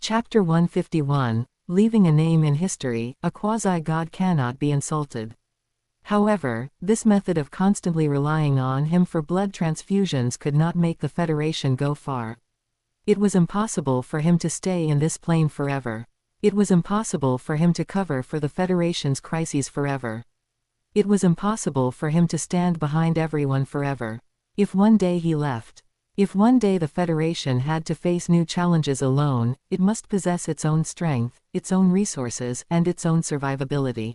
Chapter 151, Leaving a Name in History, a quasi-god cannot be insulted. However, this method of constantly relying on him for blood transfusions could not make the Federation go far. It was impossible for him to stay in this plane forever. It was impossible for him to cover for the Federation's crises forever. It was impossible for him to stand behind everyone forever. If one day he left, if one day the Federation had to face new challenges alone, it must possess its own strength, its own resources, and its own survivability.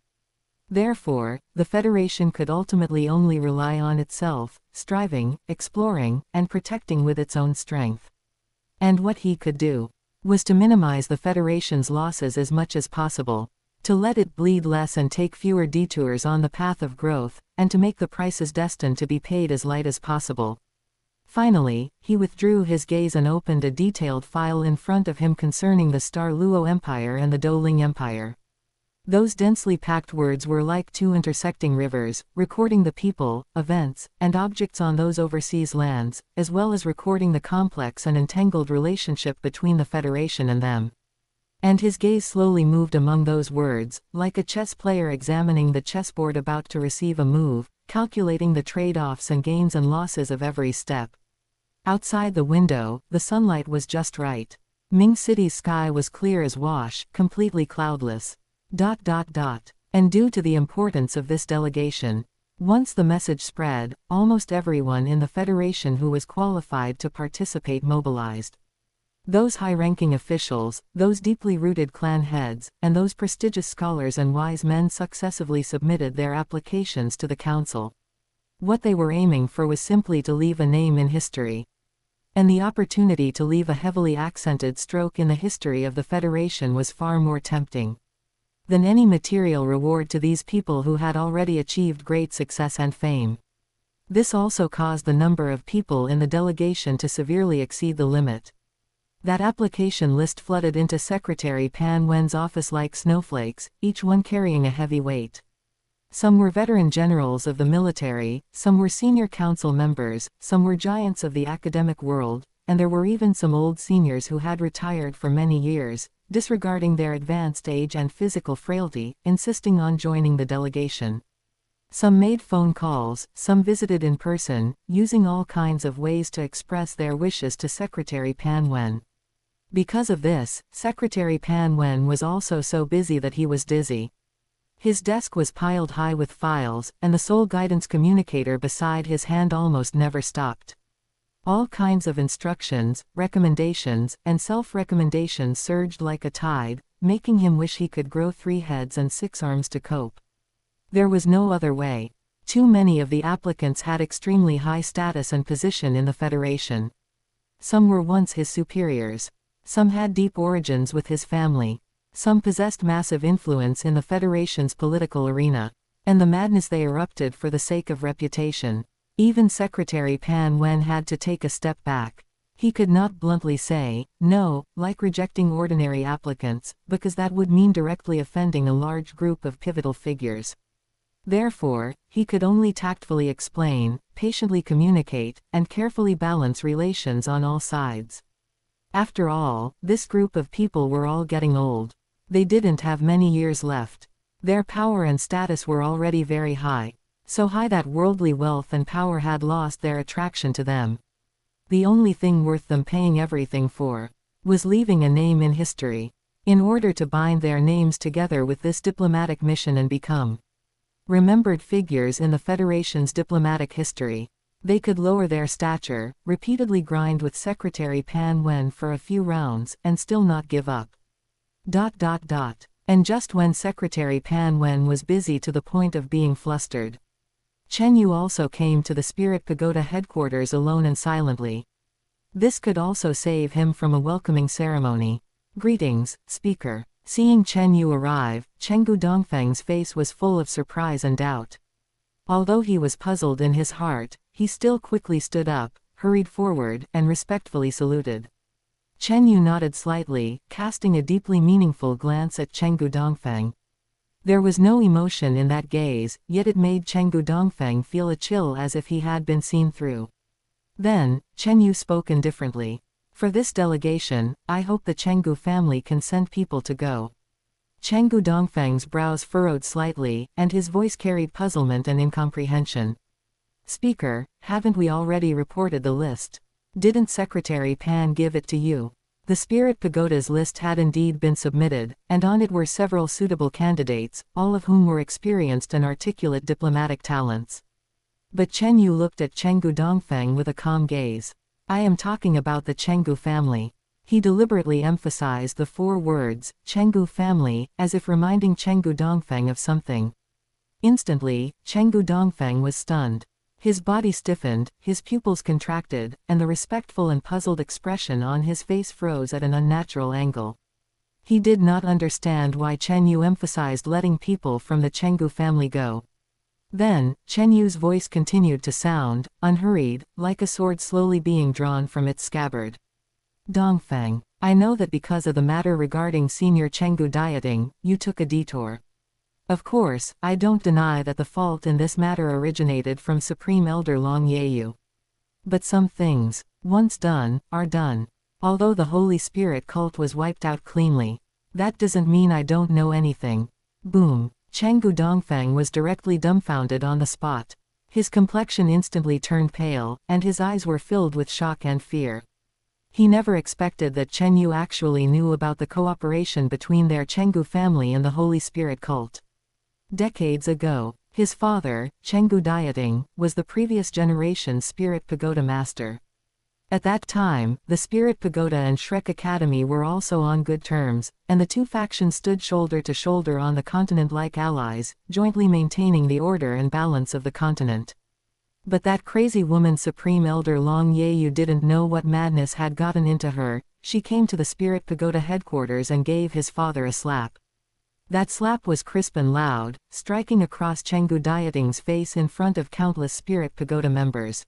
Therefore, the Federation could ultimately only rely on itself, striving, exploring, and protecting with its own strength. And what he could do was to minimize the Federation's losses as much as possible, to let it bleed less and take fewer detours on the path of growth, and to make the prices destined to be paid as light as possible. Finally, he withdrew his gaze and opened a detailed file in front of him concerning the Star Luo Empire and the Doling Empire. Those densely packed words were like two intersecting rivers, recording the people, events, and objects on those overseas lands, as well as recording the complex and entangled relationship between the Federation and them. And his gaze slowly moved among those words, like a chess player examining the chessboard about to receive a move, calculating the trade-offs and gains and losses of every step. Outside the window, the sunlight was just right. Ming City's sky was clear as wash, completely cloudless. And due to the importance of this delegation, once the message spread, almost everyone in the Federation who was qualified to participate mobilized. Those high-ranking officials, those deeply rooted clan heads, and those prestigious scholars and wise men successively submitted their applications to the council. What they were aiming for was simply to leave a name in history. And the opportunity to leave a heavily accented stroke in the history of the Federation was far more tempting than any material reward to these people who had already achieved great success and fame. This also caused the number of people in the delegation to severely exceed the limit. That application list flooded into Secretary Pan Wen's office like snowflakes, each one carrying a heavy weight. Some were veteran generals of the military, some were senior council members, some were giants of the academic world, and there were even some old seniors who had retired for many years, disregarding their advanced age and physical frailty, insisting on joining the delegation. Some made phone calls, some visited in person, using all kinds of ways to express their wishes to Secretary Pan Wen. Because of this, Secretary Pan Wen was also so busy that he was dizzy. His desk was piled high with files, and the sole guidance communicator beside his hand almost never stopped. All kinds of instructions, recommendations, and self-recommendations surged like a tide, making him wish he could grow 3 heads and 6 arms to cope. There was no other way. Too many of the applicants had extremely high status and position in the Federation. Some were once his superiors. Some had deep origins with his family. Some possessed massive influence in the Federation's political arena. And the madness they erupted for the sake of reputation. Even Secretary Pan Wen had to take a step back. He could not bluntly say, no, like rejecting ordinary applicants, because that would mean directly offending a large group of pivotal figures. Therefore, he could only tactfully explain, patiently communicate, and carefully balance relations on all sides. After all, this group of people were all getting old. They didn't have many years left. Their power and status were already very high. So high that worldly wealth and power had lost their attraction to them. The only thing worth them paying everything for was leaving a name in history, in order to bind their names together with this diplomatic mission and become remembered figures in the Federation's diplomatic history. They could lower their stature, repeatedly grind with Secretary Pan Wen for a few rounds, and still not give up. And just when Secretary Pan Wen was busy to the point of being flustered, Chen Yu also came to the Spirit Pagoda headquarters alone and silently. This could also save him from a welcoming ceremony. Greetings, Speaker. Seeing Chen Yu arrive, Chenggu Dongfeng's face was full of surprise and doubt. Although he was puzzled in his heart, he still quickly stood up, hurried forward, and respectfully saluted. Chen Yu nodded slightly, casting a deeply meaningful glance at Chenggu Dongfeng. There was no emotion in that gaze, yet it made Chenggu Dongfeng feel a chill as if he had been seen through. Then, Chen Yu spoke indifferently. For this delegation, I hope the Chenggu family can send people to go. Chenggu Dongfeng's brows furrowed slightly, and his voice carried puzzlement and incomprehension. Speaker, haven't we already reported the list? Didn't Secretary Pan give it to you? The Spirit Pagoda's list had indeed been submitted, and on it were several suitable candidates, all of whom were experienced and articulate diplomatic talents. But Chen Yu looked at Chenggu Dongfeng with a calm gaze. I am talking about the Chenggu family. He deliberately emphasized the 4 words, Chenggu family, as if reminding Chenggu Dongfeng of something. Instantly, Chenggu Dongfeng was stunned. His body stiffened, his pupils contracted, and the respectful and puzzled expression on his face froze at an unnatural angle. He did not understand why Chen Yu emphasized letting people from the Chenggu family go. Then, Chen Yu's voice continued to sound, unhurried, like a sword slowly being drawn from its scabbard. Dongfeng, I know that because of the matter regarding Senior Chenggu dieting, you took a detour. Of course, I don't deny that the fault in this matter originated from Supreme Elder Long Yeyu. But some things, once done, are done. Although the Holy Spirit cult was wiped out cleanly, that doesn't mean I don't know anything. Boom. Chenggu Dongfeng was directly dumbfounded on the spot. His complexion instantly turned pale, and his eyes were filled with shock and fear. He never expected that Chen Yu actually knew about the cooperation between their Chenggu family and the Holy Spirit cult. Decades ago, his father, Chenggu Dieting, was the previous generation's Spirit Pagoda master. At that time, the Spirit Pagoda and Shrek Academy were also on good terms, and the two factions stood shoulder to shoulder on the continent like allies, jointly maintaining the order and balance of the continent. But that crazy woman Supreme Elder Long Yeyu didn't know what madness had gotten into her. She came to the Spirit Pagoda headquarters and gave his father a slap. That slap was crisp and loud, striking across Chenggu Dieting's face in front of countless Spirit Pagoda members.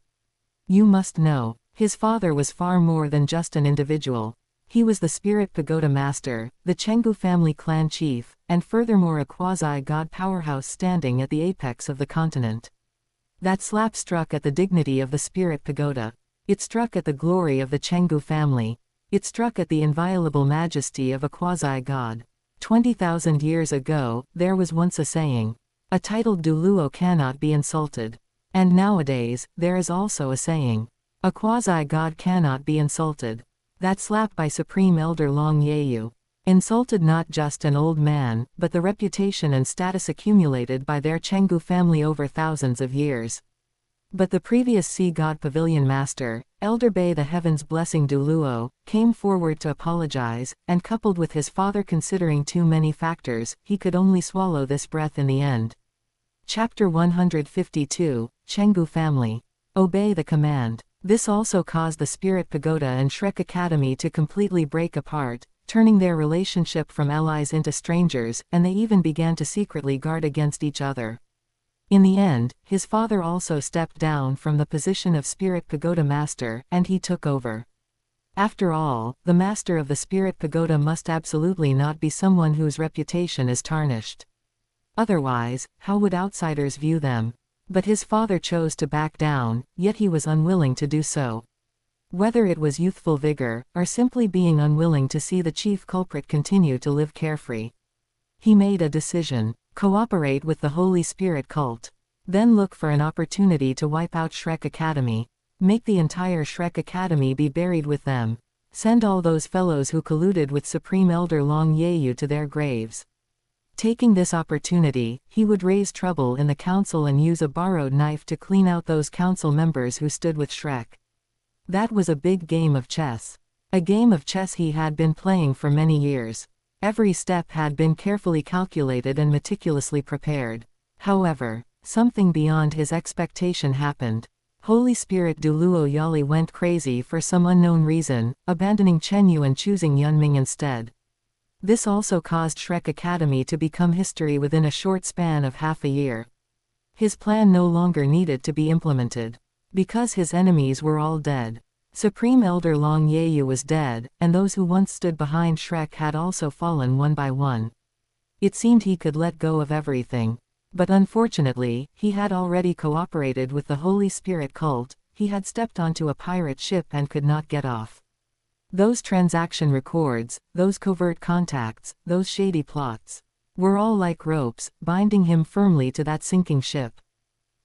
You must know, his father was far more than just an individual. He was the Spirit Pagoda master, the Chenggu family clan chief, and furthermore a quasi-god powerhouse standing at the apex of the continent. That slap struck at the dignity of the Spirit Pagoda. It struck at the glory of the Chenggu family. It struck at the inviolable majesty of a quasi-god. 20,000 years ago, there was once a saying, a titled Douluo cannot be insulted. And nowadays, there is also a saying, a quasi-god cannot be insulted. That slap by Supreme Elder Long Yeyu insulted not just an old man, but the reputation and status accumulated by their Chenggu family over thousands of years. But the previous Sea God Pavilion Master, Elder Bay the Heavens Blessing Douluo, came forward to apologize, and coupled with his father considering too many factors, he could only swallow this breath in the end. Chapter 152, Chenggu Family. Obey the command. This also caused the Spirit Pagoda and Shrek Academy to completely break apart, turning their relationship from allies into strangers, and they even began to secretly guard against each other. In the end, his father also stepped down from the position of Spirit Pagoda Master, and he took over. After all, the Master of the Spirit Pagoda must absolutely not be someone whose reputation is tarnished. Otherwise, how would outsiders view them? But his father chose to back down, yet he was unwilling to do so. Whether it was youthful vigor, or simply being unwilling to see the chief culprit continue to live carefree. He made a decision. Cooperate with the Holy Spirit cult. Then look for an opportunity to wipe out Shrek Academy. Make the entire Shrek Academy be buried with them. Send all those fellows who colluded with Supreme Elder Long Yeyu to their graves. Taking this opportunity, he would raise trouble in the council and use a borrowed knife to clean out those council members who stood with Shrek. That was a big game of chess. A game of chess he had been playing for many years. Every step had been carefully calculated and meticulously prepared. However, something beyond his expectation happened. Holy Spirit Douluo Yali went crazy for some unknown reason, abandoning Chen Yu and choosing Yunming instead. This also caused Shrek Academy to become history within a short span of half a year. His plan no longer needed to be implemented. Because his enemies were all dead. Supreme Elder Long Yeyu was dead, and those who once stood behind Shrek had also fallen one by one. It seemed he could let go of everything. But unfortunately, he had already cooperated with the Holy Spirit cult. He had stepped onto a pirate ship and could not get off. Those transaction records, those covert contacts, those shady plots, were all like ropes, binding him firmly to that sinking ship.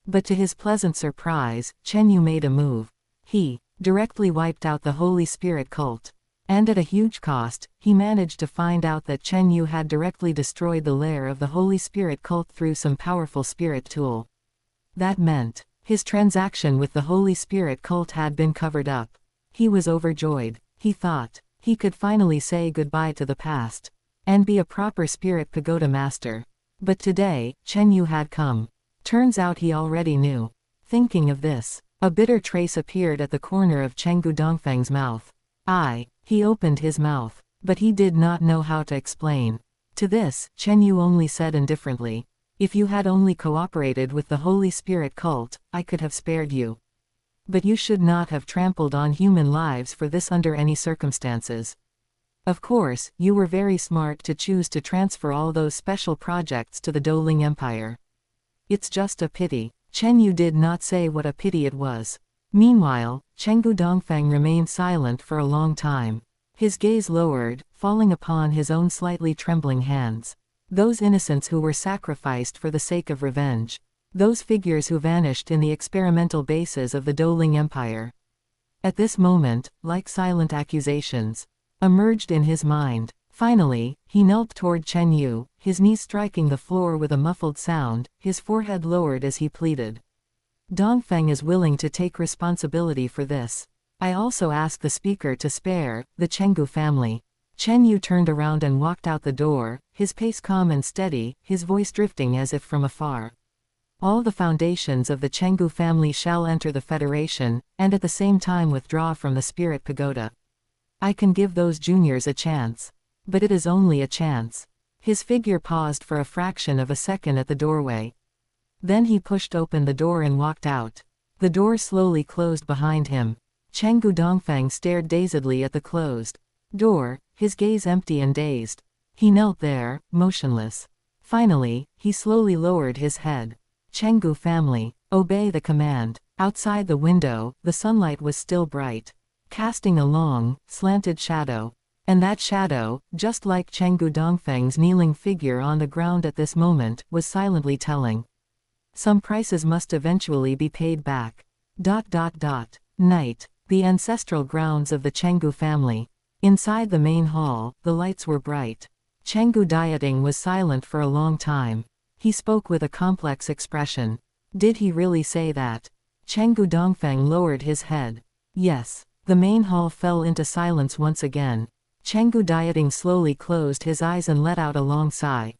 But to his pleasant surprise, Chen Yu made a move. He directly wiped out the Holy Spirit cult. And at a huge cost, he managed to find out that Chen Yu had directly destroyed the lair of the Holy Spirit cult through some powerful spirit tool. That meant his transaction with the Holy Spirit cult had been covered up. He was overjoyed. He thought he could finally say goodbye to the past and be a proper spirit pagoda master. But today, Chen Yu had come. Turns out he already knew. Thinking of this, a bitter trace appeared at the corner of Chenggu Dongfeng's mouth. He opened his mouth, but he did not know how to explain. To this, Chen Yu only said indifferently, "If you had only cooperated with the Holy Spirit cult, I could have spared you. But you should not have trampled on human lives for this under any circumstances. Of course, you were very smart to choose to transfer all those special projects to the Doling Empire. It's just a pity." Chen Yu did not say what a pity it was. Meanwhile, Chenggu Dongfeng remained silent for a long time. His gaze lowered, falling upon his own slightly trembling hands. Those innocents who were sacrificed for the sake of revenge. Those figures who vanished in the experimental bases of the Doling Empire. At this moment, like silent accusations, emerged in his mind. Finally, he knelt toward Chen Yu, his knees striking the floor with a muffled sound, his forehead lowered as he pleaded. "Dongfeng is willing to take responsibility for this. I also ask the speaker to spare the Chenggu family." Chen Yu turned around and walked out the door, his pace calm and steady, his voice drifting as if from afar. "All the foundations of the Chenggu family shall enter the Federation, and at the same time withdraw from the Spirit Pagoda. I can give those juniors a chance. But it is only a chance." His figure paused for a fraction of a second at the doorway. Then he pushed open the door and walked out. The door slowly closed behind him. Chenggu Dongfeng stared dazedly at the closed door, his gaze empty and dazed. He knelt there, motionless. Finally, he slowly lowered his head. "Chenggu family, obey the command." Outside the window, the sunlight was still bright, casting a long, slanted shadow. And that shadow, just like Chenggu Dongfeng's kneeling figure on the ground at this moment, was silently telling. Some prices must eventually be paid back. Night. The ancestral grounds of the Chenggu family. Inside the main hall, the lights were bright. Chenggu Dieting was silent for a long time. He spoke with a complex expression. Did he really say that? Chenggu Dongfeng lowered his head. Yes. The main hall fell into silence once again. Chenggu Dieting slowly closed his eyes and let out a long sigh.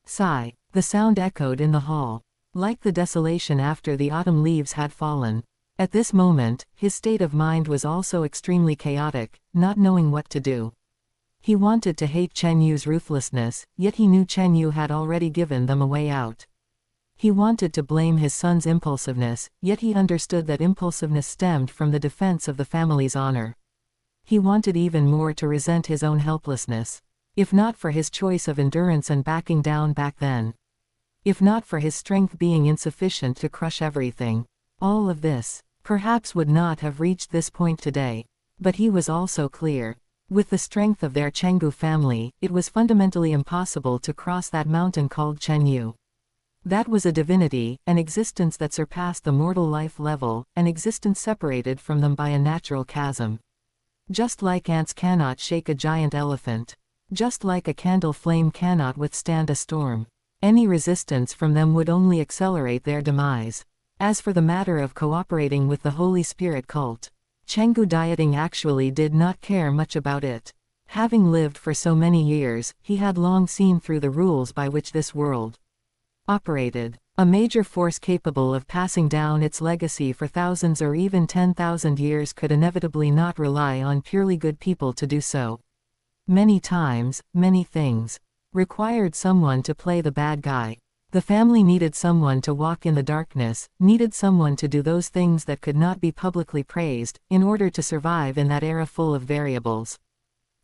Sigh. The sound echoed in the hall, like the desolation after the autumn leaves had fallen. At this moment, his state of mind was also extremely chaotic, not knowing what to do. He wanted to hate Chen Yu's ruthlessness, yet he knew Chen Yu had already given them a way out. He wanted to blame his son's impulsiveness, yet he understood that impulsiveness stemmed from the defense of the family's honor. He wanted even more to resent his own helplessness. If not for his choice of endurance and backing down back then. If not for his strength being insufficient to crush everything. All of this, perhaps would not have reached this point today. But he was also clear. With the strength of their Chenggu family, it was fundamentally impossible to cross that mountain called Chen Yu. That was a divinity, an existence that surpassed the mortal life level, an existence separated from them by a natural chasm. Just like ants cannot shake a giant elephant. Just like a candle flame cannot withstand a storm. Any resistance from them would only accelerate their demise. As for the matter of cooperating with the Holy Spirit cult, Chenggu Dieting actually did not care much about it. Having lived for so many years, he had long seen through the rules by which this world operated. A major force capable of passing down its legacy for thousands or even 10,000 years could inevitably not rely on purely good people to do so. Many times, many things required someone to play the bad guy. The family needed someone to walk in the darkness, needed someone to do those things that could not be publicly praised, in order to survive in that era full of variables.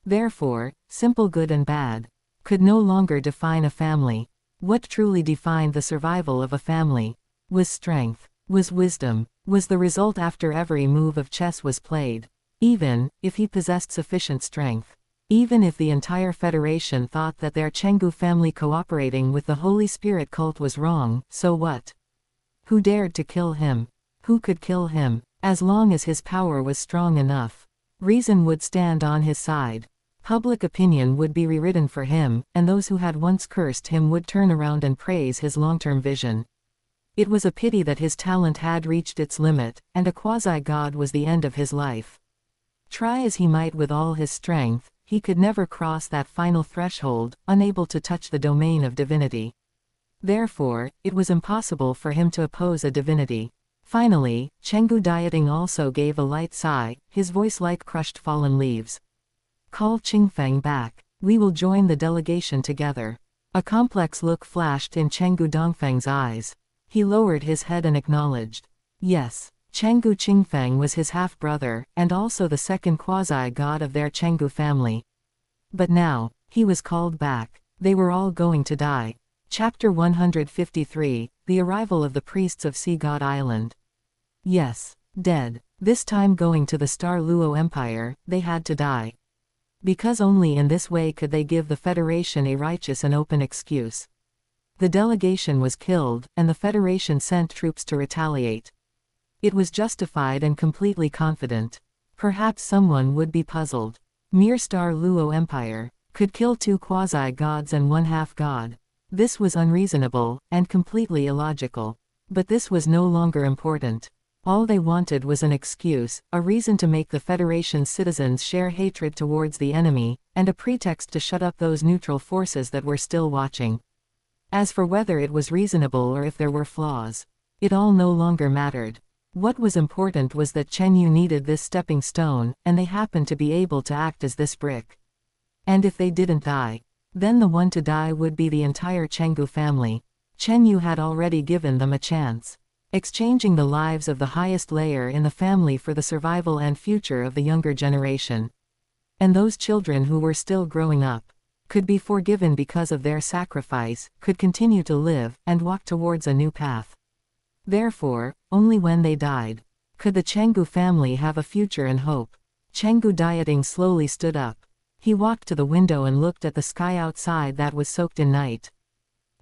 Therefore, simple good and bad could no longer define a family. What truly defined the survival of a family was strength, was wisdom, was the result after every move of chess was played. Even if he possessed sufficient strength. Even if the entire Federation thought that their Chengdu family cooperating with the Holy Spirit cult was wrong, so what? Who dared to kill him? Who could kill him? As long as his power was strong enough, reason would stand on his side. Public opinion would be rewritten for him, and those who had once cursed him would turn around and praise his long-term vision. It was a pity that his talent had reached its limit, and a quasi-god was the end of his life. Try as he might with all his strength, he could never cross that final threshold, unable to touch the domain of divinity. Therefore, it was impossible for him to oppose a divinity. Finally, Chengdu Dieting also gave a light sigh, his voice like crushed fallen leaves. Call Qingfeng back. We will join the delegation together. A complex look flashed in Chengdu Dongfeng's eyes. He lowered his head and acknowledged. Yes. Chengdu Qingfeng was his half-brother, and also the second quasi-god of their Chengdu family. But now, he was called back. They were all going to die. Chapter 153, The Arrival of the Priests of Sea God Island. Yes, dead. This time going to the Star Luo Empire, they had to die. Because only in this way could they give the Federation a righteous and open excuse. The delegation was killed, and the Federation sent troops to retaliate. It was justified and completely confident. Perhaps someone would be puzzled. Mere Star Luo Empire could kill two quasi-gods and one half-god. This was unreasonable, and completely illogical. But this was no longer important. All they wanted was an excuse, a reason to make the Federation's citizens share hatred towards the enemy, and a pretext to shut up those neutral forces that were still watching. As for whether it was reasonable or if there were flaws, it all no longer mattered. What was important was that Chen Yu needed this stepping stone, and they happened to be able to act as this brick. And if they didn't die, then the one to die would be the entire Chengdu family. Chen Yu had already given them a chance, exchanging the lives of the highest layer in the family for the survival and future of the younger generation. And those children who were still growing up could be forgiven because of their sacrifice, could continue to live, and walk towards a new path. Therefore, only when they died could the Chengdu family have a future and hope. Chengdu Dieting slowly stood up. He walked to the window and looked at the sky outside that was soaked in night.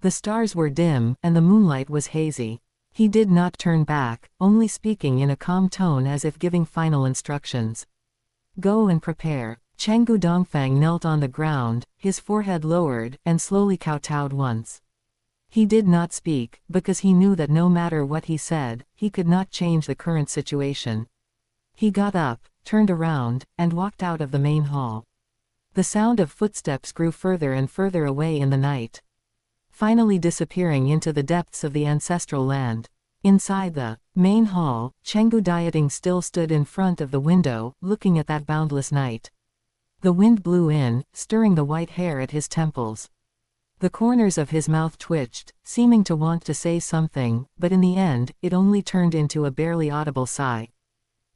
The stars were dim, and the moonlight was hazy. He did not turn back, only speaking in a calm tone as if giving final instructions. Go and prepare. Chengdu Dongfeng knelt on the ground, his forehead lowered, and slowly kowtowed once. He did not speak, because he knew that no matter what he said, he could not change the current situation. He got up, turned around, and walked out of the main hall. The sound of footsteps grew further and further away in the night, finally disappearing into the depths of the ancestral land. Inside the main hall, Chengdu Dieting still stood in front of the window, looking at that boundless night. The wind blew in, stirring the white hair at his temples. The corners of his mouth twitched, seeming to want to say something, but in the end, it only turned into a barely audible sigh.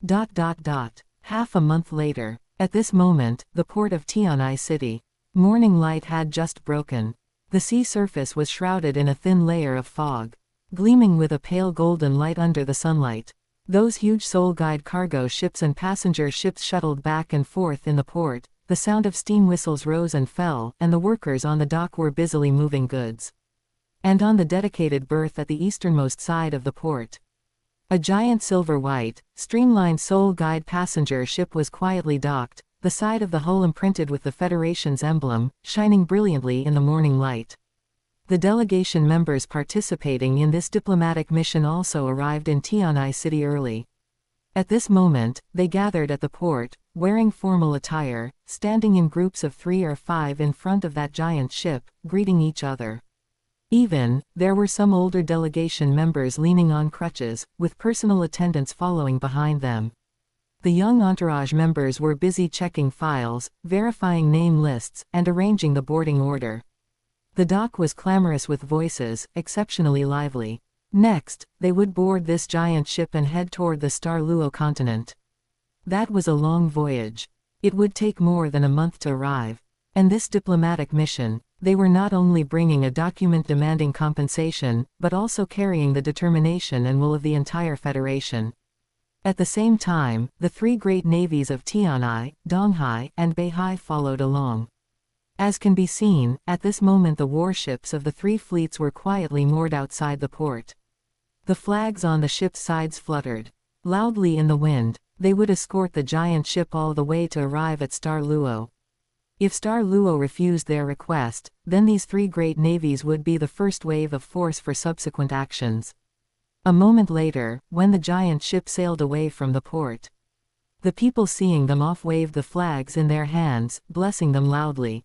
Half a month later. At this moment, the port of Tianai City. Morning light had just broken. The sea surface was shrouded in a thin layer of fog, gleaming with a pale golden light under the sunlight. Those huge Soul Guide cargo ships and passenger ships shuttled back and forth in the port. The sound of steam whistles rose and fell, and the workers on the dock were busily moving goods. And on the dedicated berth at the easternmost side of the port, a giant silver-white, streamlined Soul Guide passenger ship was quietly docked, the side of the hull imprinted with the Federation's emblem, shining brilliantly in the morning light. The delegation members participating in this diplomatic mission also arrived in Tianai City early. At this moment, they gathered at the port, wearing formal attire, standing in groups of 3 or 5 in front of that giant ship, greeting each other. Even, there were some older delegation members leaning on crutches, with personal attendants following behind them. The young entourage members were busy checking files, verifying name lists, and arranging the boarding order. The dock was clamorous with voices, exceptionally lively. Next, they would board this giant ship and head toward the Star Luo Continent. That was a long voyage. It would take more than a month to arrive. And this diplomatic mission, they were not only bringing a document demanding compensation, but also carrying the determination and will of the entire Federation. At the same time, the three great navies of Tianai, Donghai, and Beihai followed along. As can be seen, at this moment the warships of the three fleets were quietly moored outside the port. The flags on the ship's sides fluttered loudly in the wind. They would escort the giant ship all the way to arrive at Star Luo. If Star Luo refused their request, then these three great navies would be the first wave of force for subsequent actions. A moment later, when the giant ship sailed away from the port, the people seeing them off waved the flags in their hands, blessing them loudly.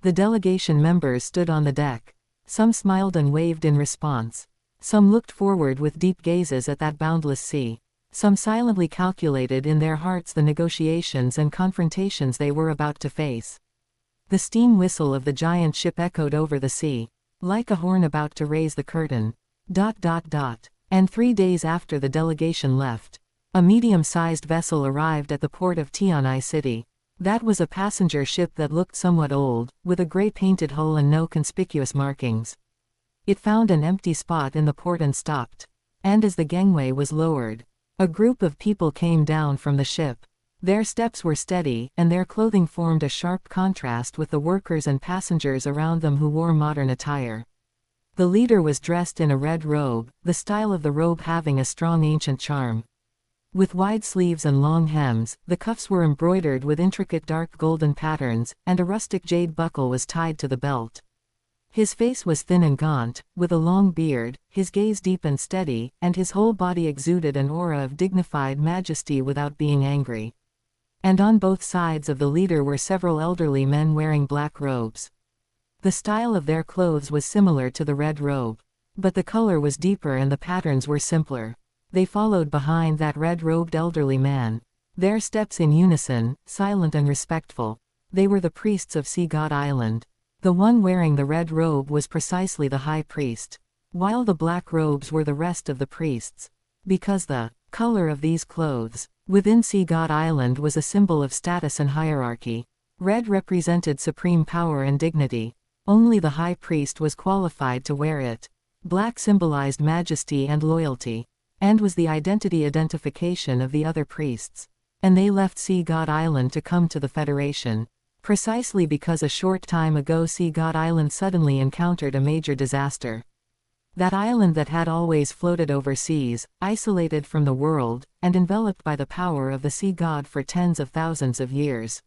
The delegation members stood on the deck. Some smiled and waved in response. Some looked forward with deep gazes at that boundless sea. Some silently calculated in their hearts the negotiations and confrontations they were about to face. The steam whistle of the giant ship echoed over the sea, like a horn about to raise the curtain. And 3 days after the delegation left, a medium-sized vessel arrived at the port of Tianai City. That was a passenger ship that looked somewhat old, with a gray painted hull and no conspicuous markings. It found an empty spot in the port and stopped. And as the gangway was lowered, a group of people came down from the ship. Their steps were steady, and their clothing formed a sharp contrast with the workers and passengers around them who wore modern attire. The leader was dressed in a red robe, the style of the robe having a strong ancient charm. With wide sleeves and long hems, the cuffs were embroidered with intricate dark golden patterns, and a rustic jade buckle was tied to the belt. His face was thin and gaunt, with a long beard, his gaze deep and steady, and his whole body exuded an aura of dignified majesty without being angry. And on both sides of the leader were several elderly men wearing black robes. The style of their clothes was similar to the red robe, but the color was deeper and the patterns were simpler. They followed behind that red-robed elderly man, their steps in unison, silent and respectful. They were the priests of Sea God Island. The one wearing the red robe was precisely the high priest, while the black robes were the rest of the priests. Because the color of these clothes within Sea God Island was a symbol of status and hierarchy. Red represented supreme power and dignity. Only the high priest was qualified to wear it. Black symbolized majesty and loyalty, and was the identification of the other priests. And they left Sea God Island to come to the Federation, precisely because a short time ago Sea God Island suddenly encountered a major disaster. That island that had always floated over seas, isolated from the world, and enveloped by the power of the sea god for tens of thousands of years,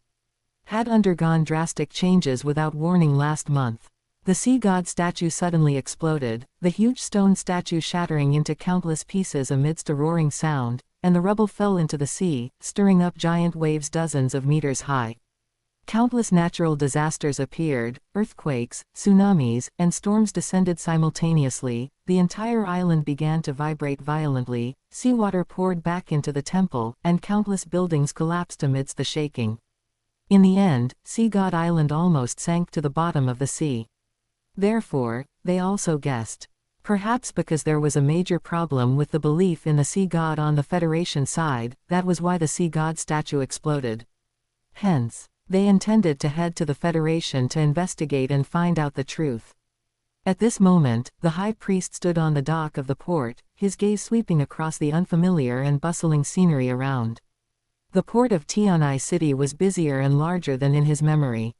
had undergone drastic changes without warning last month. The sea god statue suddenly exploded, the huge stone statue shattering into countless pieces amidst a roaring sound, and the rubble fell into the sea, stirring up giant waves dozens of meters high. Countless natural disasters appeared, earthquakes, tsunamis, and storms descended simultaneously. The entire island began to vibrate violently, seawater poured back into the temple, and countless buildings collapsed amidst the shaking. In the end, Sea God Island almost sank to the bottom of the sea. Therefore, they also guessed. Perhaps because there was a major problem with the belief in the sea god on the Federation side, that was why the sea god statue exploded. Hence, they intended to head to the Federation to investigate and find out the truth. At this moment, the high priest stood on the dock of the port, his gaze sweeping across the unfamiliar and bustling scenery around. The port of Tianai City was busier and larger than in his memory.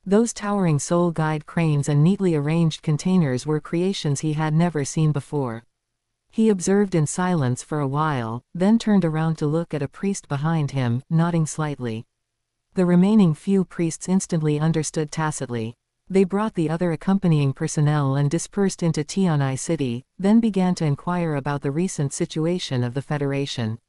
Those towering soul guide cranes and neatly arranged containers were creations he had never seen before. He observed in silence for a while, then turned around to look at a priest behind him, nodding slightly. The remaining few priests instantly understood tacitly. They brought the other accompanying personnel and dispersed into Tianai City, then began to inquire about the recent situation of the Federation.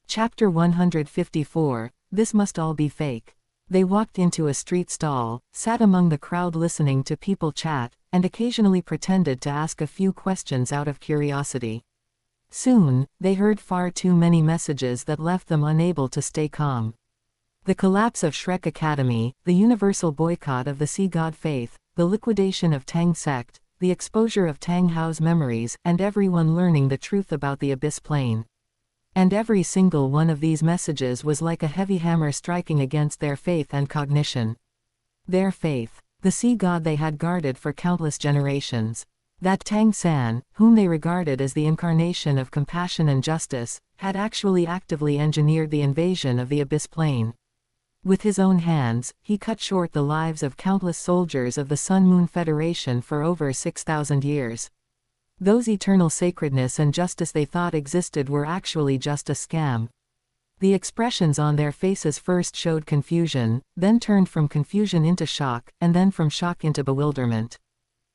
Chapter 154, This Must All Be Fake. They walked into a street stall, sat among the crowd listening to people chat, and occasionally pretended to ask a few questions out of curiosity. Soon, they heard far too many messages that left them unable to stay calm. The collapse of Shrek Academy, the universal boycott of the sea god faith, the liquidation of Tang sect, the exposure of Tang Hao's memories, and everyone learning the truth about the Abyss Plane. And every single one of these messages was like a heavy hammer striking against their faith and cognition. Their faith, the sea god they had guarded for countless generations. That Tang San, whom they regarded as the incarnation of compassion and justice, had actually actively engineered the invasion of the Abyss Plane. With his own hands, he cut short the lives of countless soldiers of the Sun-Moon Federation for over 6,000 years. Those eternal sacredness and justice they thought existed were actually just a scam. The expressions on their faces first showed confusion, then turned from confusion into shock, and then from shock into bewilderment,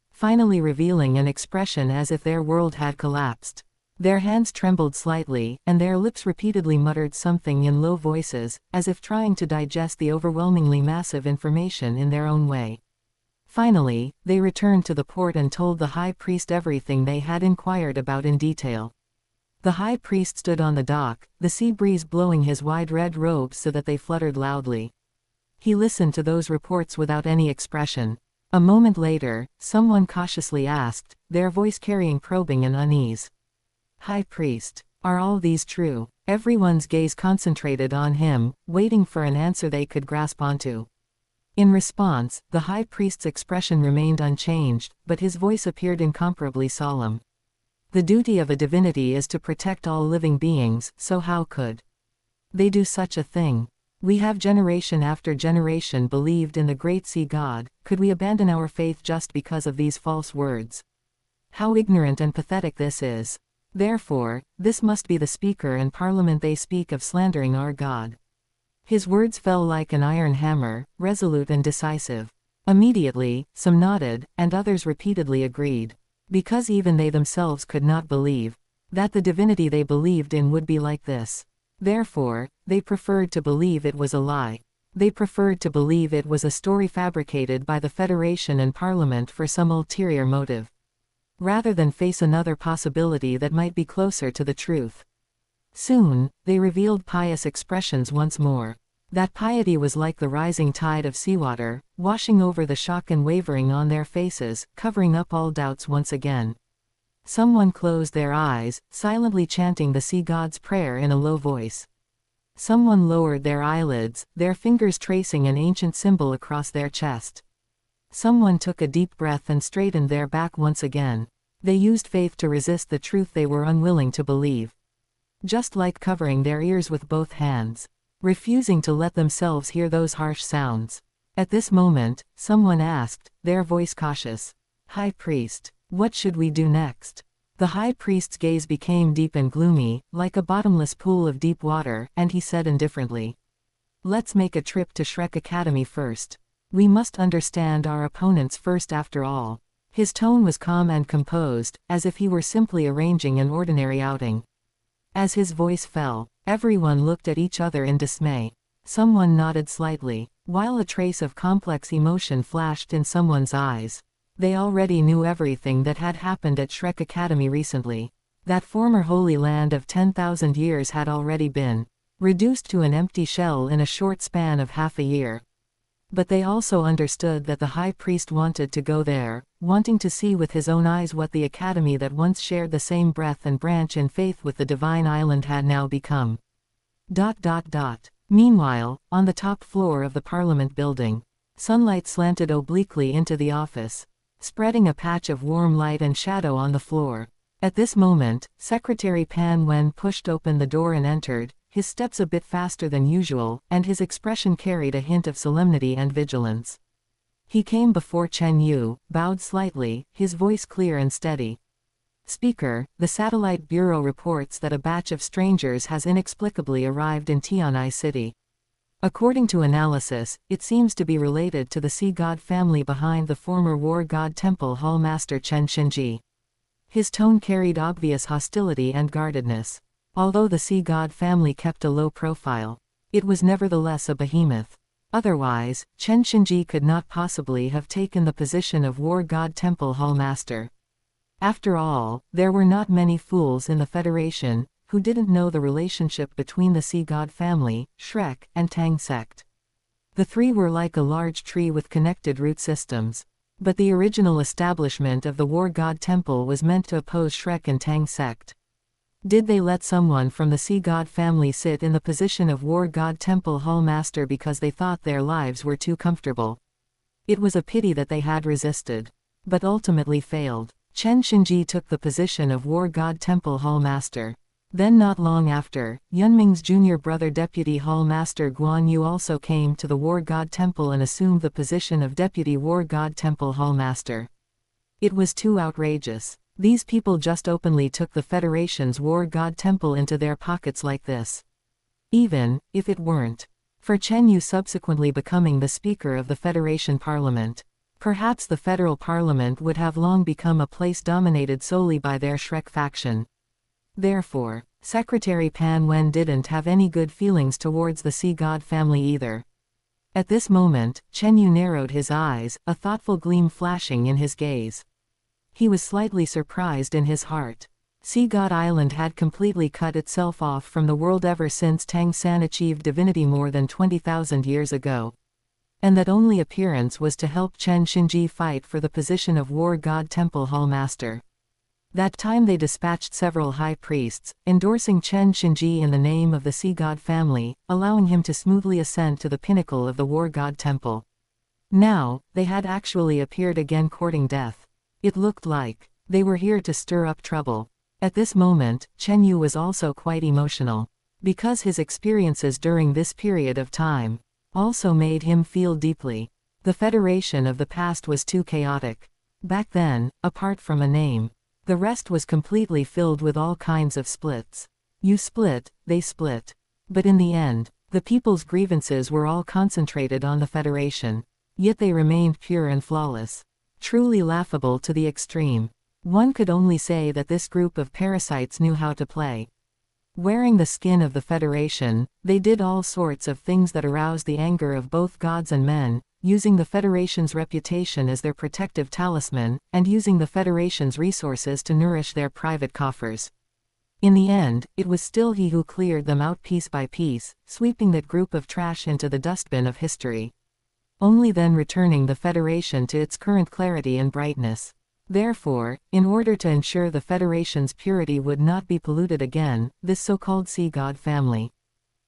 finally revealing an expression as if their world had collapsed. Their hands trembled slightly, and their lips repeatedly muttered something in low voices, as if trying to digest the overwhelmingly massive information in their own way. Finally, they returned to the port and told the high priest everything they had inquired about in detail. The high priest stood on the dock, the sea breeze blowing his wide red robes so that they fluttered loudly. He listened to those reports without any expression. A moment later, someone cautiously asked, their voice carrying probing and unease. "High priest, are all these true?" Everyone's gaze concentrated on him, waiting for an answer they could grasp onto. In response, the high priest's expression remained unchanged, but his voice appeared incomparably solemn. "The duty of a divinity is to protect all living beings, so how could they do such a thing? We have generation after generation believed in the great sea god, could we abandon our faith just because of these false words? How ignorant and pathetic this is. Therefore, this must be the speaker and parliament they speak of slandering our God." His words fell like an iron hammer, resolute and decisive. Immediately, some nodded, and others repeatedly agreed. Because even they themselves could not believe that the divinity they believed in would be like this. Therefore, they preferred to believe it was a lie. They preferred to believe it was a story fabricated by the Federation and Parliament for some ulterior motive, rather than face another possibility that might be closer to the truth. Soon, they revealed pious expressions once more. That piety was like the rising tide of seawater, washing over the shock and wavering on their faces, covering up all doubts once again. Someone closed their eyes, silently chanting the sea god's prayer in a low voice. Someone lowered their eyelids, their fingers tracing an ancient symbol across their chest. Someone took a deep breath and straightened their back once again. They used faith to resist the truth they were unwilling to believe. Just like covering their ears with both hands, refusing to let themselves hear those harsh sounds. At this moment, someone asked, their voice cautious, "High priest, what should we do next?" The high priest's gaze became deep and gloomy, like a bottomless pool of deep water, and he said indifferently, "Let's make a trip to Shrek Academy first. We must understand our opponents first after all." His tone was calm and composed, as if he were simply arranging an ordinary outing. As his voice fell, everyone looked at each other in dismay. Someone nodded slightly, while a trace of complex emotion flashed in someone's eyes. They already knew everything that had happened at Shrek Academy recently. That former holy land of 10,000 years had already been reduced to an empty shell in a short span of half a year. But they also understood that the high priest wanted to go there, wanting to see with his own eyes what the academy that once shared the same breath and branch in faith with the divine island had now become. Meanwhile, on the top floor of the Parliament building, sunlight slanted obliquely into the office, spreading a patch of warm light and shadow on the floor. At this moment, Secretary Pan Wen pushed open the door and entered, his steps a bit faster than usual, and his expression carried a hint of solemnity and vigilance. He came before Chen Yu, bowed slightly, his voice clear and steady. "Speaker, the Satellite Bureau reports that a batch of strangers has inexplicably arrived in Tianai City. According to analysis, it seems to be related to the sea god family behind the former war god temple hall master Chen Shinji." His tone carried obvious hostility and guardedness. Although the sea god family kept a low profile, it was nevertheless a behemoth. Otherwise, Chen Shinji could not possibly have taken the position of war god temple hall master. After all, there were not many fools in the Federation who didn't know the relationship between the sea god family, Shrek, and Tang sect. The three were like a large tree with connected root systems. But the original establishment of the war god temple was meant to oppose Shrek and Tang sect. Did they let someone from the sea god family sit in the position of war god temple hall master because they thought their lives were too comfortable? It was a pity that they had resisted, but ultimately failed. Chen Shinji took the position of war god temple hall master. Then not long after, Yunming's junior brother Deputy Hall Master Guan Yu also came to the War God Temple and assumed the position of Deputy War God Temple Hall Master. It was too outrageous. These people just openly took the Federation's War God Temple into their pockets like this. Even if it weren't for Chen Yu subsequently becoming the Speaker of the Federation Parliament, perhaps the Federal Parliament would have long become a place dominated solely by their Shrek faction. Therefore, Secretary Pan Wen didn't have any good feelings towards the Sea God family either. At this moment, Chen Yu narrowed his eyes, a thoughtful gleam flashing in his gaze. He was slightly surprised in his heart. Sea God Island had completely cut itself off from the world ever since Tang San achieved divinity more than 20,000 years ago. And that only appearance was to help Chen Xinji fight for the position of War God Temple Hall Master. That time they dispatched several high priests, endorsing Chen Xinji in the name of the Sea God family, allowing him to smoothly ascend to the pinnacle of the War God Temple. Now, they had actually appeared again courting death. It looked like they were here to stir up trouble. At this moment, Chen Yu was also quite emotional, because his experiences during this period of time also made him feel deeply. The Federation of the past was too chaotic. Back then, apart from a name, the rest was completely filled with all kinds of splits. You split, they split. But in the end, the people's grievances were all concentrated on the Federation. Yet they remained pure and flawless. Truly laughable to the extreme. One could only say that this group of parasites knew how to play. Wearing the skin of the Federation, they did all sorts of things that aroused the anger of both gods and men, using the Federation's reputation as their protective talisman, and using the Federation's resources to nourish their private coffers. In the end, it was still he who cleared them out piece by piece, sweeping that group of trash into the dustbin of history. Only then returning the Federation to its current clarity and brightness. Therefore, in order to ensure the Federation's purity would not be polluted again, this so-called Sea God family,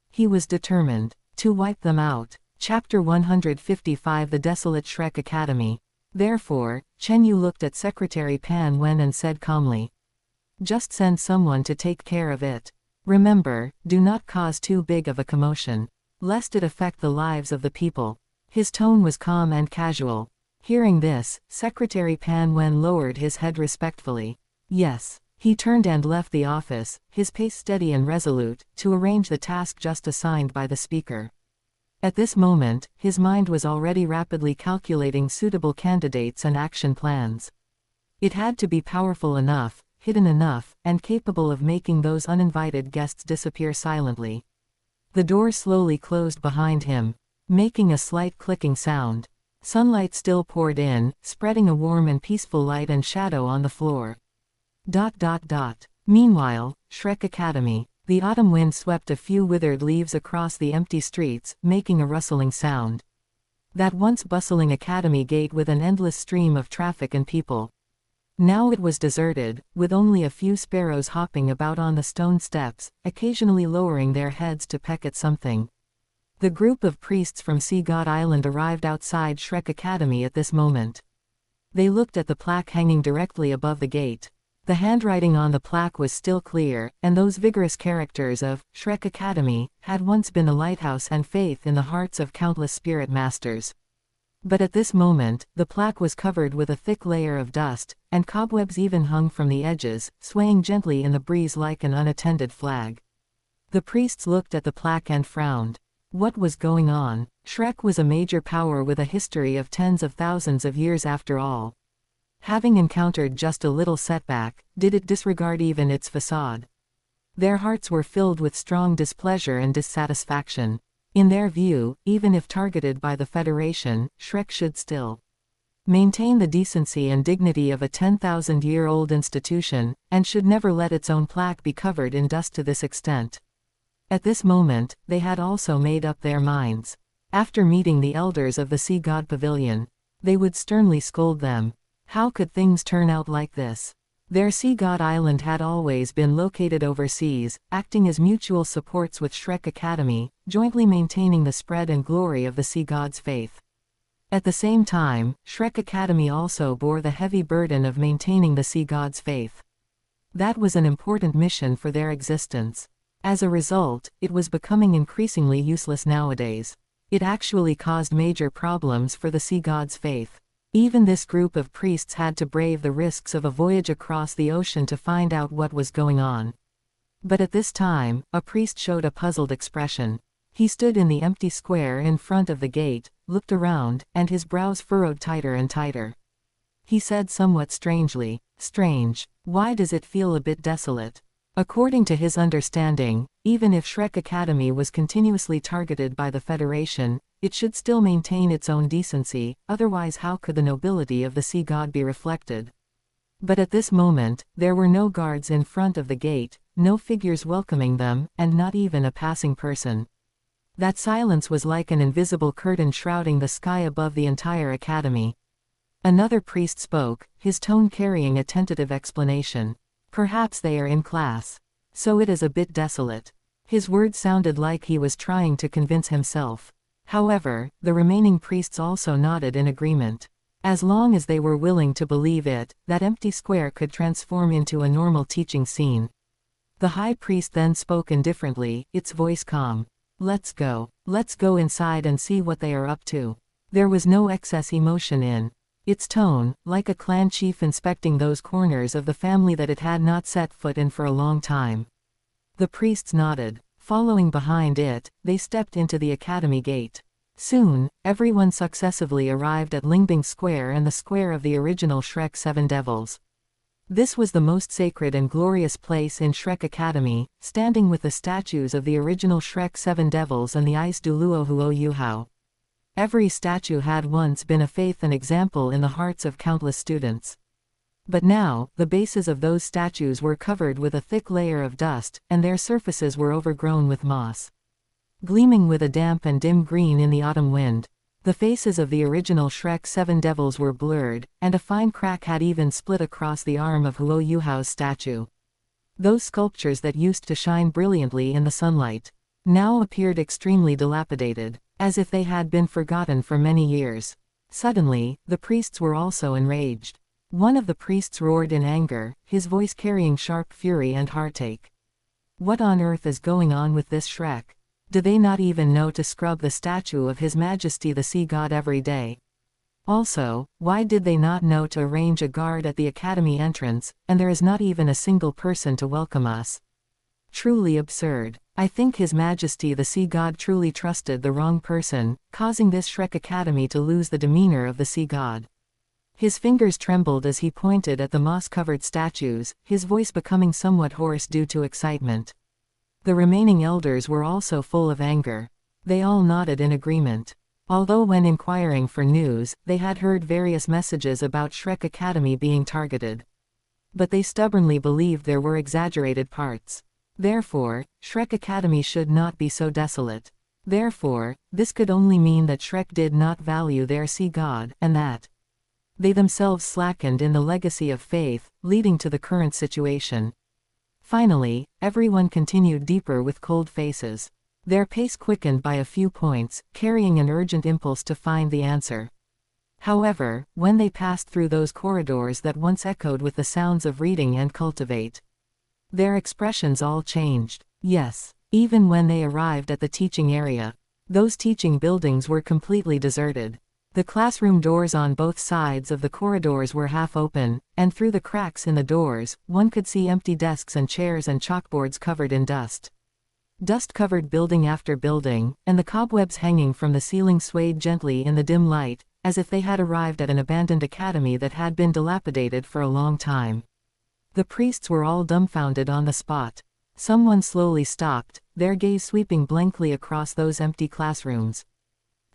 he was determined to wipe them out. Chapter 155 The Desolate Shrek Academy. Therefore, Chen Yu looked at Secretary Pan Wen and said calmly, "Just send someone to take care of it. Remember, do not cause too big of a commotion, lest it affect the lives of the people." His tone was calm and casual. Hearing this, Secretary Pan Wen lowered his head respectfully. Yes. He turned and left the office, his pace steady and resolute, to arrange the task just assigned by the speaker. At this moment, his mind was already rapidly calculating suitable candidates and action plans. It had to be powerful enough, hidden enough, and capable of making those uninvited guests disappear silently. The door slowly closed behind him, making a slight clicking sound. Sunlight still poured in, spreading a warm and peaceful light and shadow on the floor. Meanwhile, Shrek Academy. The autumn wind swept a few withered leaves across the empty streets, making a rustling sound. That once bustling academy gate with an endless stream of traffic and people. Now it was deserted, with only a few sparrows hopping about on the stone steps, occasionally lowering their heads to peck at something. The group of priests from Sea God Island arrived outside Shrek Academy at this moment. They looked at the plaque hanging directly above the gate. The handwriting on the plaque was still clear, and those vigorous characters of Shrek Academy had once been the lighthouse and faith in the hearts of countless spirit masters. But at this moment, the plaque was covered with a thick layer of dust, and cobwebs even hung from the edges, swaying gently in the breeze like an unattended flag. The priests looked at the plaque and frowned. What was going on? Shrek was a major power with a history of tens of thousands of years after all. Having encountered just a little setback, did it disregard even its facade? Their hearts were filled with strong displeasure and dissatisfaction. In their view, even if targeted by the Federation, Shrek should still maintain the decency and dignity of a 10,000-year-old institution, and should never let its own plaque be covered in dust to this extent. At this moment, they had also made up their minds. After meeting the elders of the Sea God Pavilion, they would sternly scold them. How could things turn out like this? Their Sea God Island had always been located overseas, acting as mutual supports with Shrek Academy, jointly maintaining the spread and glory of the Sea God's faith. At the same time, Shrek Academy also bore the heavy burden of maintaining the Sea God's faith. That was an important mission for their existence. As a result, it was becoming increasingly useless nowadays. It actually caused major problems for the sea god's faith. Even this group of priests had to brave the risks of a voyage across the ocean to find out what was going on. But at this time, a priest showed a puzzled expression. He stood in the empty square in front of the gate, looked around, and his brows furrowed tighter and tighter. He said somewhat strangely, "Strange. Why does it feel a bit desolate?" According to his understanding, even if Shrek Academy was continuously targeted by the Federation, it should still maintain its own decency, otherwise how could the nobility of the sea god be reflected? But at this moment, there were no guards in front of the gate, no figures welcoming them, and not even a passing person. That silence was like an invisible curtain shrouding the sky above the entire academy. Another priest spoke, his tone carrying a tentative explanation. "Perhaps they are in class. So it is a bit desolate." His words sounded like he was trying to convince himself. However, the remaining priests also nodded in agreement. As long as they were willing to believe it, that empty square could transform into a normal teaching scene. The high priest then spoke indifferently, its voice calm. Let's go inside and see what they are up to." There was no excess emotion in its tone, like a clan chief inspecting those corners of the family that it had not set foot in for a long time. The priests nodded. Following behind it, they stepped into the academy gate. Soon, everyone successively arrived at Lingbing Square and the square of the original Shrek Seven Devils. This was the most sacred and glorious place in Shrek Academy, standing with the statues of the original Shrek Seven Devils and the Ice Douluo Huo Yuhao. Every statue had once been a faith and example in the hearts of countless students. But now, the bases of those statues were covered with a thick layer of dust, and their surfaces were overgrown with moss. Gleaming with a damp and dim green in the autumn wind, the faces of the original Shrek Seven Devils were blurred, and a fine crack had even split across the arm of Huo Yuhao's statue. Those sculptures that used to shine brilliantly in the sunlight now appeared extremely dilapidated, as if they had been forgotten for many years. Suddenly, the priests were also enraged. One of the priests roared in anger, his voice carrying sharp fury and heartache. "What on earth is going on with this Shrek? Do they not even know to scrub the statue of His Majesty the Sea God every day? Also, why did they not know to arrange a guard at the academy entrance, and there is not even a single person to welcome us? Truly absurd. I think His Majesty the Sea God truly trusted the wrong person, causing this Shrek Academy to lose the demeanor of the Sea God." His fingers trembled as he pointed at the moss-covered statues, his voice becoming somewhat hoarse due to excitement. The remaining elders were also full of anger. They all nodded in agreement. Although when inquiring for news, they had heard various messages about Shrek Academy being targeted. But they stubbornly believed there were exaggerated parts. Therefore, Shrek Academy should not be so desolate. Therefore, this could only mean that Shrek did not value their sea god, and that they themselves slackened in the legacy of faith, leading to the current situation. Finally, everyone continued deeper with cold faces. Their pace quickened by a few points, carrying an urgent impulse to find the answer. However, when they passed through those corridors that once echoed with the sounds of reading and cultivate, their expressions all changed. Yes, even when they arrived at the teaching area, those teaching buildings were completely deserted. The classroom doors on both sides of the corridors were half open, and through the cracks in the doors, one could see empty desks and chairs and chalkboards covered in dust. Dust covered building after building, and the cobwebs hanging from the ceiling swayed gently in the dim light, as if they had arrived at an abandoned academy that had been dilapidated for a long time. The priests were all dumbfounded on the spot. Someone slowly stopped, their gaze sweeping blankly across those empty classrooms.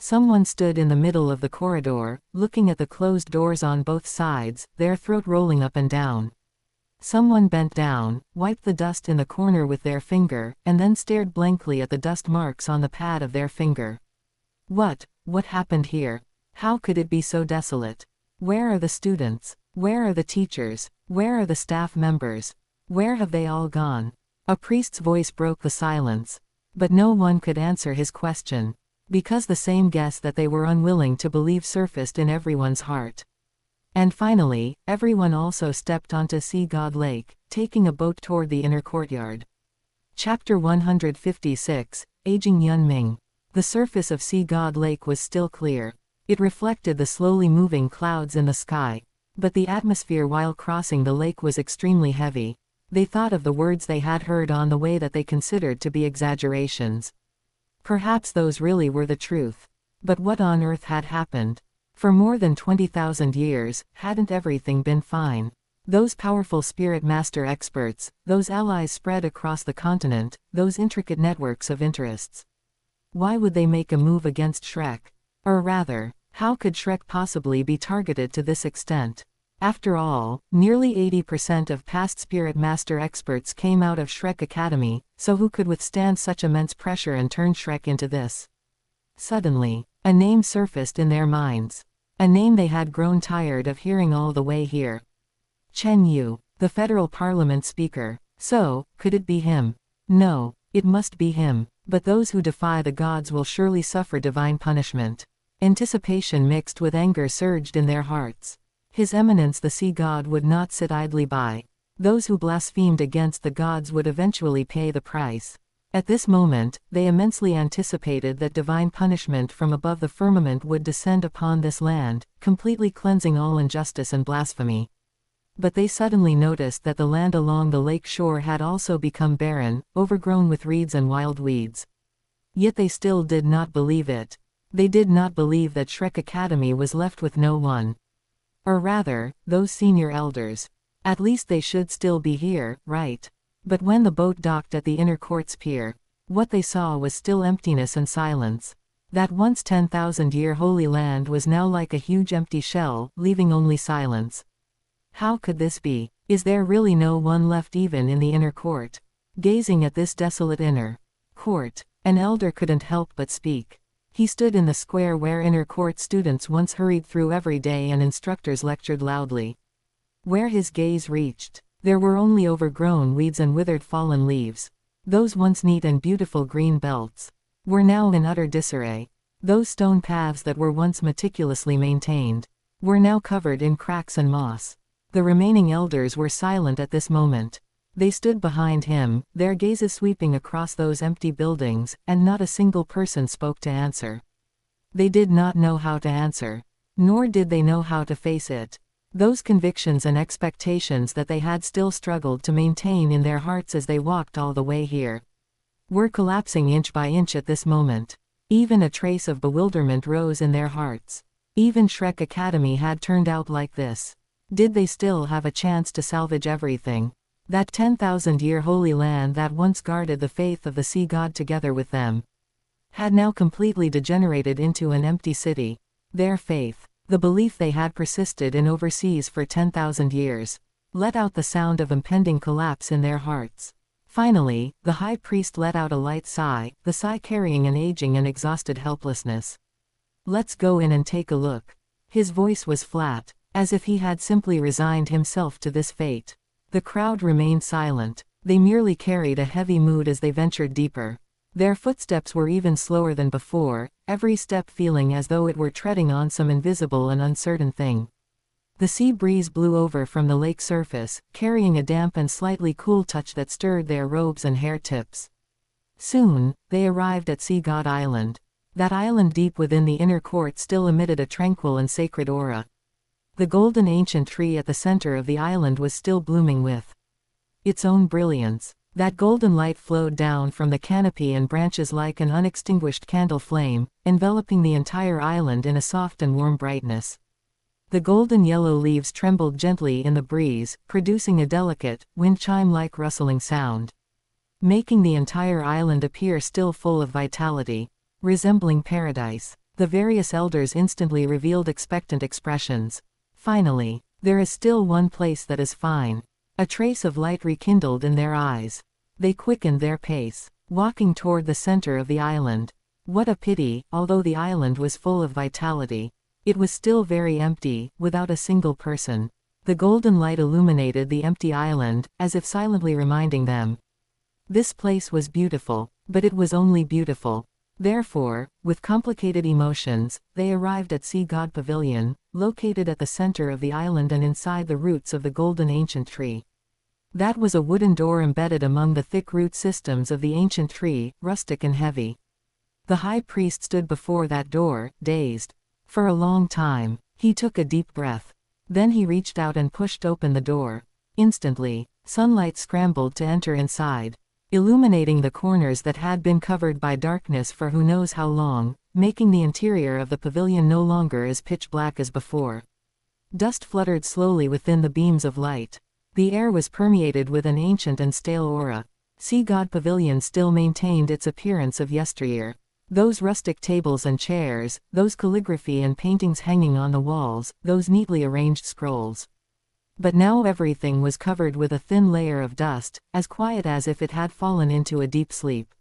Someone stood in the middle of the corridor, looking at the closed doors on both sides, their throat rolling up and down. Someone bent down, wiped the dust in the corner with their finger, and then stared blankly at the dust marks on the pad of their finger. What happened here? How could it be so desolate? Where are the students? Where are the teachers? Where are the staff members? Where have they all gone? A priest's voice broke the silence. But no one could answer his question, because the same guess that they were unwilling to believe surfaced in everyone's heart. And finally, everyone also stepped onto Sea God Lake, taking a boat toward the inner courtyard. Chapter 156, Aging Yun Ming. The surface of Sea God Lake was still clear. It reflected the slowly moving clouds in the sky. But the atmosphere while crossing the lake was extremely heavy. They thought of the words they had heard on the way that they considered to be exaggerations. Perhaps those really were the truth. But what on earth had happened? For more than 20,000 years, hadn't everything been fine? Those powerful spirit master experts, those allies spread across the continent, those intricate networks of interests. Why would they make a move against Shrek? Or rather, how could Shrek possibly be targeted to this extent? After all, nearly 80% of past spirit master experts came out of Shrek Academy, so who could withstand such immense pressure and turn Shrek into this? Suddenly, a name surfaced in their minds. A name they had grown tired of hearing all the way here. Chen Yu, the federal parliament speaker. So, could it be him? No, it must be him. But those who defy the gods will surely suffer divine punishment. Anticipation mixed with anger surged in their hearts. His Eminence the Sea God would not sit idly by. Those who blasphemed against the gods would eventually pay the price. At this moment, they immensely anticipated that divine punishment from above the firmament would descend upon this land, completely cleansing all injustice and blasphemy. But they suddenly noticed that the land along the lake shore had also become barren, overgrown with reeds and wild weeds. Yet they still did not believe it. They did not believe that Shrek Academy was left with no one. Or rather, those senior elders. At least they should still be here, right? But when the boat docked at the inner court's pier, what they saw was still emptiness and silence. That once 10,000-year holy land was now like a huge empty shell, leaving only silence. How could this be? Is there really no one left even in the inner court? Gazing at this desolate inner court, an elder couldn't help but speak. He stood in the square where inner court students once hurried through every day and instructors lectured loudly. Where his gaze reached, there were only overgrown weeds and withered fallen leaves. Those once neat and beautiful green belts were now in utter disarray. Those stone paths that were once meticulously maintained were now covered in cracks and moss. The remaining elders were silent at this moment. They stood behind him, their gazes sweeping across those empty buildings, and not a single person spoke to answer. They did not know how to answer. Nor did they know how to face it. Those convictions and expectations that they had still struggled to maintain in their hearts as they walked all the way here were collapsing inch by inch at this moment. Even a trace of bewilderment rose in their hearts. Even Shrek Academy had turned out like this. Did they still have a chance to salvage everything? That 10,000-year holy land that once guarded the faith of the sea god together with them had now completely degenerated into an empty city. Their faith, the belief they had persisted in overseas for 10,000 years, let out the sound of impending collapse in their hearts. Finally, the high priest let out a light sigh, the sigh carrying an aging and exhausted helplessness. "Let's go in and take a look." His voice was flat, as if he had simply resigned himself to this fate. The crowd remained silent. They merely carried a heavy mood as they ventured deeper. Their footsteps were even slower than before, every step feeling as though it were treading on some invisible and uncertain thing. The sea breeze blew over from the lake surface, carrying a damp and slightly cool touch that stirred their robes and hair tips. Soon, they arrived at Sea God Island. That island deep within the inner court still emitted a tranquil and sacred aura. The golden ancient tree at the center of the island was still blooming with its own brilliance. That golden light flowed down from the canopy and branches like an unextinguished candle flame, enveloping the entire island in a soft and warm brightness. The golden yellow leaves trembled gently in the breeze, producing a delicate, wind chime-like rustling sound, making the entire island appear still full of vitality, resembling paradise. The various elders instantly revealed expectant expressions. Finally, there is still one place that is fine. A trace of light rekindled in their eyes. They quickened their pace, walking toward the center of the island. What a pity, although the island was full of vitality, it was still very empty, without a single person. The golden light illuminated the empty island, as if silently reminding them. This place was beautiful, but it was only beautiful. Therefore, with complicated emotions, they arrived at Sea God Pavilion, located at the center of the island and inside the roots of the golden ancient tree. That was a wooden door embedded among the thick root systems of the ancient tree, rustic and heavy. The high priest stood before that door, dazed. For a long time, he took a deep breath. Then he reached out and pushed open the door. Instantly, sunlight scrambled to enter inside, illuminating the corners that had been covered by darkness for who knows how long, making the interior of the pavilion no longer as pitch black as before. Dust fluttered slowly within the beams of light. The air was permeated with an ancient and stale aura. Sea God Pavilion still maintained its appearance of yesteryear. Those rustic tables and chairs, those calligraphy and paintings hanging on the walls, those neatly arranged scrolls. But now everything was covered with a thin layer of dust, as quiet as if it had fallen into a deep sleep.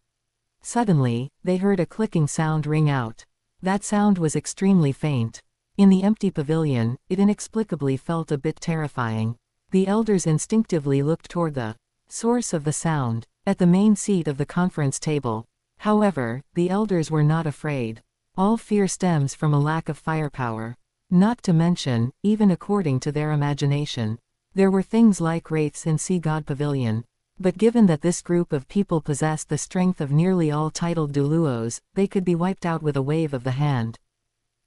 Suddenly, they heard a clicking sound ring out. That sound was extremely faint. In the empty pavilion, it inexplicably felt a bit terrifying. The elders instinctively looked toward the source of the sound, at the main seat of the conference table. However, the elders were not afraid. All fear stems from a lack of firepower. Not to mention, even according to their imagination, there were things like wraiths in Sea God Pavilion. But given that this group of people possessed the strength of nearly all titled Douluos, they could be wiped out with a wave of the hand.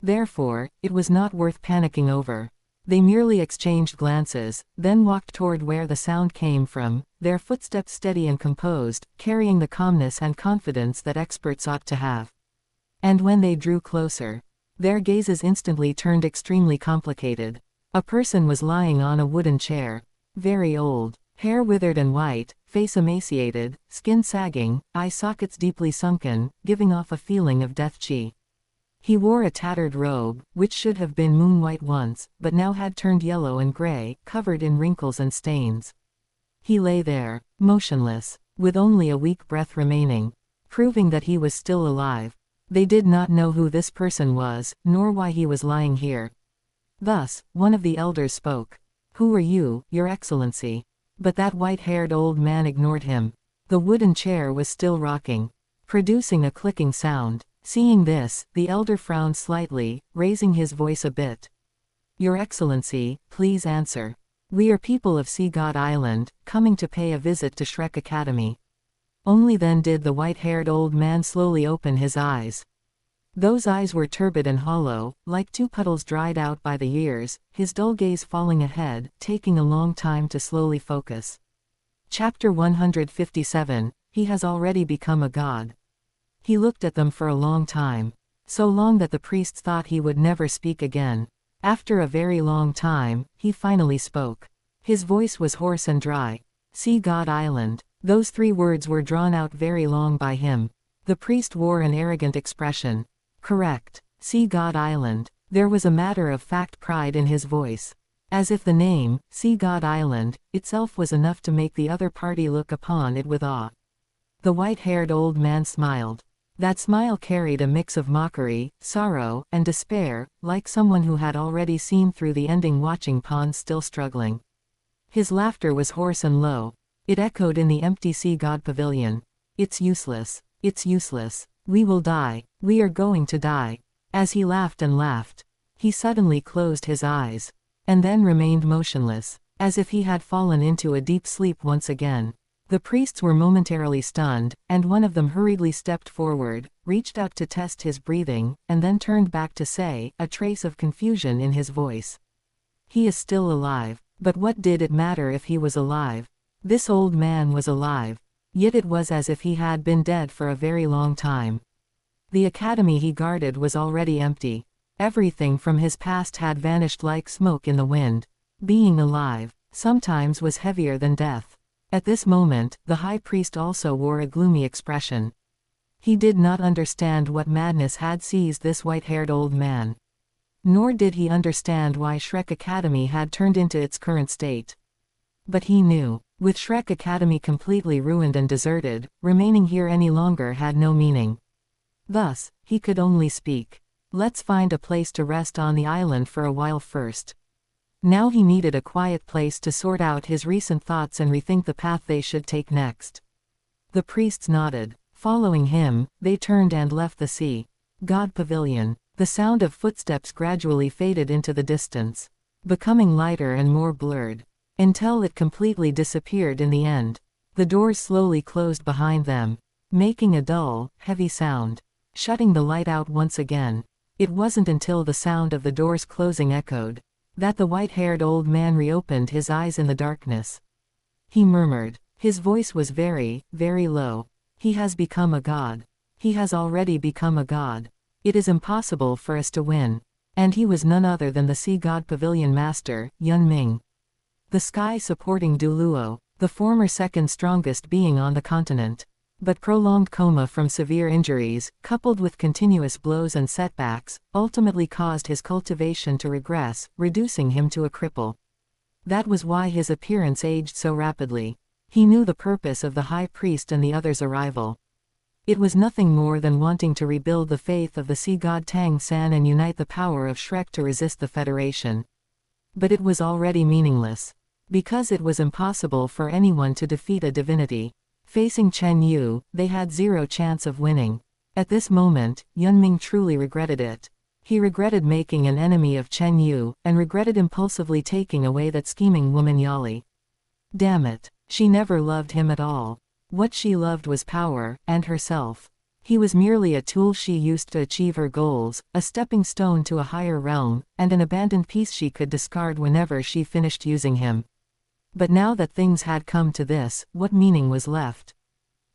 Therefore, it was not worth panicking over. They merely exchanged glances, then walked toward where the sound came from, their footsteps steady and composed, carrying the calmness and confidence that experts ought to have. And when they drew closer, their gazes instantly turned extremely complicated. A person was lying on a wooden chair. Very old, hair withered and white, face emaciated, skin sagging, eye sockets deeply sunken, giving off a feeling of death chi. He wore a tattered robe, which should have been moon-white once, but now had turned yellow and gray, covered in wrinkles and stains. He lay there, motionless, with only a weak breath remaining, proving that he was still alive. They did not know who this person was, nor why he was lying here. Thus, one of the elders spoke. "Who are you, Your Excellency?" But that white-haired old man ignored him. The wooden chair was still rocking, producing a clicking sound. Seeing this, the elder frowned slightly, raising his voice a bit. "Your Excellency, please answer. We are people of Sea God Island, coming to pay a visit to Shrek Academy." Only then did the white-haired old man slowly open his eyes. Those eyes were turbid and hollow, like two puddles dried out by the years, his dull gaze falling ahead, taking a long time to slowly focus. Chapter 157, He has already become a god. He looked at them for a long time. So long that the priests thought he would never speak again. After a very long time, he finally spoke. His voice was hoarse and dry. "Sea God Island." Those 3 words were drawn out very long by him. The priest wore an arrogant expression. "Correct. Sea God Island." There was a matter-of-fact pride in his voice. As if the name, Sea God Island, itself was enough to make the other party look upon it with awe. The white-haired old man smiled. That smile carried a mix of mockery, sorrow, and despair, like someone who had already seen through the ending watching pawns still struggling. His laughter was hoarse and low. It echoed in the empty Sea God Pavilion. "It's useless. It's useless. We will die. We are going to die." As he laughed and laughed, he suddenly closed his eyes, and then remained motionless, as if he had fallen into a deep sleep once again. The priests were momentarily stunned, and one of them hurriedly stepped forward, reached out to test his breathing, and then turned back to say, a trace of confusion in his voice. "He is still alive." But what did it matter if he was alive? This old man was alive. Yet it was as if he had been dead for a very long time. The academy he guarded was already empty. Everything from his past had vanished like smoke in the wind. Being alive, sometimes was heavier than death. At this moment, the high priest also wore a gloomy expression. He did not understand what madness had seized this white-haired old man. Nor did he understand why Shrek Academy had turned into its current state. But he knew, with Shrek Academy completely ruined and deserted, remaining here any longer had no meaning. Thus, he could only speak. "Let's find a place to rest on the island for a while first." Now he needed a quiet place to sort out his recent thoughts and rethink the path they should take next. The priests nodded. Following him, they turned and left the Sea God Pavilion. The sound of footsteps gradually faded into the distance, becoming lighter and more blurred. until it completely disappeared in the end. The doors slowly closed behind them, making a dull, heavy sound, shutting the light out once again. It wasn't until the sound of the doors closing echoed that the white-haired old man reopened his eyes in the darkness. He murmured. His voice was very, very low. He has become a god. He has already become a god. It is impossible for us to win. And he was none other than the Sea God Pavilion Master, Ming. The sky supporting Douluo, the former second strongest being on the continent. But prolonged coma from severe injuries, coupled with continuous blows and setbacks, ultimately caused his cultivation to regress, reducing him to a cripple. That was why his appearance aged so rapidly. He knew the purpose of the High Priest and the others' arrival. It was nothing more than wanting to rebuild the faith of the sea god Tang San and unite the power of Shrek to resist the Federation. But it was already meaningless. Because it was impossible for anyone to defeat a divinity. Facing Chen Yu, they had zero chance of winning. At this moment, Ming truly regretted it. He regretted making an enemy of Chen Yu, and regretted impulsively taking away that scheming woman Yali. Damn it. She never loved him at all. What she loved was power, and herself. He was merely a tool she used to achieve her goals, a stepping stone to a higher realm, and an abandoned piece she could discard whenever she finished using him. But now that things had come to this, what meaning was left?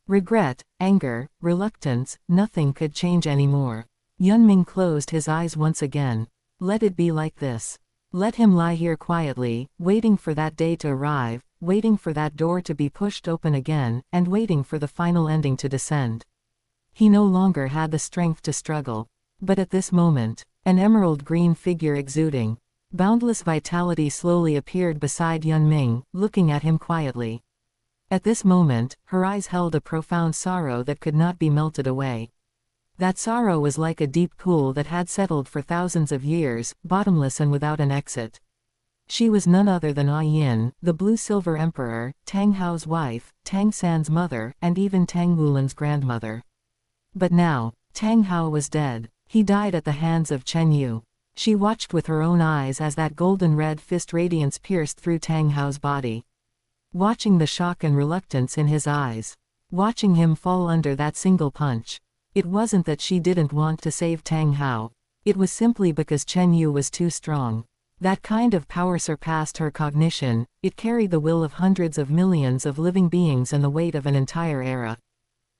Regret, anger, reluctance, nothing could change anymore. Ming closed his eyes once again. Let it be like this. Let him lie here quietly, waiting for that day to arrive, waiting for that door to be pushed open again, and waiting for the final ending to descend. He no longer had the strength to struggle. But at this moment, an emerald green figure exuding boundless vitality slowly appeared beside Ming, looking at him quietly. At this moment, her eyes held a profound sorrow that could not be melted away. That sorrow was like a deep pool that had settled for thousands of years, bottomless and without an exit. She was none other than Yin, the Blue-Silver Emperor, Tang Hao's wife, Tang San's mother, and even Tang Wulan's grandmother. But now, Tang Hao was dead. He died at the hands of Chen Yu. She watched with her own eyes as that golden red fist radiance pierced through Tang Hao's body. Watching the shock and reluctance in his eyes. Watching him fall under that single punch. It wasn't that she didn't want to save Tang Hao. It was simply because Chen Yu was too strong. That kind of power surpassed her cognition. It carried the will of hundreds of millions of living beings and the weight of an entire era.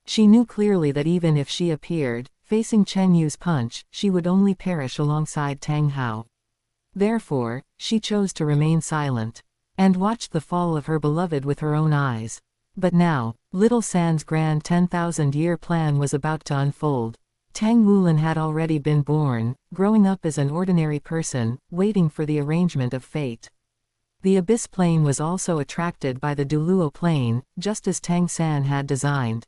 She knew clearly that even if she appeared, facing Chen Yu's punch, she would only perish alongside Tang Hao. Therefore, she chose to remain silent. And watched the fall of her beloved with her own eyes. But now, Little San's grand 10,000-year plan was about to unfold. Tang Wulan had already been born, growing up as an ordinary person, waiting for the arrangement of fate. The Abyss Plane was also attracted by the Douluo Plane, just as Tang San had designed.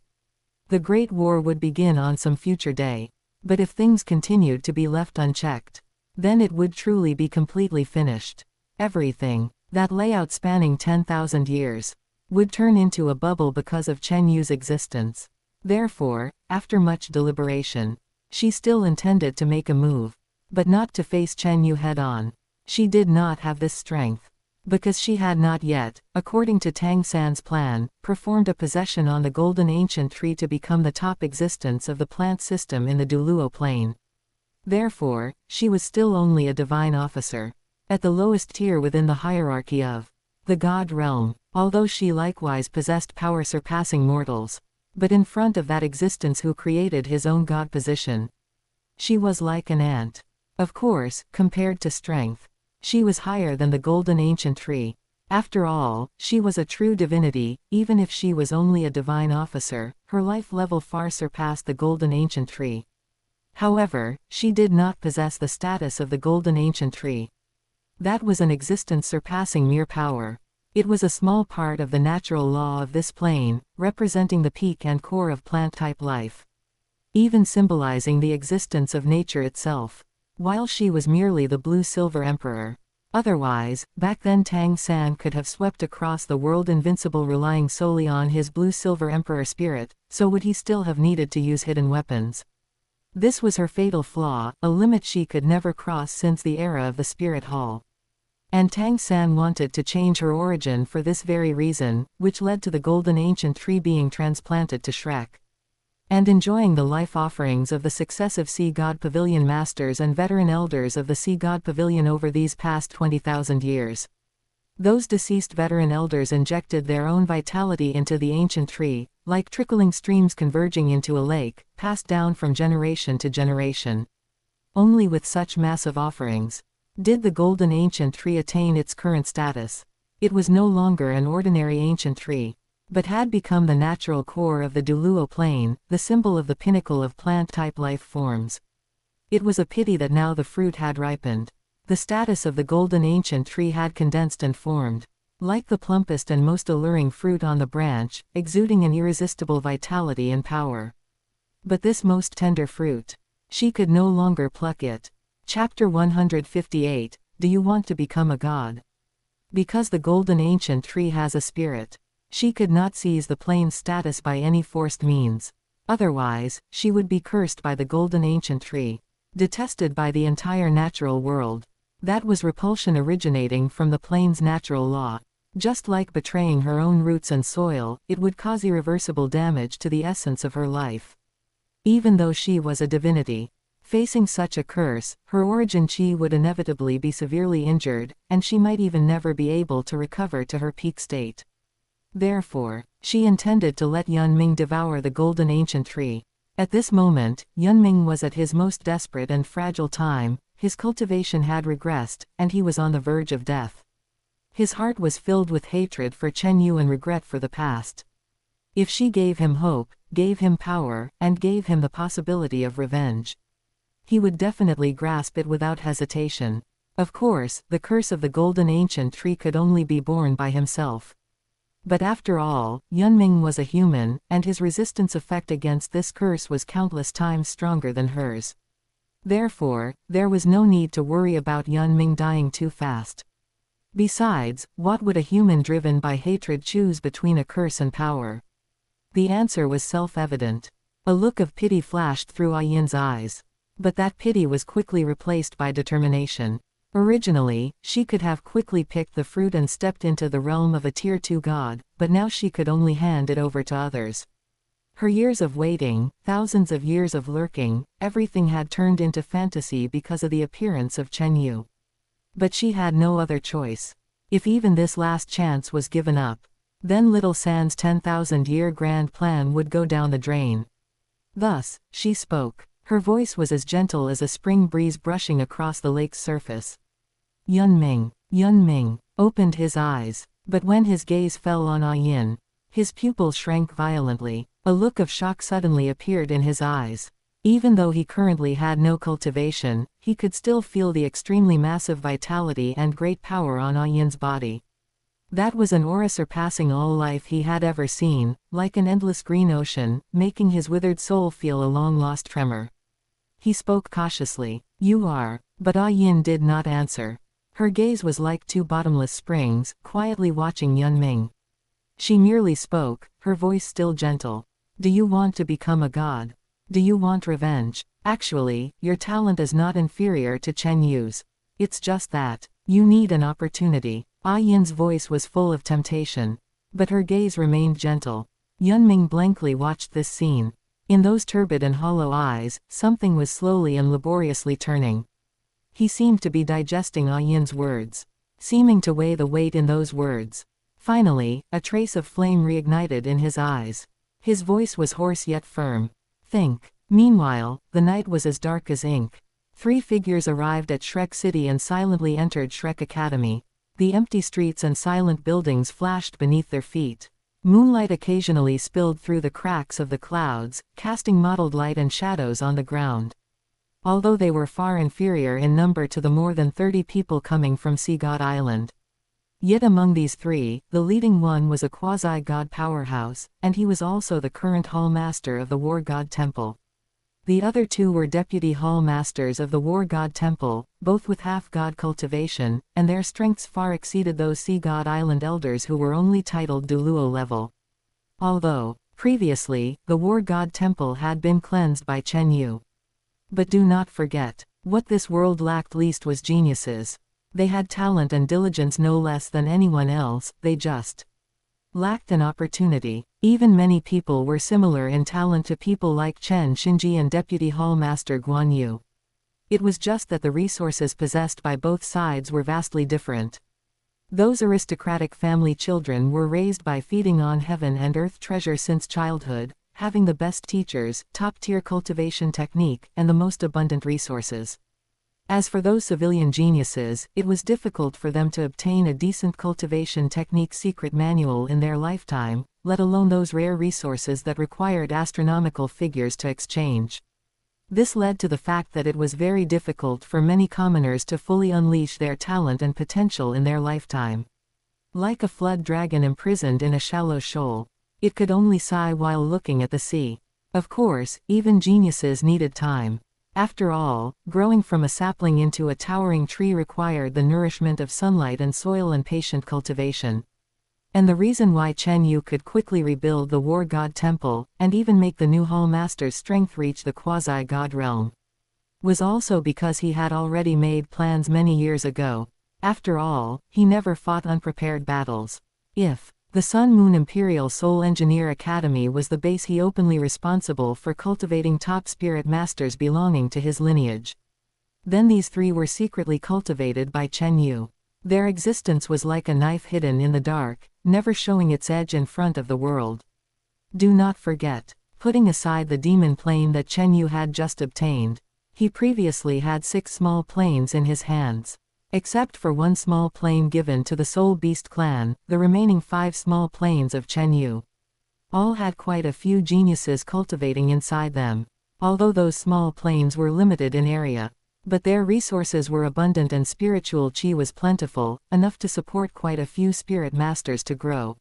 The Great War would begin on some future day. But if things continued to be left unchecked, then it would truly be completely finished. Everything, that layout spanning 10,000 years, would turn into a bubble because of Chen Yu's existence. Therefore, after much deliberation, she still intended to make a move. But not to face Chen Yu head-on. She did not have this strength. Because she had not yet, according to Tang San's plan, performed a possession on the Golden Ancient Tree to become the top existence of the plant system in the Douluo Plane. Therefore, she was still only a divine officer. At the lowest tier within the hierarchy of the God realm, although she likewise possessed power surpassing mortals. But in front of that existence who created his own God position, she was like an ant. Of course, compared to strength, she was higher than the Golden Ancient Tree. After all, she was a true divinity. Even if she was only a divine officer, her life level far surpassed the Golden Ancient Tree. However, she did not possess the status of the Golden Ancient Tree. That was an existence surpassing mere power. It was a small part of the natural law of this plane, representing the peak and core of plant-type life. Even symbolizing the existence of nature itself. While she was merely the Blue-Silver Emperor. Otherwise, back then Tang San could have swept across the world invincible relying solely on his Blue-Silver Emperor spirit, so would he still have needed to use hidden weapons. This was her fatal flaw, a limit she could never cross since the era of the Spirit Hall. And Tang San wanted to change her origin for this very reason, which led to the golden ancient tree being transplanted to Shrek. And enjoying the life offerings of the successive Sea God Pavilion masters and veteran elders of the Sea God Pavilion over these past 20,000 years. Those deceased veteran elders injected their own vitality into the ancient tree, like trickling streams converging into a lake, passed down from generation to generation. Only with such massive offerings did the golden ancient tree attain its current status. It was no longer an ordinary ancient tree, but had become the natural core of the Douluo plane, the symbol of the pinnacle of plant-type life forms. It was a pity that now the fruit had ripened. The status of the golden ancient tree had condensed and formed, like the plumpest and most alluring fruit on the branch, exuding an irresistible vitality and power. But this most tender fruit, she could no longer pluck it. Chapter 158, Do You Want to Become a God? Because the golden ancient tree has a spirit, she could not seize the plane's status by any forced means. Otherwise, she would be cursed by the golden ancient tree, detested by the entire natural world. That was repulsion originating from the plane's natural law. Just like betraying her own roots and soil, it would cause irreversible damage to the essence of her life. Even though she was a divinity, facing such a curse, her origin chi would inevitably be severely injured, and she might even never be able to recover to her peak state. Therefore, she intended to let Yun Ming devour the golden ancient tree. At this moment, Yun Ming was at his most desperate and fragile time. His cultivation had regressed, and he was on the verge of death. His heart was filled with hatred for Chen Yu and regret for the past. If she gave him hope, gave him power, and gave him the possibility of revenge, he would definitely grasp it without hesitation. Of course, the curse of the golden ancient tree could only be borne by himself. But after all, Yun Ming was a human, and his resistance effect against this curse was countless times stronger than hers. Therefore, there was no need to worry about Yun Ming dying too fast. Besides, what would a human driven by hatred choose between a curse and power? The answer was self-evident. A look of pity flashed through Yin's eyes. But that pity was quickly replaced by determination. Originally, she could have quickly picked the fruit and stepped into the realm of a Tier 2 god, but now she could only hand it over to others. Her years of waiting, thousands of years of lurking, everything had turned into fantasy because of the appearance of Chen Yu. But she had no other choice. If even this last chance was given up, then Little San's 10,000-year grand plan would go down the drain. Thus, she spoke. Her voice was as gentle as a spring breeze brushing across the lake's surface. Yun Ming, opened his eyes, but when his gaze fell on Yin, his pupils shrank violently. A look of shock suddenly appeared in his eyes. Even though he currently had no cultivation, he could still feel the extremely massive vitality and great power on Yin's body. That was an aura surpassing all life he had ever seen, like an endless green ocean, making his withered soul feel a long-lost tremor. He spoke cautiously. You are. But Yin did not answer. Her gaze was like two bottomless springs, quietly watching Yun Ming. She merely spoke, her voice still gentle. Do you want to become a god? Do you want revenge? Actually, your talent is not inferior to Chen Yu's. It's just that you need an opportunity. Yin's voice was full of temptation, but her gaze remained gentle. Yun Ming blankly watched this scene. In those turbid and hollow eyes, something was slowly and laboriously turning. He seemed to be digesting Yin's words, seeming to weigh the weight in those words. Finally, a trace of flame reignited in his eyes. His voice was hoarse yet firm. Think. Meanwhile, the night was as dark as ink. 3 figures arrived at Shrek City and silently entered Shrek Academy. The empty streets and silent buildings flashed beneath their feet. Moonlight occasionally spilled through the cracks of the clouds, casting mottled light and shadows on the ground. Although they were far inferior in number to the more than 30 people coming from Sea God Island. Yet among these 3, the leading one was a quasi-god powerhouse, and he was also the current hall master of the War God Temple. The other 2 were deputy hall masters of the War God Temple, both with half-god cultivation, and their strengths far exceeded those Sea God Island elders who were only titled Douluo level. Although, previously, the War God Temple had been cleansed by Chen Yu. But do not forget, what this world lacked least was geniuses. They had talent and diligence no less than anyone else, they just lacked an opportunity. Even many people were similar in talent to people like Chen Xinji and Deputy Hall Master Guan Yu. It was just that the resources possessed by both sides were vastly different. Those aristocratic family children were raised by feeding on heaven and earth treasure since childhood, having the best teachers, top-tier cultivation technique, and the most abundant resources. As for those civilian geniuses, it was difficult for them to obtain a decent cultivation technique secret manual in their lifetime, let alone those rare resources that required astronomical figures to exchange. This led to the fact that it was very difficult for many commoners to fully unleash their talent and potential in their lifetime. Like a flood dragon imprisoned in a shallow shoal, it could only sigh while looking at the sea. Of course, even geniuses needed time. After all, growing from a sapling into a towering tree required the nourishment of sunlight and soil and patient cultivation. And the reason why Chen Yu could quickly rebuild the war god temple, and even make the new Hall Master's strength reach the quasi-god realm, was also because he had already made plans many years ago. After all, he never fought unprepared battles. If the Sun Moon Imperial Soul Engineer Academy was the base, he openly responsible for cultivating top spirit masters belonging to his lineage. Then these three were secretly cultivated by Chen Yu. Their existence was like a knife hidden in the dark, never showing its edge in front of the world. Do not forget, putting aside the demon plane that Chen Yu had just obtained, he previously had 6 small planes in his hands. Except for one small plane given to the Soul Beast clan, the remaining 5 small planes of Chen Yu all had quite a few geniuses cultivating inside them, although those small planes were limited in area. But their resources were abundant and spiritual chi was plentiful, enough to support quite a few spirit masters to grow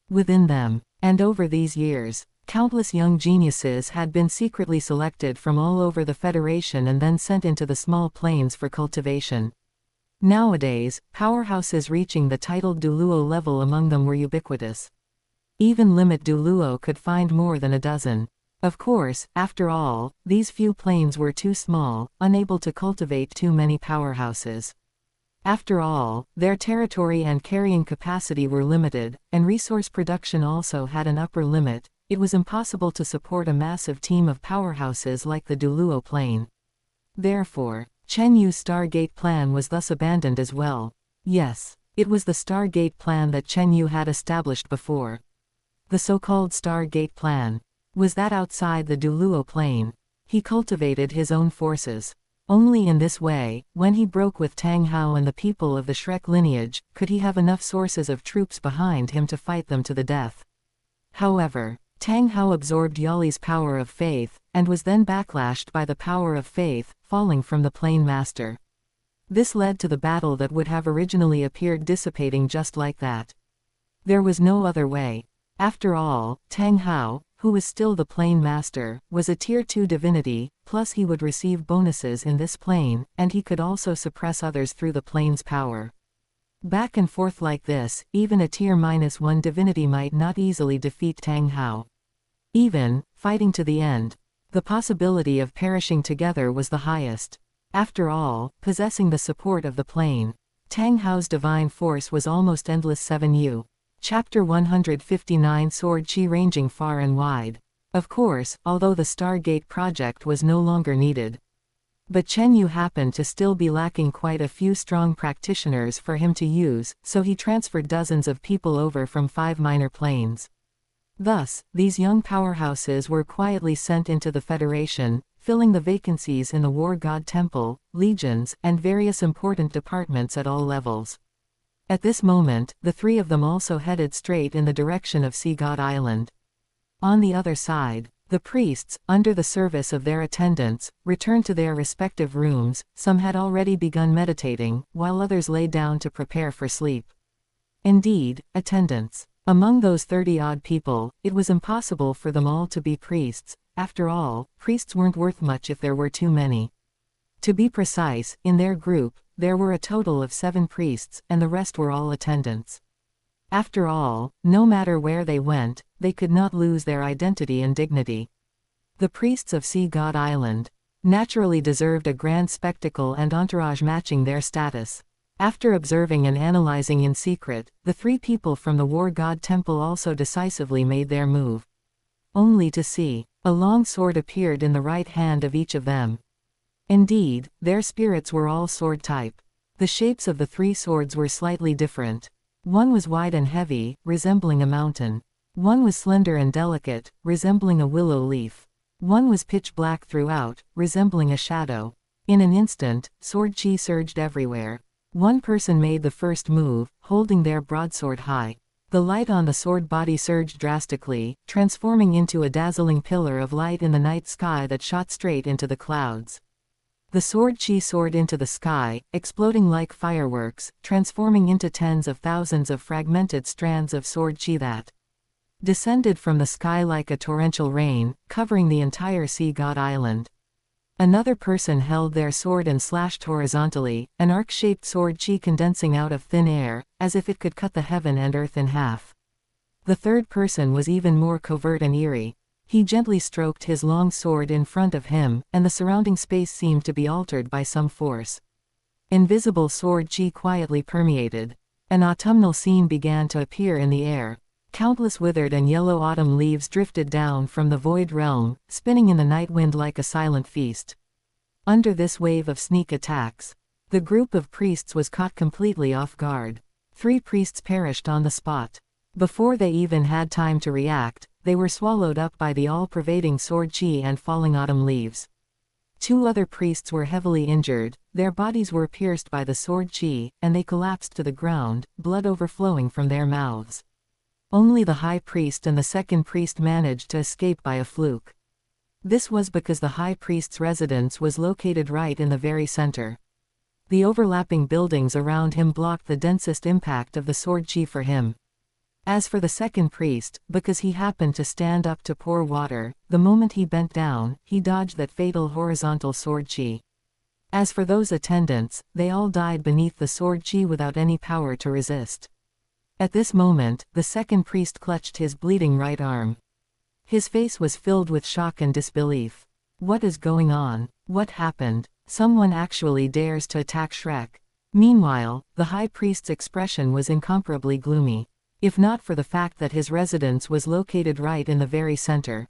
within them. And over these years, countless young geniuses had been secretly selected from all over the Federation and then sent into the small planes for cultivation. Nowadays, powerhouses reaching the titled Douluo level among them were ubiquitous. Even Limit Douluo could find more than a dozen. Of course, after all, these few planes were too small, unable to cultivate too many powerhouses. After all, their territory and carrying capacity were limited, and resource production also had an upper limit. It was impossible to support a massive team of powerhouses like the Douluo plane. Therefore, Chen Yu's Stargate plan was thus abandoned as well. Yes, it was the Stargate plan that Chen Yu had established before. The so-called Stargate plan was that outside the Douluo plane, he cultivated his own forces. Only in this way, when he broke with Tang Hao and the people of the Shrek lineage, could he have enough sources of troops behind him to fight them to the death. However, Tang Hao absorbed Yali's power of faith, and was then backlashed by the power of faith, falling from the plane master. This led to the battle that would have originally appeared dissipating just like that. There was no other way. After all, Tang Hao, who was still the plane master, was a tier 2 divinity, plus he would receive bonuses in this plane, and he could also suppress others through the plane's power. Back and forth like this, even a tier -1 divinity might not easily defeat Tang Hao. Even, fighting to the end, the possibility of perishing together was the highest. After all, possessing the support of the plane, Tang Hao's divine force was almost endless. 7U. Chapter 159 Sword Chi ranging far and wide. Of course, although the Stargate project was no longer needed. But Chen Yu happened to still be lacking quite a few strong practitioners for him to use, so he transferred dozens of people over from 5 minor planes. Thus, these young powerhouses were quietly sent into the Federation, filling the vacancies in the War God Temple, legions, and various important departments at all levels. At this moment, the 3 of them also headed straight in the direction of Sea God Island. On the other side, the priests, under the service of their attendants, returned to their respective rooms. Some had already begun meditating, while others lay down to prepare for sleep. Indeed, attendants. Among those 30-odd people, it was impossible for them all to be priests. After all, priests weren't worth much if there were too many. To be precise, in their group, there were a total of 7 priests, and the rest were all attendants. After all, no matter where they went, they could not lose their identity and dignity. The priests of Sea God Island naturally deserved a grand spectacle and entourage matching their status. After observing and analyzing in secret, the three people from the War God Temple also decisively made their move. Only to see, a long sword appeared in the right hand of each of them. Indeed, their spirits were all sword type. The shapes of the three swords were slightly different. One was wide and heavy, resembling a mountain. One was slender and delicate, resembling a willow leaf. One was pitch black throughout, resembling a shadow. In an instant, sword chi surged everywhere. One person made the first move, holding their broadsword high. The light on the sword body surged drastically, transforming into a dazzling pillar of light in the night sky that shot straight into the clouds. The sword chi soared into the sky, exploding like fireworks, transforming into tens of thousands of fragmented strands of sword chi that descended from the sky like a torrential rain, covering the entire sea god island. Another person held their sword and slashed horizontally, an arc-shaped sword chi condensing out of thin air, as if it could cut the heaven and earth in half. The third person was even more covert and eerie. He gently stroked his long sword in front of him, and the surrounding space seemed to be altered by some force. Invisible sword chi quietly permeated. An autumnal scene began to appear in the air. Countless withered and yellow autumn leaves drifted down from the void realm, spinning in the night wind like a silent feast. Under this wave of sneak attacks, the group of priests was caught completely off guard. 3 priests perished on the spot. Before they even had time to react, they were swallowed up by the all-pervading sword chi and falling autumn leaves. 2 other priests were heavily injured, their bodies were pierced by the sword chi, and they collapsed to the ground, blood overflowing from their mouths. Only the high priest and the second priest managed to escape by a fluke. This was because the high priest's residence was located right in the very center. The overlapping buildings around him blocked the densest impact of the sword chi for him. As for the second priest, because he happened to stand up to pour water, the moment he bent down, he dodged that fatal horizontal sword chi. As for those attendants, they all died beneath the sword chi without any power to resist. At this moment, the second priest clutched his bleeding right arm. His face was filled with shock and disbelief. What is going on? What happened? Someone actually dares to attack Shrek. Meanwhile, the high priest's expression was incomparably gloomy. If not for the fact that his residence was located right in the very center.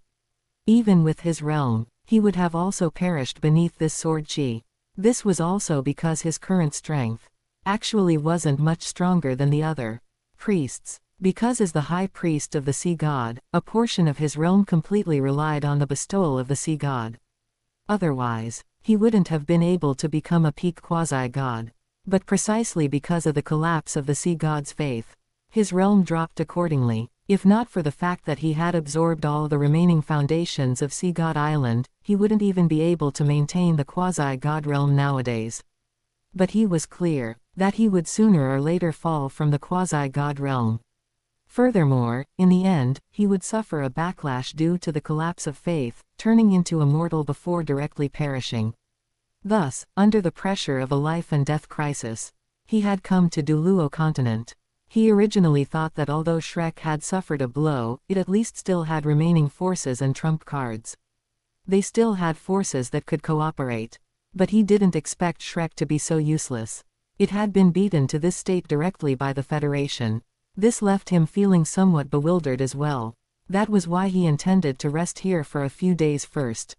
Even with his realm, he would have also perished beneath this sword chi. This was also because his current strength actually wasn't much stronger than the other priests. Because as the high priest of the sea god, a portion of his realm completely relied on the bestowal of the sea god. Otherwise, he wouldn't have been able to become a peak quasi-god. But precisely because of the collapse of the sea god's faith, his realm dropped accordingly. If not for the fact that he had absorbed all the remaining foundations of Sea God Island, he wouldn't even be able to maintain the quasi-god realm nowadays. But he was clear that he would sooner or later fall from the quasi-god realm. Furthermore, in the end, he would suffer a backlash due to the collapse of faith, turning into a mortal before directly perishing. Thus, under the pressure of a life and death crisis, he had come to Douluo Continent. He originally thought that although Shrek had suffered a blow, it at least still had remaining forces and trump cards. They still had forces that could cooperate. But he didn't expect Shrek to be so useless. It had been beaten to this state directly by the Federation. This left him feeling somewhat bewildered as well. That was why he intended to rest here for a few days first.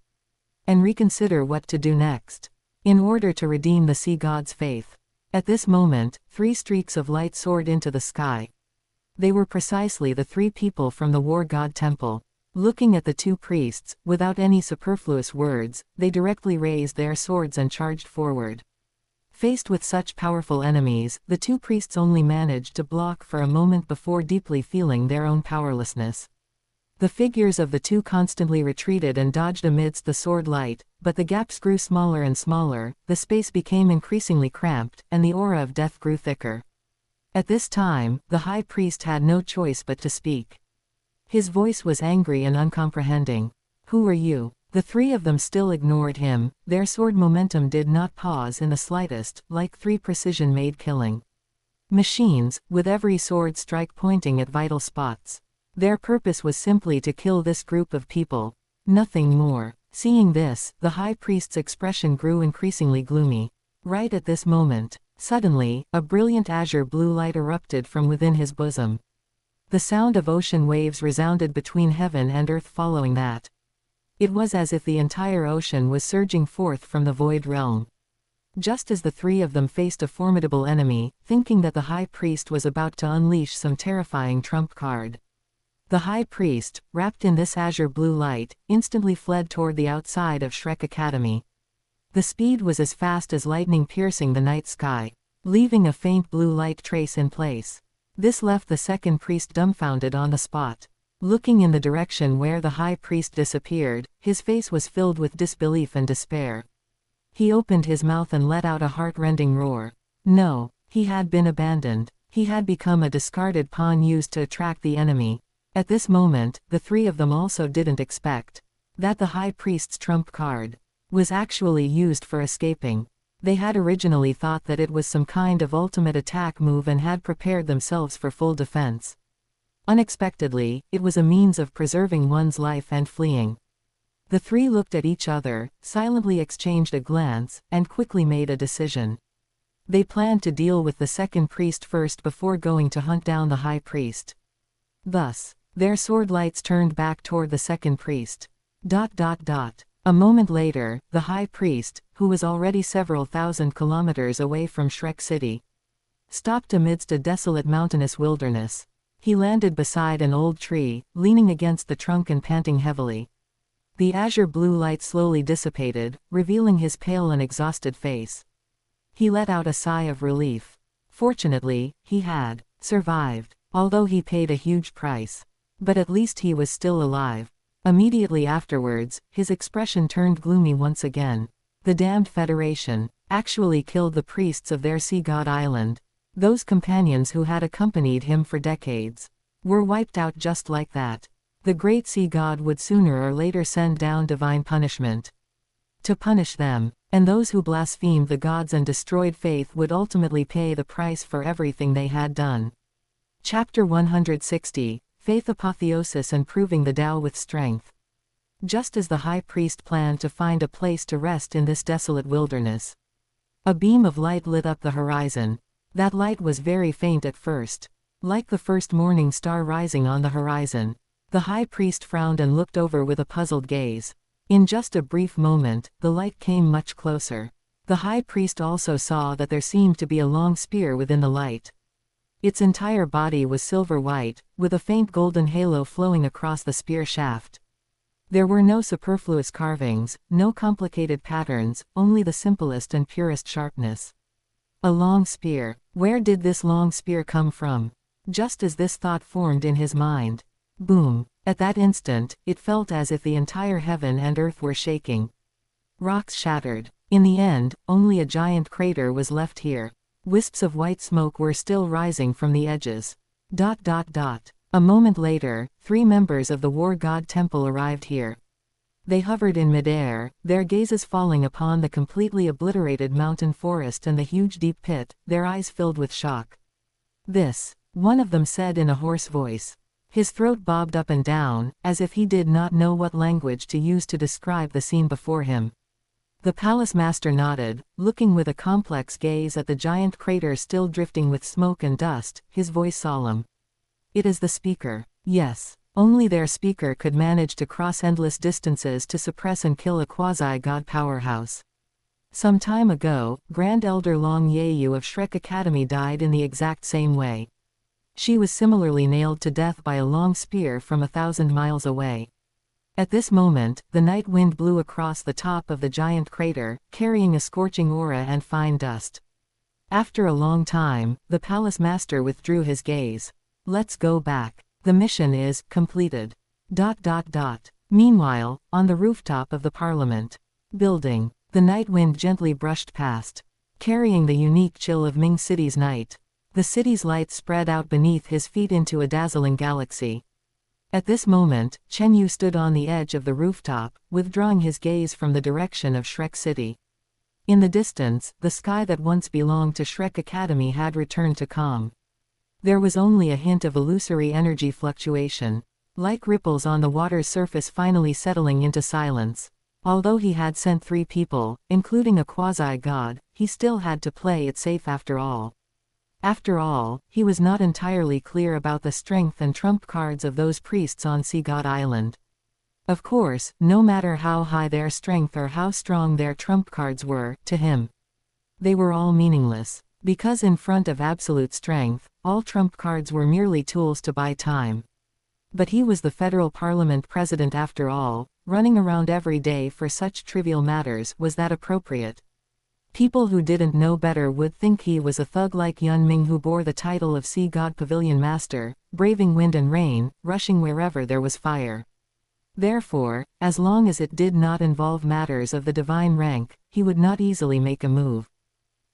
And reconsider what to do next. In order to redeem the sea god's faith. At this moment, 3 streaks of light soared into the sky. They were precisely the 3 people from the War God Temple. Looking at the 2 priests, without any superfluous words, they directly raised their swords and charged forward. Faced with such powerful enemies, the 2 priests only managed to block for a moment before deeply feeling their own powerlessness. The figures of the 2 constantly retreated and dodged amidst the sword light, but the gaps grew smaller and smaller, the space became increasingly cramped, and the aura of death grew thicker. At this time, the high priest had no choice but to speak. His voice was angry and uncomprehending. Who are you? The 3 of them still ignored him, their sword momentum did not pause in the slightest, like 3 precision-made killing machines, with every sword strike pointing at vital spots. Their purpose was simply to kill this group of people. Nothing more. Seeing this, the high priest's expression grew increasingly gloomy. Right at this moment, Suddenly, a brilliant azure blue light erupted from within his bosom. The sound of ocean waves resounded between heaven and earth following that. It was as if the entire ocean was surging forth from the void realm. Just as the three of them faced a formidable enemy, thinking that the high priest was about to unleash some terrifying trump card. The high priest, wrapped in this azure blue light, instantly fled toward the outside of Shrek Academy. The speed was as fast as lightning piercing the night sky, leaving a faint blue light trace in place. This left the second priest dumbfounded on the spot. Looking in the direction where the high priest disappeared, his face was filled with disbelief and despair. He opened his mouth and let out a heart-rending roar. No, he had been abandoned. He had become a discarded pawn used to attract the enemy. At this moment, the three of them also didn't expect that the high priest's trump card was actually used for escaping. They had originally thought that it was some kind of ultimate attack move and had prepared themselves for full defense. Unexpectedly, it was a means of preserving one's life and fleeing. The three looked at each other, silently exchanged a glance, and quickly made a decision. They planned to deal with the second priest first before going to hunt down the high priest. Thus, their sword lights turned back toward the second priest. A moment later, the high priest, who was already several thousand kilometers away from Shrek City, stopped amidst a desolate mountainous wilderness. He landed beside an old tree, leaning against the trunk and panting heavily. The azure blue light slowly dissipated, revealing his pale and exhausted face. He let out a sigh of relief. Fortunately, he had survived, although he paid a huge price. But at least he was still alive. Immediately afterwards, his expression turned gloomy once again. The damned Federation actually killed the priests of their sea god island. Those companions who had accompanied him for decades were wiped out just like that. The great sea god would sooner or later send down divine punishment to punish them, and those who blasphemed the gods and destroyed faith would ultimately pay the price for everything they had done. Chapter 160, Faith Apotheosis and Proving the Tao with Strength. Just as the high priest planned to find a place to rest in this desolate wilderness, a beam of light lit up the horizon. That light was very faint at first, like the first morning star rising on the horizon. The high priest frowned and looked over with a puzzled gaze. In just a brief moment, the light came much closer. The high priest also saw that there seemed to be a long spear within the light. Its entire body was silver white, with a faint golden halo flowing across the spear shaft. There were no superfluous carvings, no complicated patterns, only the simplest and purest sharpness. A long spear. Where did this long spear come from? Just as this thought formed in his mind. Boom! At that instant, it felt as if the entire heaven and earth were shaking. Rocks shattered. In the end, only a giant crater was left here. Wisps of white smoke were still rising from the edges. A moment later, 3 members of the War God Temple arrived here. They hovered in midair, their gazes falling upon the completely obliterated mountain forest and the huge deep pit, their eyes filled with shock. This, one of them said in a hoarse voice. His throat bobbed up and down, as if he did not know what language to use to describe the scene before him. The palace master nodded, looking with a complex gaze at the giant crater still drifting with smoke and dust, his voice solemn. It is the speaker. Yes, only their speaker could manage to cross endless distances to suppress and kill a quasi-god powerhouse. Some time ago, Grand Elder Long Yeyu of Shrek Academy died in the exact same way. She was similarly nailed to death by a long spear from 1,000 miles away. At this moment, the night wind blew across the top of the giant crater, carrying a scorching aura and fine dust. After a long time, the palace master withdrew his gaze. Let's go back. The mission is completed. Meanwhile, on the rooftop of the Parliament building, the night wind gently brushed past, carrying the unique chill of Ming City's night. The city's lights spread out beneath his feet into a dazzling galaxy. At this moment, Chen Yu stood on the edge of the rooftop, withdrawing his gaze from the direction of Shrek City. In the distance, the sky that once belonged to Shrek Academy had returned to calm. There was only a hint of illusory energy fluctuation, like ripples on the water's surface finally settling into silence. Although he had sent 3 people, including a quasi-god, he still had to play it safe after all. After all, he was not entirely clear about the strength and trump cards of those priests on Sea God Island. Of course, no matter how high their strength or how strong their trump cards were, to him, they were all meaningless. Because in front of absolute strength, all trump cards were merely tools to buy time. But he was the federal parliament president after all. Running around every day for such trivial matters, was that appropriate? People who didn't know better would think he was a thug like Ming, who bore the title of Sea God Pavilion Master, braving wind and rain, rushing wherever there was fire. Therefore, as long as it did not involve matters of the divine rank, he would not easily make a move.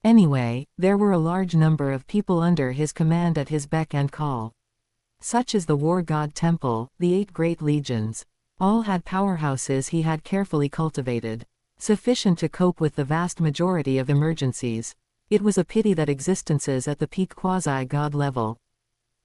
Anyway, there were a large number of people under his command at his beck and call. Such as the War God Temple, the 8 Great Legions. All had powerhouses he had carefully cultivated, sufficient to cope with the vast majority of emergencies. It was a pity that existences at the peak quasi-god level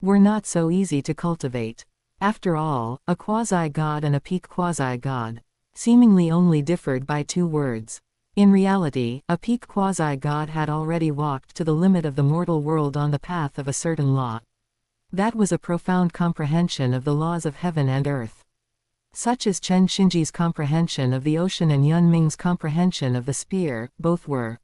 were not so easy to cultivate. After all, a quasi-god and a peak quasi-god seemingly only differed by 2 words. In reality, a peak quasi-god had already walked to the limit of the mortal world on the path of a certain law. That was a profound comprehension of the laws of heaven and earth. Such as Chen Xinji's comprehension of the ocean and Yun Ming's comprehension of the spear, both were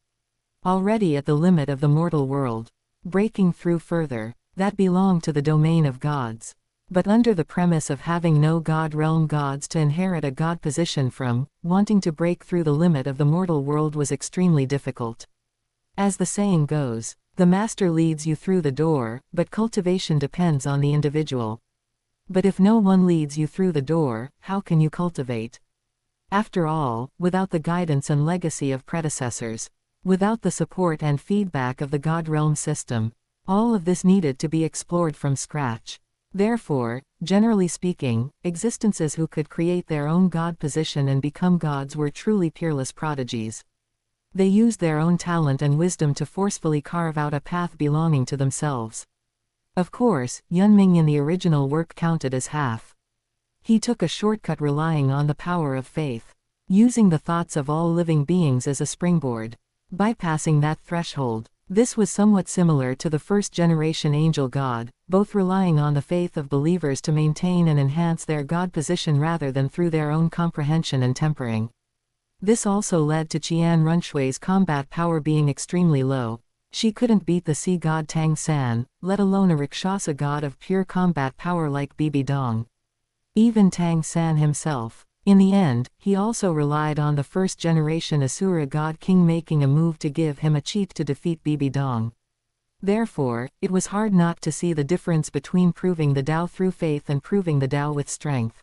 already at the limit of the mortal world, breaking through further. That belonged to the domain of gods. But under the premise of having no god realm gods to inherit a god position from, wanting to break through the limit of the mortal world was extremely difficult. As the saying goes, the master leads you through the door, but cultivation depends on the individual. But if no one leads you through the door, how can you cultivate? After all, without the guidance and legacy of predecessors, without the support and feedback of the God realm system, all of this needed to be explored from scratch. Therefore, generally speaking, existences who could create their own God position and become gods were truly peerless prodigies. They used their own talent and wisdom to forcefully carve out a path belonging to themselves. Of course, Yun Ming in the original work counted as half. He took a shortcut relying on the power of faith, using the thoughts of all living beings as a springboard. Bypassing that threshold, this was somewhat similar to the first-generation angel god, both relying on the faith of believers to maintain and enhance their god position rather than through their own comprehension and tempering. This also led to Qian Runshui's combat power being extremely low. She couldn't beat the sea god Tang San, let alone a Rakshasa god of pure combat power like Bibi Dong. Even Tang San himself. In the end, he also relied on the first-generation Asura god king making a move to give him a cheat to defeat Bibi Dong. Therefore, it was hard not to see the difference between proving the Tao through faith and proving the Tao with strength.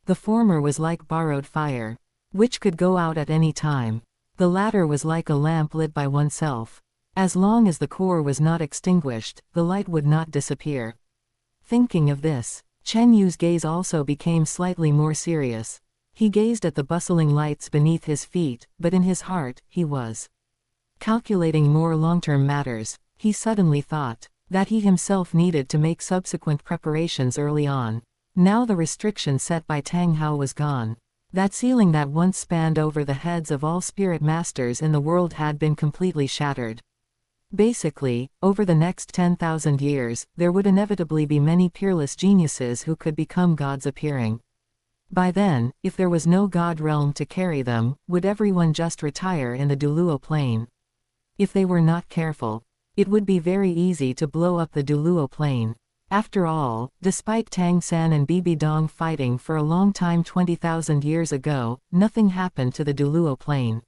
The former was like borrowed fire, which could go out at any time. The latter was like a lamp lit by oneself. As long as the core was not extinguished, the light would not disappear. Thinking of this, Chen Yu's gaze also became slightly more serious. He gazed at the bustling lights beneath his feet, but in his heart, he was calculating more long-term matters. He suddenly thought that he himself needed to make subsequent preparations early on. Now the restriction set by Tang Hao was gone. That ceiling that once spanned over the heads of all spirit masters in the world had been completely shattered. Basically, over the next 10,000 years, there would inevitably be many peerless geniuses who could become gods appearing. By then, if there was no god realm to carry them, would everyone just retire in the Douluo plane? If they were not careful, it would be very easy to blow up the Douluo plane. After all, despite Tang San and Bibi Dong fighting for a long time 20,000 years ago, nothing happened to the Douluo plane.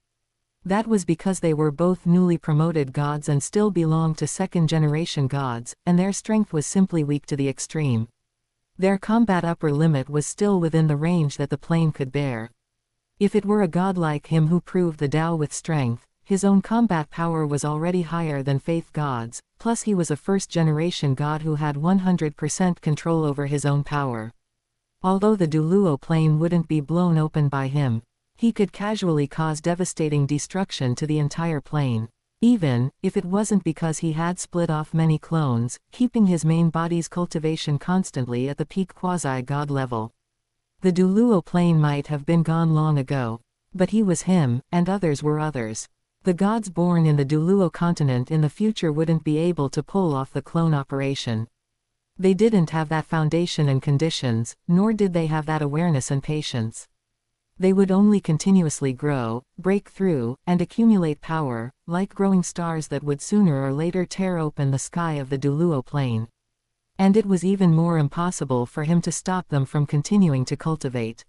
That was because they were both newly promoted gods and still belonged to second-generation gods, and their strength was simply weak to the extreme. Their combat upper limit was still within the range that the plane could bear. If it were a god like him who proved the Tao with strength, his own combat power was already higher than faith gods, plus he was a first-generation god who had 100% control over his own power. Although the Douluo plane wouldn't be blown open by him, he could casually cause devastating destruction to the entire plane. Even if it wasn't because he had split off many clones, keeping his main body's cultivation constantly at the peak quasi-god level. The Douluo plane might have been gone long ago. But he was him, and others were others. The gods born in the Douluo Continent in the future wouldn't be able to pull off the clone operation. They didn't have that foundation and conditions, nor did they have that awareness and patience. They would only continuously grow, break through, and accumulate power, like growing stars that would sooner or later tear open the sky of the Douluo plane. And it was even more impossible for him to stop them from continuing to cultivate.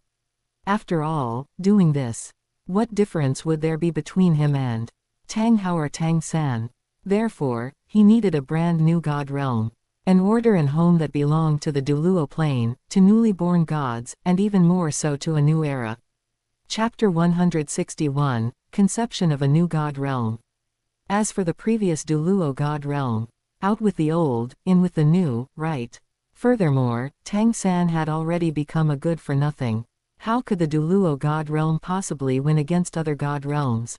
After all, doing this, what difference would there be between him and Tang Hao or Tang San? Therefore, he needed a brand new god realm. An order and home that belonged to the Douluo plane, to newly born gods, and even more so to a new era. Chapter 161, Conception of a New God Realm. As for the previous Douluo God Realm, out with the old, in with the new, right? Furthermore, Tang San had already become a good-for-nothing. How could the Douluo God Realm possibly win against other God Realms?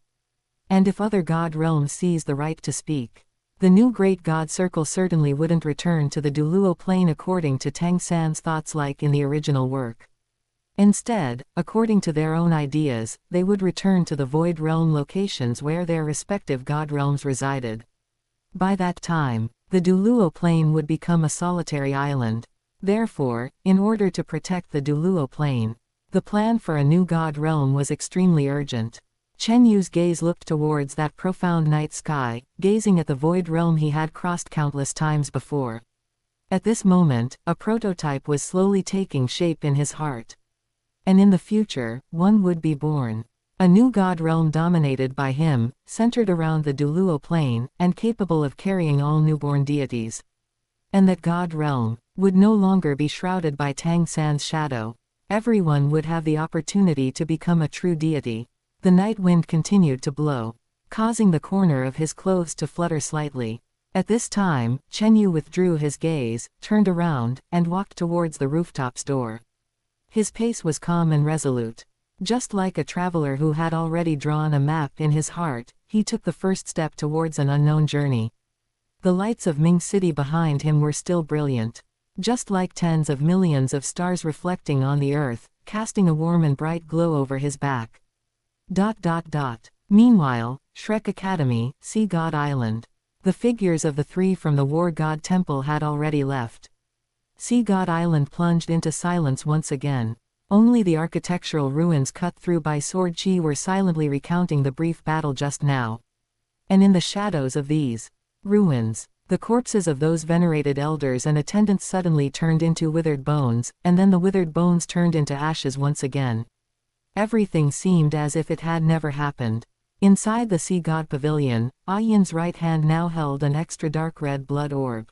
And if other God Realms seize the right to speak, the new Great God Circle certainly wouldn't return to the Douluo plane according to Tang San's thoughts like in the original work. Instead, according to their own ideas, they would return to the Void Realm locations where their respective God Realms resided. By that time, the Douluo plane would become a solitary island. Therefore, in order to protect the Douluo plane, the plan for a new God Realm was extremely urgent. Chen Yu's gaze looked towards that profound night sky, gazing at the Void Realm he had crossed countless times before. At this moment, a prototype was slowly taking shape in his heart. And in the future, one would be born. A new God Realm dominated by him, centered around the Douluo plane, and capable of carrying all newborn deities. And that God Realm would no longer be shrouded by Tang San's shadow. Everyone would have the opportunity to become a true deity. The night wind continued to blow, causing the corner of his clothes to flutter slightly. At this time, Chen Yu withdrew his gaze, turned around, and walked towards the rooftop's door. His pace was calm and resolute. Just like a traveler who had already drawn a map in his heart, he took the first step towards an unknown journey. The lights of Ming City behind him were still brilliant. Just like tens of millions of stars reflecting on the earth, casting a warm and bright glow over his back. Meanwhile, Shrek Academy, Sea God Island. The figures of the three from the War God Temple had already left. Sea God Island plunged into silence once again. Only the architectural ruins cut through by sword chi were silently recounting the brief battle just now. And in the shadows of these ruins, the corpses of those venerated elders and attendants suddenly turned into withered bones, and then the withered bones turned into ashes once again. Everything seemed as if it had never happened. Inside the Sea God Pavilion, Ayin's right hand now held an extra dark red blood orb.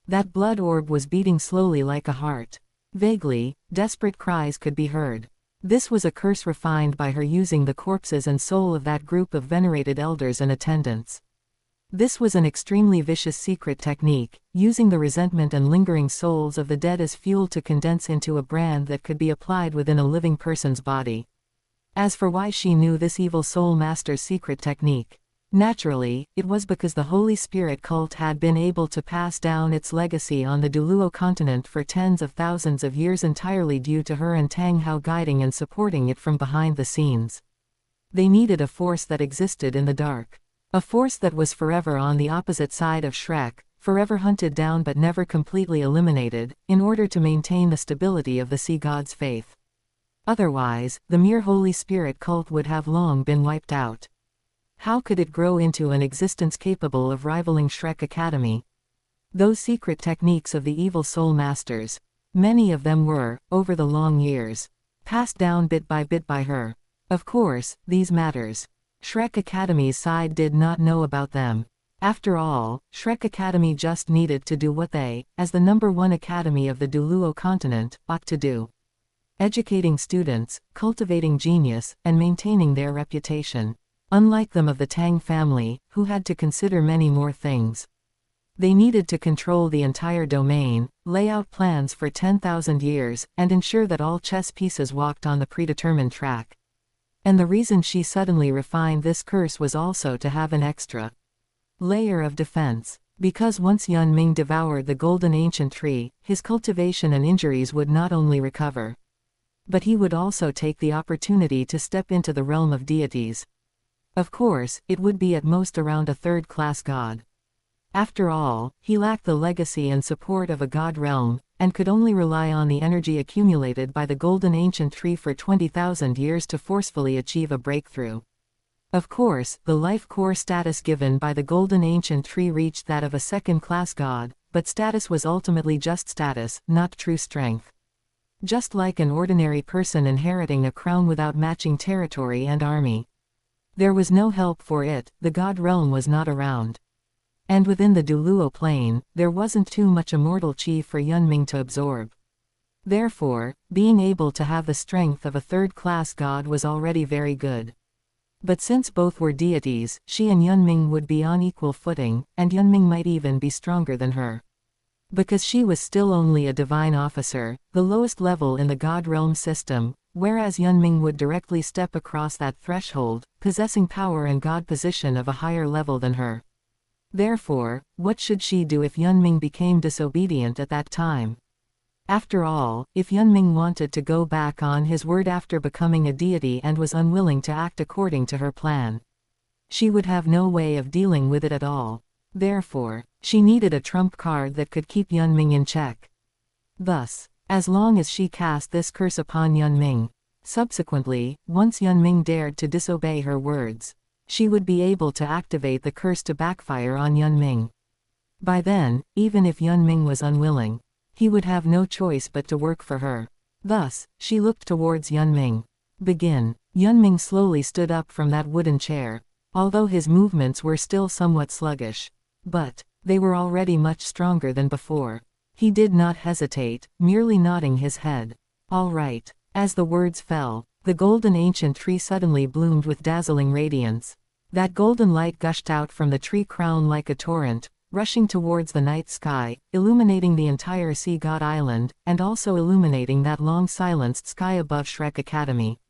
That blood orb was beating slowly like a heart. Vaguely, desperate cries could be heard. This was a curse refined by her using the corpses and soul of that group of venerated elders and attendants. This was an extremely vicious secret technique, using the resentment and lingering souls of the dead as fuel to condense into a brand that could be applied within a living person's body. As for why she knew this evil soul master's secret technique, naturally, it was because the Holy Spirit cult had been able to pass down its legacy on the Douluo Continent for tens of thousands of years entirely due to her and Tang Hao guiding and supporting it from behind the scenes. They needed a force that existed in the dark. A force that was forever on the opposite side of Shrek, forever hunted down but never completely eliminated, in order to maintain the stability of the Sea God's faith. Otherwise, the mere Holy Spirit cult would have long been wiped out. How could it grow into an existence capable of rivaling Shrek Academy? Those secret techniques of the evil soul masters, many of them were, over the long years, passed down bit by her. Of course, these matters, Shrek Academy's side did not know about them. After all, Shrek Academy just needed to do what they, as the #1 academy of the Douluo Continent, ought to do. Educating students, cultivating genius, and maintaining their reputation. Unlike them of the Tang family, who had to consider many more things. They needed to control the entire domain, lay out plans for 10,000 years, and ensure that all chess pieces walked on the predetermined track. And the reason she suddenly refined this curse was also to have an extra layer of defense. Because once Yun Ming devoured the golden ancient tree, his cultivation and injuries would not only recover, But he would also take the opportunity to step into the realm of deities. Of course, it would be at most around a third-class god. After all, he lacked the legacy and support of a god realm, and could only rely on the energy accumulated by the golden ancient tree for 20,000 years to forcefully achieve a breakthrough. Of course, the life core status given by the golden ancient tree reached that of a second-class god, but status was ultimately just status, not true strength. Just like an ordinary person inheriting a crown without matching territory and army. There was no help for it, the god realm was not around. And within the Douluo plane, there wasn't too much immortal chi for Ming to absorb. Therefore, being able to have the strength of a third-class god was already very good. But since both were deities, she and Ming would be on equal footing, and Ming might even be stronger than her. Because she was still only a divine officer, the lowest level in the god realm system, whereas Ming would directly step across that threshold, possessing power and god position of a higher level than her. Therefore, what should she do if Ming became disobedient at that time? After all, if Ming wanted to go back on his word after becoming a deity and was unwilling to act according to her plan, she would have no way of dealing with it at all. Therefore, she needed a trump card that could keep Ming in check. Thus, as long as she cast this curse upon Ming, subsequently, once Ming dared to disobey her words, she would be able to activate the curse to backfire on Ming. By then, even if Ming was unwilling, he would have no choice but to work for her. Thus, she looked towards Ming. Begin. Ming slowly stood up from that wooden chair, although his movements were still somewhat sluggish. But they were already much stronger than before. He did not hesitate, merely nodding his head. All right. As the words fell, the golden ancient tree suddenly bloomed with dazzling radiance. That golden light gushed out from the tree crown like a torrent, rushing towards the night sky, illuminating the entire sea god island, and also illuminating that long silenced sky above Shrek Academy.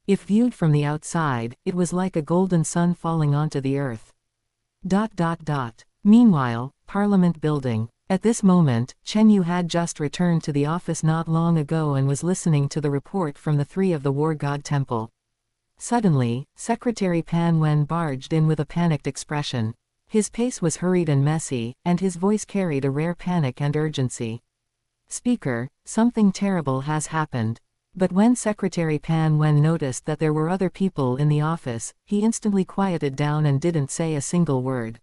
If viewed from the outside, it was like a golden sun falling onto the earth. Meanwhile, Parliament building. At this moment, Chen Yu had just returned to the office not long ago and was listening to the report from the three of the War God Temple. Suddenly, Secretary Pan Wen barged in with a panicked expression. His pace was hurried and messy, and his voice carried a rare panic and urgency. Speaker, something terrible has happened. But when Secretary Pan Wen noticed that there were other people in the office, he instantly quieted down and didn't say a single word.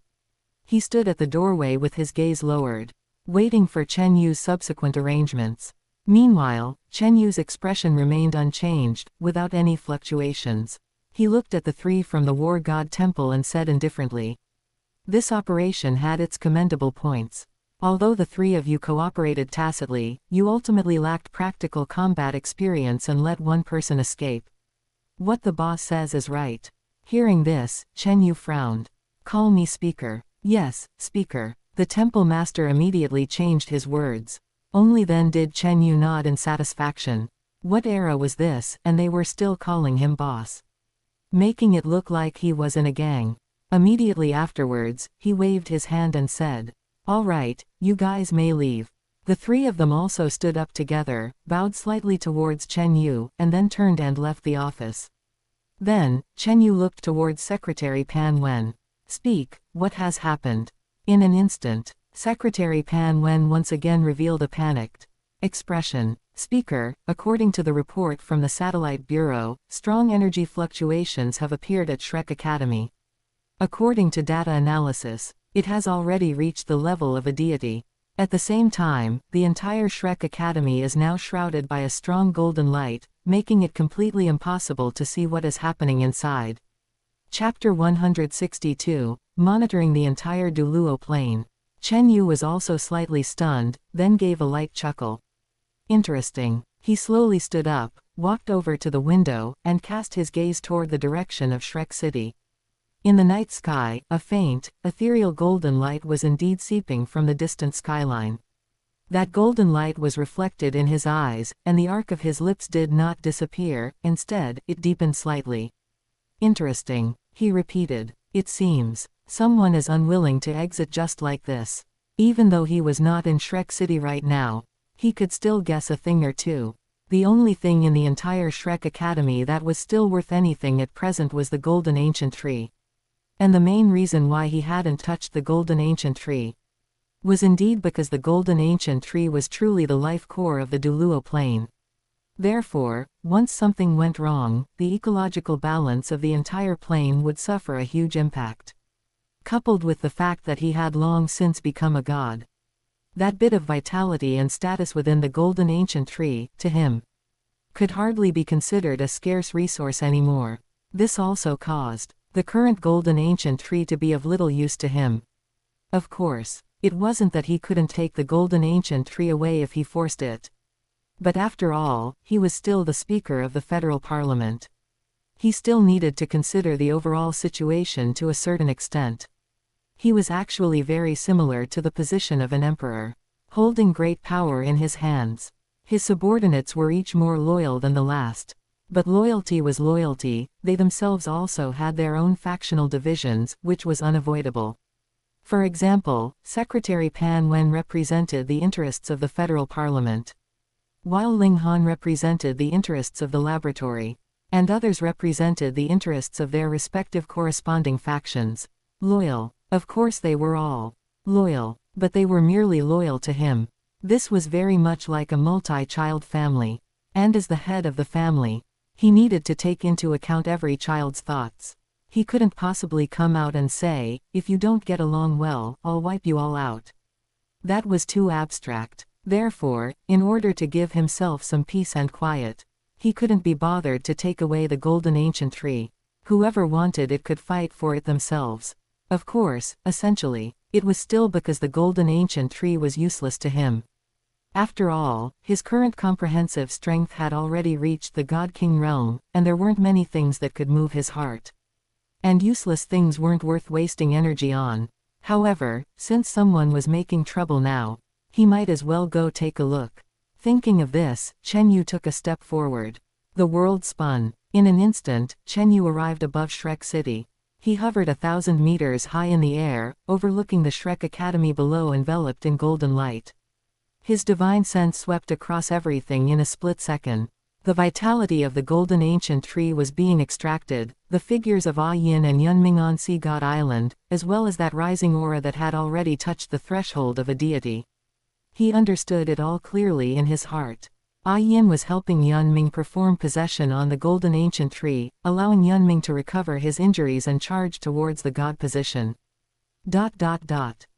He stood at the doorway with his gaze lowered, waiting for Chen Yu's subsequent arrangements. Meanwhile, Chen Yu's expression remained unchanged, without any fluctuations. He looked at the three from the War God Temple and said indifferently, "This operation had its commendable points. Although the three of you cooperated tacitly, you ultimately lacked practical combat experience and let one person escape. What the boss says is right." Hearing this, Chen Yu frowned. "Call me Speaker." "Yes, Speaker." The temple master immediately changed his words. Only then did Chen Yu nod in satisfaction. What era was this, and they were still calling him boss? Making it look like he was in a gang. Immediately afterwards, he waved his hand and said, "All right, you guys may leave." The three of them also stood up together, bowed slightly towards Chen Yu, and then turned and left the office. Then, Chen Yu looked towards Secretary Pan Wen. "Speak, what has happened?" In an instant, Secretary Pan Wen once again revealed a panicked expression. "Speaker, according to the report from the Satellite Bureau, strong energy fluctuations have appeared at Shrek Academy. According to data analysis, it has already reached the level of a deity. At the same time, the entire Shrek Academy is now shrouded by a strong golden light, making it completely impossible to see what is happening inside." Chapter 162, Monitoring the entire Douluo plane. Chen Yu was also slightly stunned, then gave a light chuckle. Interesting. He slowly stood up, walked over to the window, and cast his gaze toward the direction of Shrek City. In the night sky, a faint, ethereal golden light was indeed seeping from the distant skyline. That golden light was reflected in his eyes, and the arc of his lips did not disappear, instead, it deepened slightly. "Interesting," he repeated. "It seems someone is unwilling to exit just like this." Even though he was not in Shrek City right now, he could still guess a thing or two. The only thing in the entire Shrek Academy that was still worth anything at present was the golden ancient tree. And the main reason why he hadn't touched the golden ancient tree was indeed because the golden ancient tree was truly the life core of the Douluo plane. Therefore, once something went wrong, the ecological balance of the entire plane would suffer a huge impact. Coupled with the fact that he had long since become a god, that bit of vitality and status within the golden ancient tree, to him, could hardly be considered a scarce resource anymore. This also caused the current golden ancient tree to be of little use to him. Of course, it wasn't that he couldn't take the golden ancient tree away if he forced it. But after all, he was still the Speaker of the Federal Parliament. He still needed to consider the overall situation to a certain extent. He was actually very similar to the position of an emperor, holding great power in his hands. His subordinates were each more loyal than the last. But loyalty was loyalty, they themselves also had their own factional divisions, which was unavoidable. For example, Secretary Pan Wen represented the interests of the Federal Parliament, while Ling Han represented the interests of the laboratory, and others represented the interests of their respective corresponding factions. Loyal. Of course they were all loyal, but they were merely loyal to him. This was very much like a multi-child family. And as the head of the family, he needed to take into account every child's thoughts. He couldn't possibly come out and say, if you don't get along well, I'll wipe you all out. That was too abstract. Therefore, in order to give himself some peace and quiet, he couldn't be bothered to take away the golden ancient tree. Whoever wanted it could fight for it themselves. Of course, essentially, it was still because the golden ancient tree was useless to him. After all, his current comprehensive strength had already reached the God-King realm, and there weren't many things that could move his heart. And useless things weren't worth wasting energy on. However, since someone was making trouble now, he might as well go take a look. Thinking of this, Chen Yu took a step forward. The world spun. In an instant, Chen Yu arrived above Shrek City. He hovered 1,000 meters high in the air, overlooking the Shrek Academy below, enveloped in golden light. His divine sense swept across everything in a split second. The vitality of the golden ancient tree was being extracted, the figures of Yin and Yunming on Sea God Island, as well as that rising aura that had already touched the threshold of a deity. He understood it all clearly in his heart. Yin was helping Yunming perform possession on the golden ancient tree, allowing Yunming to recover his injuries and charge towards the god position.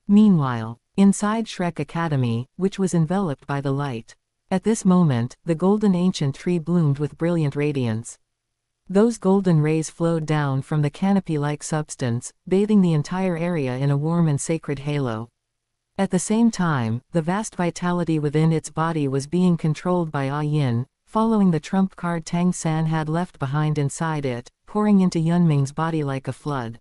Meanwhile, inside Shrek Academy, which was enveloped by the light, at this moment, the golden ancient tree bloomed with brilliant radiance. Those golden rays flowed down from the canopy-like substance, bathing the entire area in a warm and sacred halo. At the same time, the vast vitality within its body was being controlled by Yin, following the trump card Tang San had left behind inside it, pouring into Yunming's body like a flood.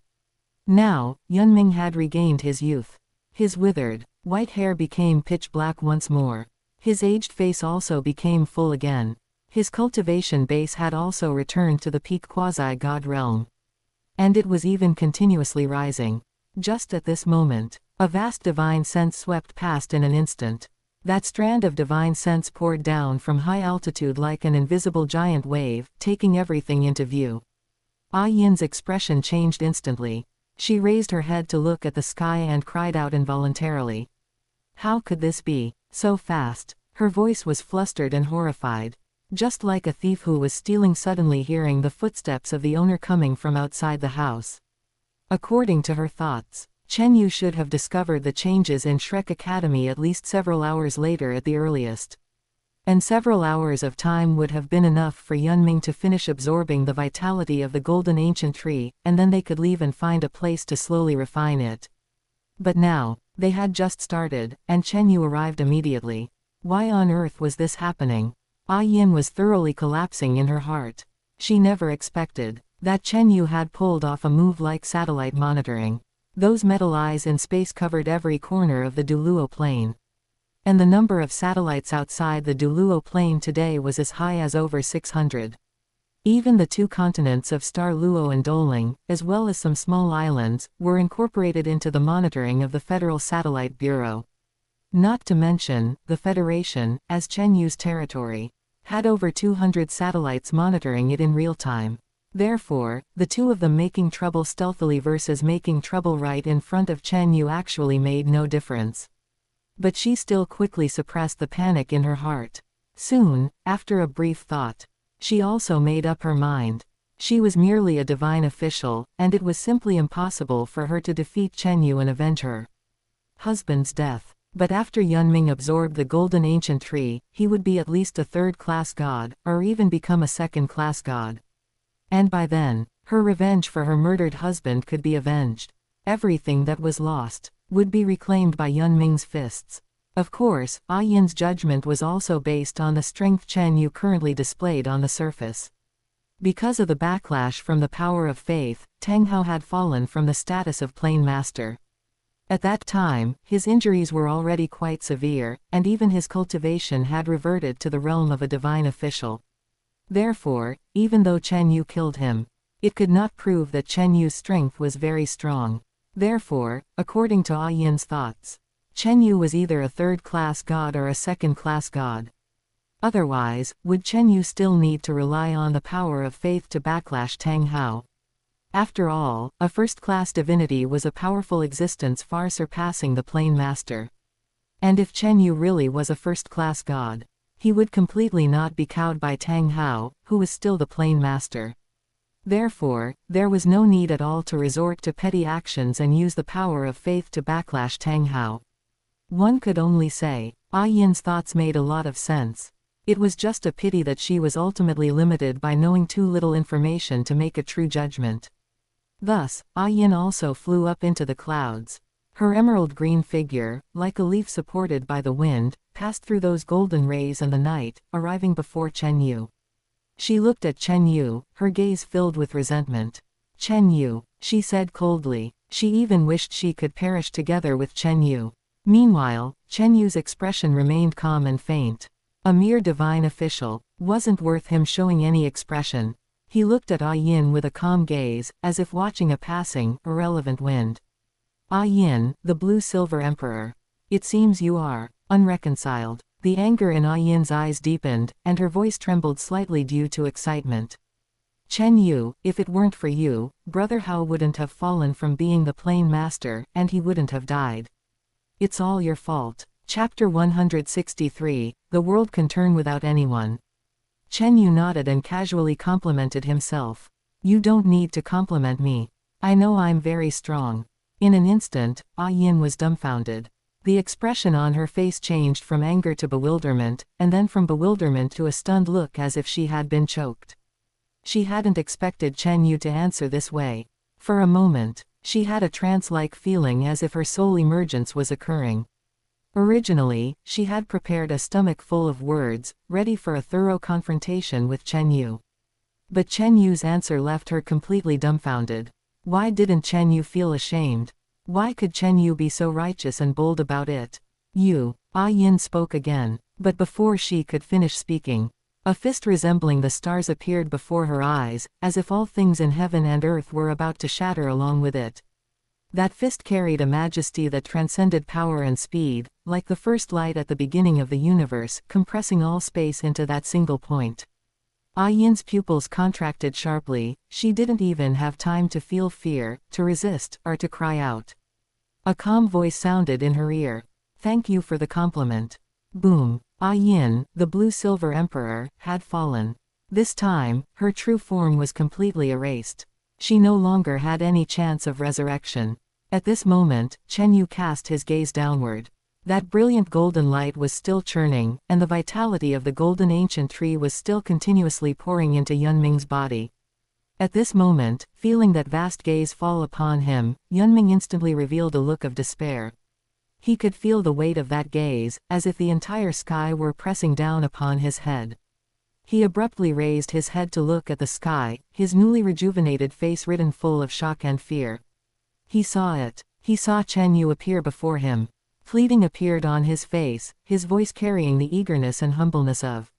Now, Yunming had regained his youth. His withered, white hair became pitch black once more. His aged face also became full again. His cultivation base had also returned to the peak quasi-god realm. And it was even continuously rising. Just at this moment, a vast divine sense swept past in an instant. That strand of divine sense poured down from high altitude like an invisible giant wave, taking everything into view. Yin's expression changed instantly. She raised her head to look at the sky and cried out involuntarily. How could this be? So fast. Her voice was flustered and horrified. Just like a thief who was stealing, suddenly hearing the footsteps of the owner coming from outside the house. According to her thoughts, Chen Yu should have discovered the changes in Shrek Academy at least several hours later at the earliest. And several hours of time would have been enough for Yunming to finish absorbing the vitality of the golden ancient tree, and then they could leave and find a place to slowly refine it. But now, they had just started, and Chen Yu arrived immediately. Why on earth was this happening? Yin was thoroughly collapsing in her heart. She never expected that Chen Yu had pulled off a move like satellite monitoring. Those metal eyes in space covered every corner of the Douluo plane. And the number of satellites outside the Douluo plane today was as high as over 600. Even the two continents of Star Luo and Doling, as well as some small islands, were incorporated into the monitoring of the Federal Satellite Bureau. Not to mention, the Federation, as Chen Yu's territory. had over 200 satellites monitoring it in real time. Therefore, the two of them making trouble stealthily versus making trouble right in front of Chen Yu actually made no difference. But she still quickly suppressed the panic in her heart. Soon, after a brief thought, she also made up her mind. She was merely a divine official, and it was simply impossible for her to defeat Chen Yu and avenge her husband's death. But after Yunming absorbed the golden ancient tree, he would be at least a third-class god, or even become a second-class god. And by then, her revenge for her murdered husband could be avenged. Everything that was lost would be reclaimed by Yunming's fists. Of course, Yin's judgment was also based on the strength Chen Yu currently displayed on the surface. Because of the backlash from the power of faith, Tang Hao had fallen from the status of plain master. At that time, his injuries were already quite severe, and even his cultivation had reverted to the realm of a divine official. Therefore, even though Chen Yu killed him, it could not prove that Chen Yu's strength was very strong. Therefore, according to Yin's thoughts, Chen Yu was either a third-class god or a second-class god. Otherwise, would Chen Yu still need to rely on the power of faith to backlash Tang Hao? After all, a first-class divinity was a powerful existence far surpassing the plain master. And if Chen Yu really was a first-class god, he would completely not be cowed by Tang Hao, who was still the plain master. Therefore, there was no need at all to resort to petty actions and use the power of faith to backlash Tang Hao. One could only say, Yin's thoughts made a lot of sense. It was just a pity that she was ultimately limited by knowing too little information to make a true judgment. Thus, Yin also flew up into the clouds. Her emerald green figure, like a leaf supported by the wind, passed through those golden rays and the night, arriving before Chen Yu. She looked at Chen Yu, her gaze filled with resentment. Chen Yu, she said coldly. She even wished she could perish together with Chen Yu. Meanwhile, Chen Yu's expression remained calm and faint. A mere divine official, wasn't worth him showing any expression. He looked at Yin with a calm gaze, as if watching a passing, irrelevant wind. Yin, the blue-silver emperor. It seems you are unreconciled. The anger in Yin's eyes deepened, and her voice trembled slightly due to excitement. Chen Yu, if it weren't for you, Brother Hao wouldn't have fallen from being the plain master, and he wouldn't have died. It's all your fault. Chapter 163, The World Can Turn Without Anyone. Chen Yu nodded and casually complimented himself. You don't need to compliment me. I know I'm very strong. In an instant, Yin was dumbfounded. The expression on her face changed from anger to bewilderment, and then from bewilderment to a stunned look as if she had been choked. She hadn't expected Chen Yu to answer this way. For a moment, she had a trance-like feeling as if her soul emergence was occurring. Originally, she had prepared a stomach full of words, ready for a thorough confrontation with Chen Yu. But Chen Yu's answer left her completely dumbfounded. Why didn't Chen Yu feel ashamed? Why could Chen Yu be so righteous and bold about it? Yin spoke again. But before she could finish speaking, a fist resembling the stars appeared before her eyes, as if all things in heaven and earth were about to shatter along with it. That fist carried a majesty that transcended power and speed, like the first light at the beginning of the universe, compressing all space into that single point. Yin's pupils contracted sharply. She didn't even have time to feel fear, to resist, or to cry out. A calm voice sounded in her ear. Thank you for the compliment. Boom. Yin, the blue-silver emperor, had fallen. This time, her true form was completely erased. She no longer had any chance of resurrection. At this moment, Chen Yu cast his gaze downward. That brilliant golden light was still churning, and the vitality of the golden ancient tree was still continuously pouring into Yunming's body. At this moment, feeling that vast gaze fall upon him, Yunming instantly revealed a look of despair. He could feel the weight of that gaze, as if the entire sky were pressing down upon his head. He abruptly raised his head to look at the sky, his newly rejuvenated face written full of shock and fear. He saw it. He saw Chen Yu appear before him. Fleeting appeared on his face, his voice carrying the eagerness and humbleness of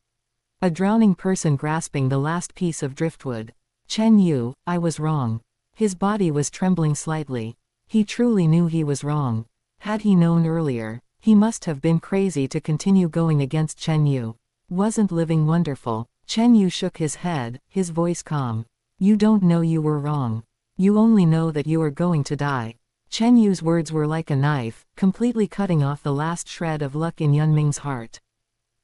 a drowning person grasping the last piece of driftwood. Chen Yu, I was wrong. His body was trembling slightly. He truly knew he was wrong. Had he known earlier, he must have been crazy to continue going against Chen Yu. Wasn't living wonderful? Chen Yu shook his head, his voice calm. You don't know you were wrong. You only know that you are going to die. Chen Yu's words were like a knife, completely cutting off the last shred of luck in Yun Ming's heart.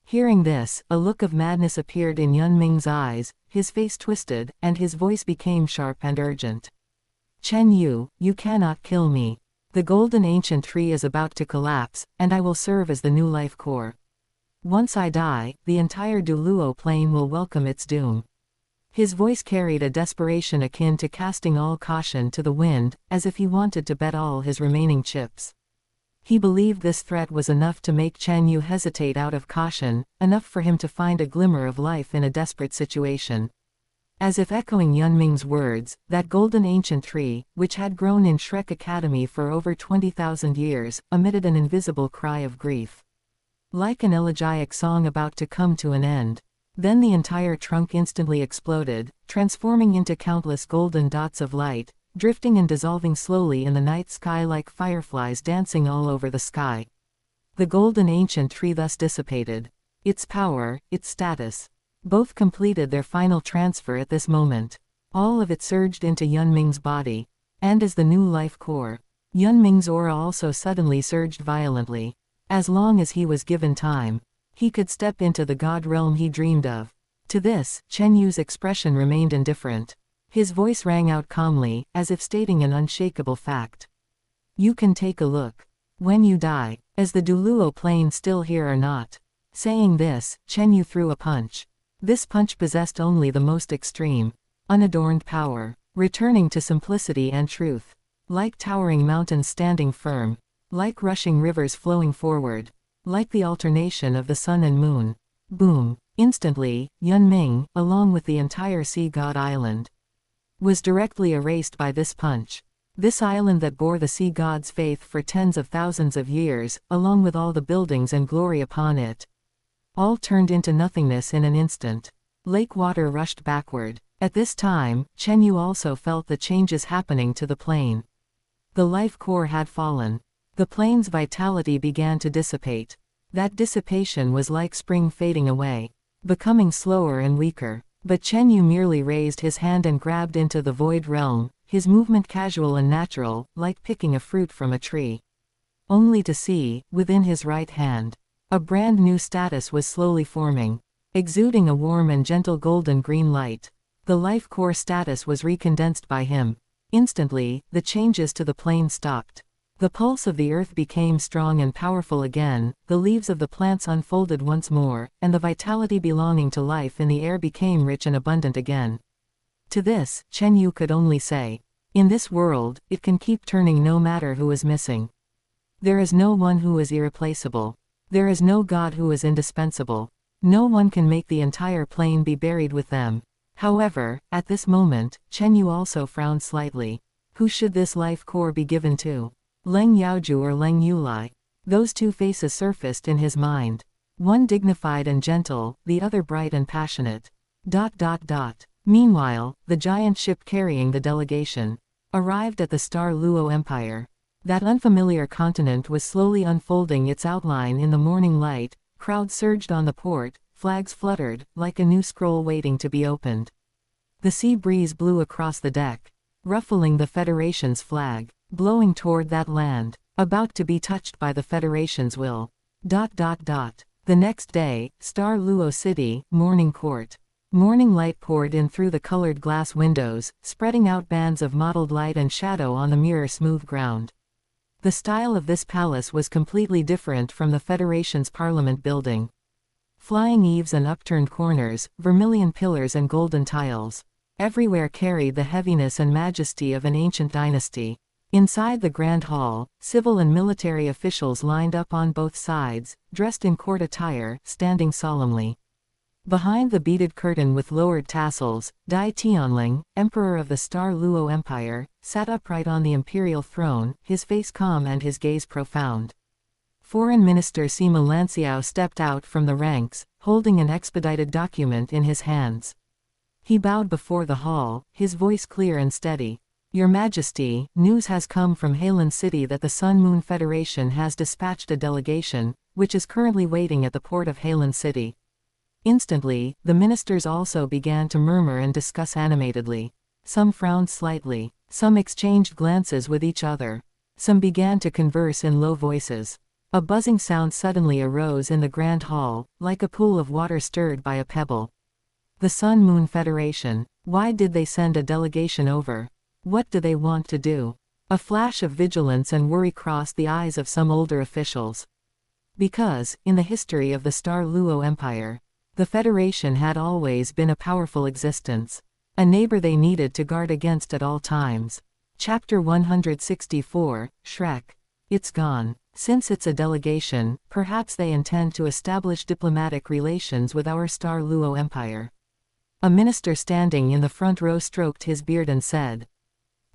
Hearing this, a look of madness appeared in Yun Ming's eyes, his face twisted, and his voice became sharp and urgent. Chen Yu, you cannot kill me. The golden ancient tree is about to collapse, and I will serve as the new life core. Once I die, the entire Douluo plain will welcome its doom. His voice carried a desperation akin to casting all caution to the wind, as if he wanted to bet all his remaining chips. He believed this threat was enough to make Chen Yu hesitate out of caution, enough for him to find a glimmer of life in a desperate situation. As if echoing Yun Ming's words, that golden ancient tree, which had grown in Shrek Academy for over 20,000 years, emitted an invisible cry of grief. Like an elegiac song about to come to an end. Then the entire trunk instantly exploded, transforming into countless golden dots of light, drifting and dissolving slowly in the night sky like fireflies dancing all over the sky. The golden ancient tree thus dissipated. Its power, its status. Both completed their final transfer at this moment. All of it surged into Yun Ming's body. And as the new life core, Yun Ming's aura also suddenly surged violently. As long as he was given time, he could step into the god realm he dreamed of. To this, Chen Yu's expression remained indifferent. His voice rang out calmly, as if stating an unshakable fact. You can take a look. When you die, is the Douluo plain still here or not? Saying this, Chen Yu threw a punch. This punch possessed only the most extreme, unadorned power, returning to simplicity and truth. Like towering mountains standing firm. Like rushing rivers flowing forward. Like the alternation of the sun and moon. Boom. Instantly, Yun Ming, along with the entire sea god island, was directly erased by this punch. This island that bore the sea god's faith for tens of thousands of years, along with all the buildings and glory upon it, all turned into nothingness in an instant. Lake water rushed backward. At this time, Chen Yu also felt the changes happening to the plain. The life core had fallen. The plane's vitality began to dissipate. That dissipation was like spring fading away, becoming slower and weaker. But Chen Yu merely raised his hand and grabbed into the void realm, his movement casual and natural, like picking a fruit from a tree. Only to see, within his right hand, a brand new status was slowly forming, exuding a warm and gentle golden green light. The life core status was recondensed by him. Instantly, the changes to the plane stopped. The pulse of the earth became strong and powerful again, the leaves of the plants unfolded once more, and the vitality belonging to life in the air became rich and abundant again. To this, Chen Yu could only say, in this world, it can keep turning no matter who is missing. There is no one who is irreplaceable. There is no god who is indispensable. No one can make the entire plane be buried with them. However, at this moment, Chen Yu also frowned slightly. Who should this life core be given to? Leng Yaoju or Leng Yulai? Those two faces surfaced in his mind. One dignified and gentle, the other bright and passionate. Meanwhile, the giant ship carrying the delegation arrived at the Star Luo Empire. That unfamiliar continent was slowly unfolding its outline in the morning light. Crowds surged on the port, flags fluttered, like a new scroll waiting to be opened. The sea breeze blew across the deck, ruffling the Federation's flag, blowing toward that land, about to be touched by the Federation's will. The next day, Star Luo City, Morning Court. Morning light poured in through the colored glass windows, spreading out bands of mottled light and shadow on the mirror-smooth ground. The style of this palace was completely different from the Federation's parliament building. Flying eaves and upturned corners, vermilion pillars and golden tiles. Everywhere carried the heaviness and majesty of an ancient dynasty. Inside the Grand Hall, civil and military officials lined up on both sides, dressed in court attire, standing solemnly. Behind the beaded curtain with lowered tassels, Dai Tianling, Emperor of the Star Luo Empire, sat upright on the imperial throne, his face calm and his gaze profound. Foreign Minister Sima Lanciao stepped out from the ranks, holding an expedited document in his hands. He bowed before the hall, his voice clear and steady. Your Majesty, news has come from Halen City that the Sun Moon Federation has dispatched a delegation, which is currently waiting at the port of Halen City. Instantly, the ministers also began to murmur and discuss animatedly. Some frowned slightly. Some exchanged glances with each other. Some began to converse in low voices. A buzzing sound suddenly arose in the grand hall, like a pool of water stirred by a pebble. The Sun-Moon Federation. Why did they send a delegation over? What do they want to do? A flash of vigilance and worry crossed the eyes of some older officials. Because, in the history of the Star Luo Empire, the Federation had always been a powerful existence. A neighbor they needed to guard against at all times. Chapter 164, Shrek. It's gone. Since it's a delegation, perhaps they intend to establish diplomatic relations with our Star Luo Empire. A minister standing in the front row stroked his beard and said.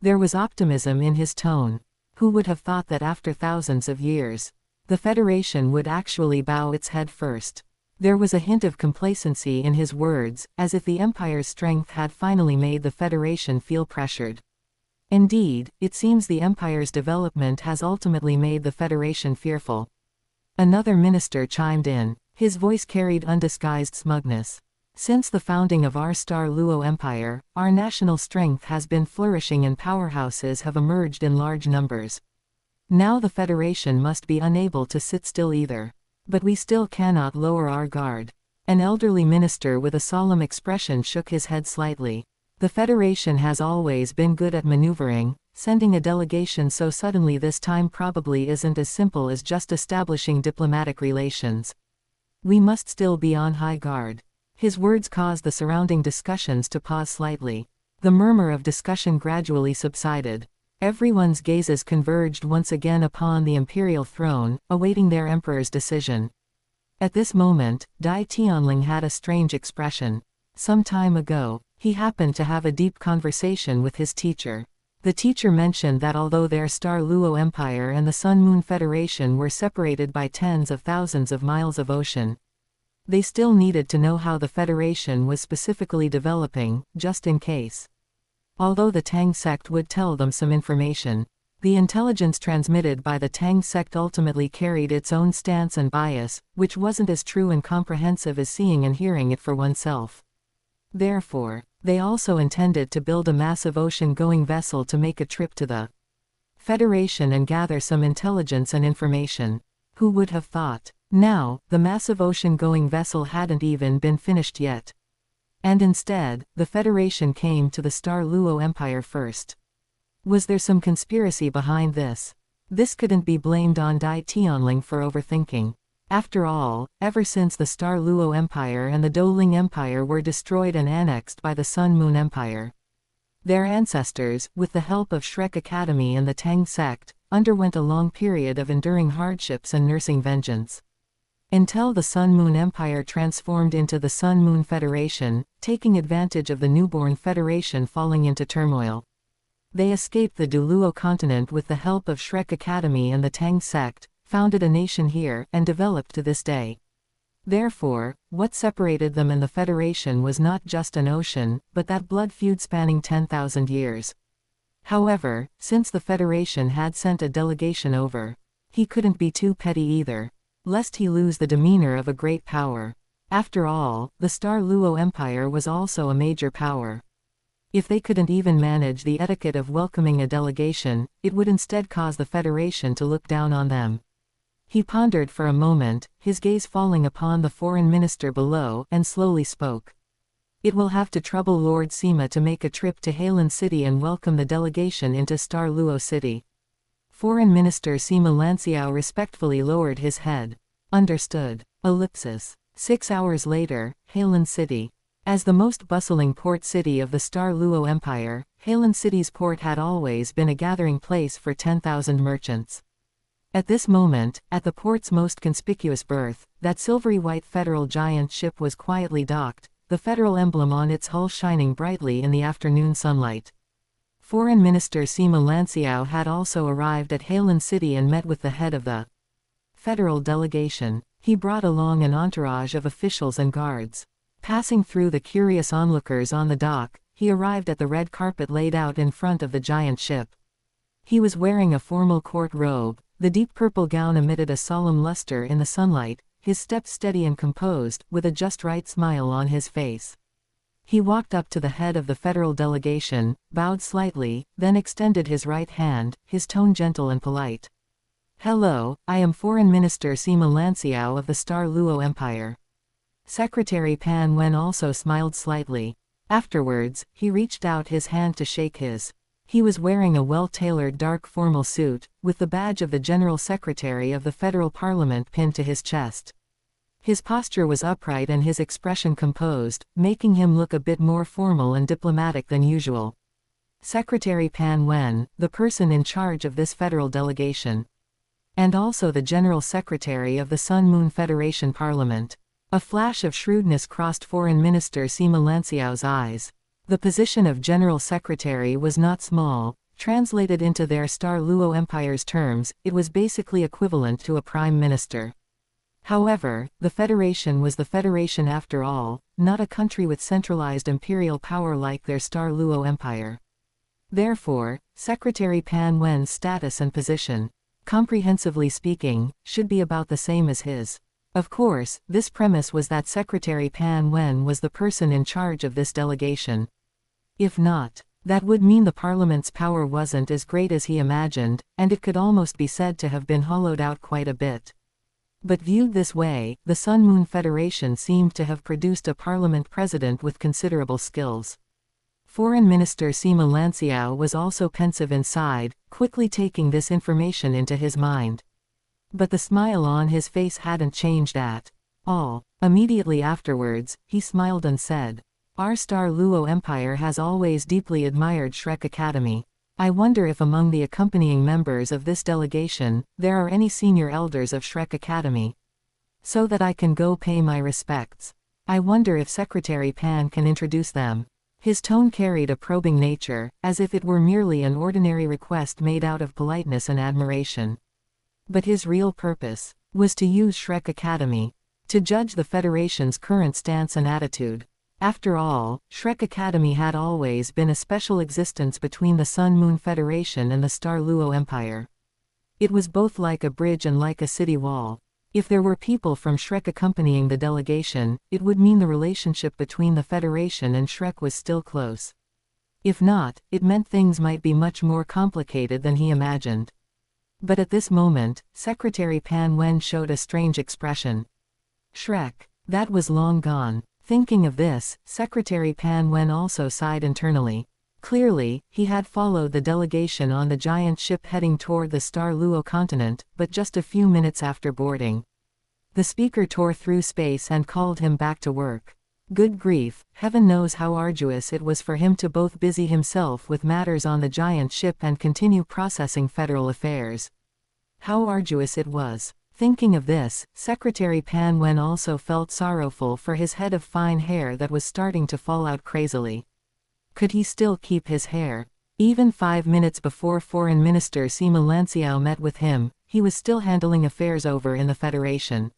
There was optimism in his tone. Who would have thought that after thousands of years, the Federation would actually bow its head first? There was a hint of complacency in his words, as if the Empire's strength had finally made the Federation feel pressured. Indeed, it seems the Empire's development has ultimately made the Federation fearful. Another minister chimed in. His voice carried undisguised smugness. Since the founding of our Star Luo Empire, our national strength has been flourishing and powerhouses have emerged in large numbers. Now the Federation must be unable to sit still either. But we still cannot lower our guard. An elderly minister with a solemn expression shook his head slightly. The Federation has always been good at maneuvering. Sending a delegation so suddenly this time probably isn't as simple as just establishing diplomatic relations. We must still be on high guard. His words caused the surrounding discussions to pause slightly. The murmur of discussion gradually subsided. Everyone's gazes converged once again upon the imperial throne, awaiting their emperor's decision. At this moment, Dai Tianling had a strange expression. Some time ago, he happened to have a deep conversation with his teacher. The teacher mentioned that although their Star Luo Empire and the Sun-Moon Federation were separated by tens of thousands of miles of ocean, they still needed to know how the Federation was specifically developing, just in case. Although the Tang sect would tell them some information, the intelligence transmitted by the Tang sect ultimately carried its own stance and bias, which wasn't as true and comprehensive as seeing and hearing it for oneself. Therefore, they also intended to build a massive ocean-going vessel to make a trip to the Federation and gather some intelligence and information. Who would have thought? Now, the massive ocean-going vessel hadn't even been finished yet. And instead, the Federation came to the Star Luo Empire first. Was there some conspiracy behind this? This couldn't be blamed on Dai Tianling for overthinking. After all, ever since the Star Luo Empire and the Douluo Empire were destroyed and annexed by the Sun-Moon Empire, their ancestors, with the help of Shrek Academy and the Tang sect, underwent a long period of enduring hardships and nursing vengeance. Until the Sun-Moon Empire transformed into the Sun-Moon Federation, taking advantage of the newborn Federation falling into turmoil. They escaped the Douluo Continent with the help of Shrek Academy and the Tang sect, founded a nation here, and developed to this day. Therefore, what separated them and the Federation was not just an ocean, but that blood feud spanning 10,000 years. However, since the Federation had sent a delegation over, he couldn't be too petty either, lest he lose the demeanor of a great power. After all, the Star Luo Empire was also a major power. If they couldn't even manage the etiquette of welcoming a delegation, it would instead cause the Federation to look down on them. He pondered for a moment, his gaze falling upon the foreign minister below, and slowly spoke. It will have to trouble Lord Sima to make a trip to Halen City and welcome the delegation into Star Luo City. Foreign Minister Sima Lanciao respectfully lowered his head. Understood. Ellipsis. 6 hours later, Halen City. As the most bustling port city of the Star Luo Empire, Halen City's port had always been a gathering place for 10,000 merchants. At this moment, at the port's most conspicuous berth, that silvery white federal giant ship was quietly docked, the federal emblem on its hull shining brightly in the afternoon sunlight. Foreign Minister Sima Lanciao had also arrived at Halen City and met with the head of the federal delegation. He brought along an entourage of officials and guards. Passing through the curious onlookers on the dock, he arrived at the red carpet laid out in front of the giant ship. He was wearing a formal court robe. The deep purple gown emitted a solemn luster in the sunlight. his step steady and composed, with a just right smile on his face. He walked up to the head of the federal delegation, bowed slightly, then extended his right hand, his tone gentle and polite. "Hello, I am Foreign Minister Sima Lanciao of the Star Luo Empire." Secretary Pan Wen also smiled slightly. Afterwards, he reached out his hand to shake his. He was wearing a well-tailored dark formal suit, with the badge of the General Secretary of the Federal Parliament pinned to his chest. His posture was upright and his expression composed, making him look a bit more formal and diplomatic than usual. Secretary Pan Wen, the person in charge of this federal delegation. And also the General Secretary of the Sun Moon Federation Parliament. A flash of shrewdness crossed Foreign Minister Sima Lanciao's eyes. The position of General Secretary was not small. Translated into their Star Luo Empire's terms, it was basically equivalent to a Prime Minister. However, the Federation was the Federation after all, not a country with centralized imperial power like their Star Luo Empire. Therefore, Secretary Pan Wen's status and position, comprehensively speaking, should be about the same as his. Of course, this premise was that Secretary Pan Wen was the person in charge of this delegation. If not, that would mean the Parliament's power wasn't as great as he imagined, and it could almost be said to have been hollowed out quite a bit. But viewed this way, the Sun Moon Federation seemed to have produced a parliament president with considerable skills. Foreign Minister Sima Lanciao was also pensive inside, quickly taking this information into his mind. But the smile on his face hadn't changed at all. Immediately afterwards, he smiled and said, "Our Star Luo Empire has always deeply admired Shrek Academy. I wonder if among the accompanying members of this delegation, there are any senior elders of Shrek Academy. So that I can go pay my respects. I wonder if Secretary Pan can introduce them." His tone carried a probing nature, as if it were merely an ordinary request made out of politeness and admiration. But his real purpose was to use Shrek Academy to judge the Federation's current stance and attitude. After all, Shrek Academy had always been a special existence between the Sun Moon Federation and the Star Luo Empire. It was both like a bridge and like a city wall. If there were people from Shrek accompanying the delegation, it would mean the relationship between the Federation and Shrek was still close. If not, it meant things might be much more complicated than he imagined. But at this moment, Secretary Pan Wen showed a strange expression. Shrek. That was long gone. Thinking of this, Secretary Pan Wen also sighed internally. Clearly, he had followed the delegation on the giant ship heading toward the Star Luo Continent, but just a few minutes after boarding, the speaker tore through space and called him back to work. Good grief, heaven knows how arduous it was for him to both busy himself with matters on the giant ship and continue processing federal affairs. How arduous it was. Thinking of this, Secretary Pan Wen also felt sorrowful for his head of fine hair that was starting to fall out crazily. Could he still keep his hair? Even 5 minutes before Foreign Minister Sima Lanciao met with him, he was still handling affairs over in the Federation.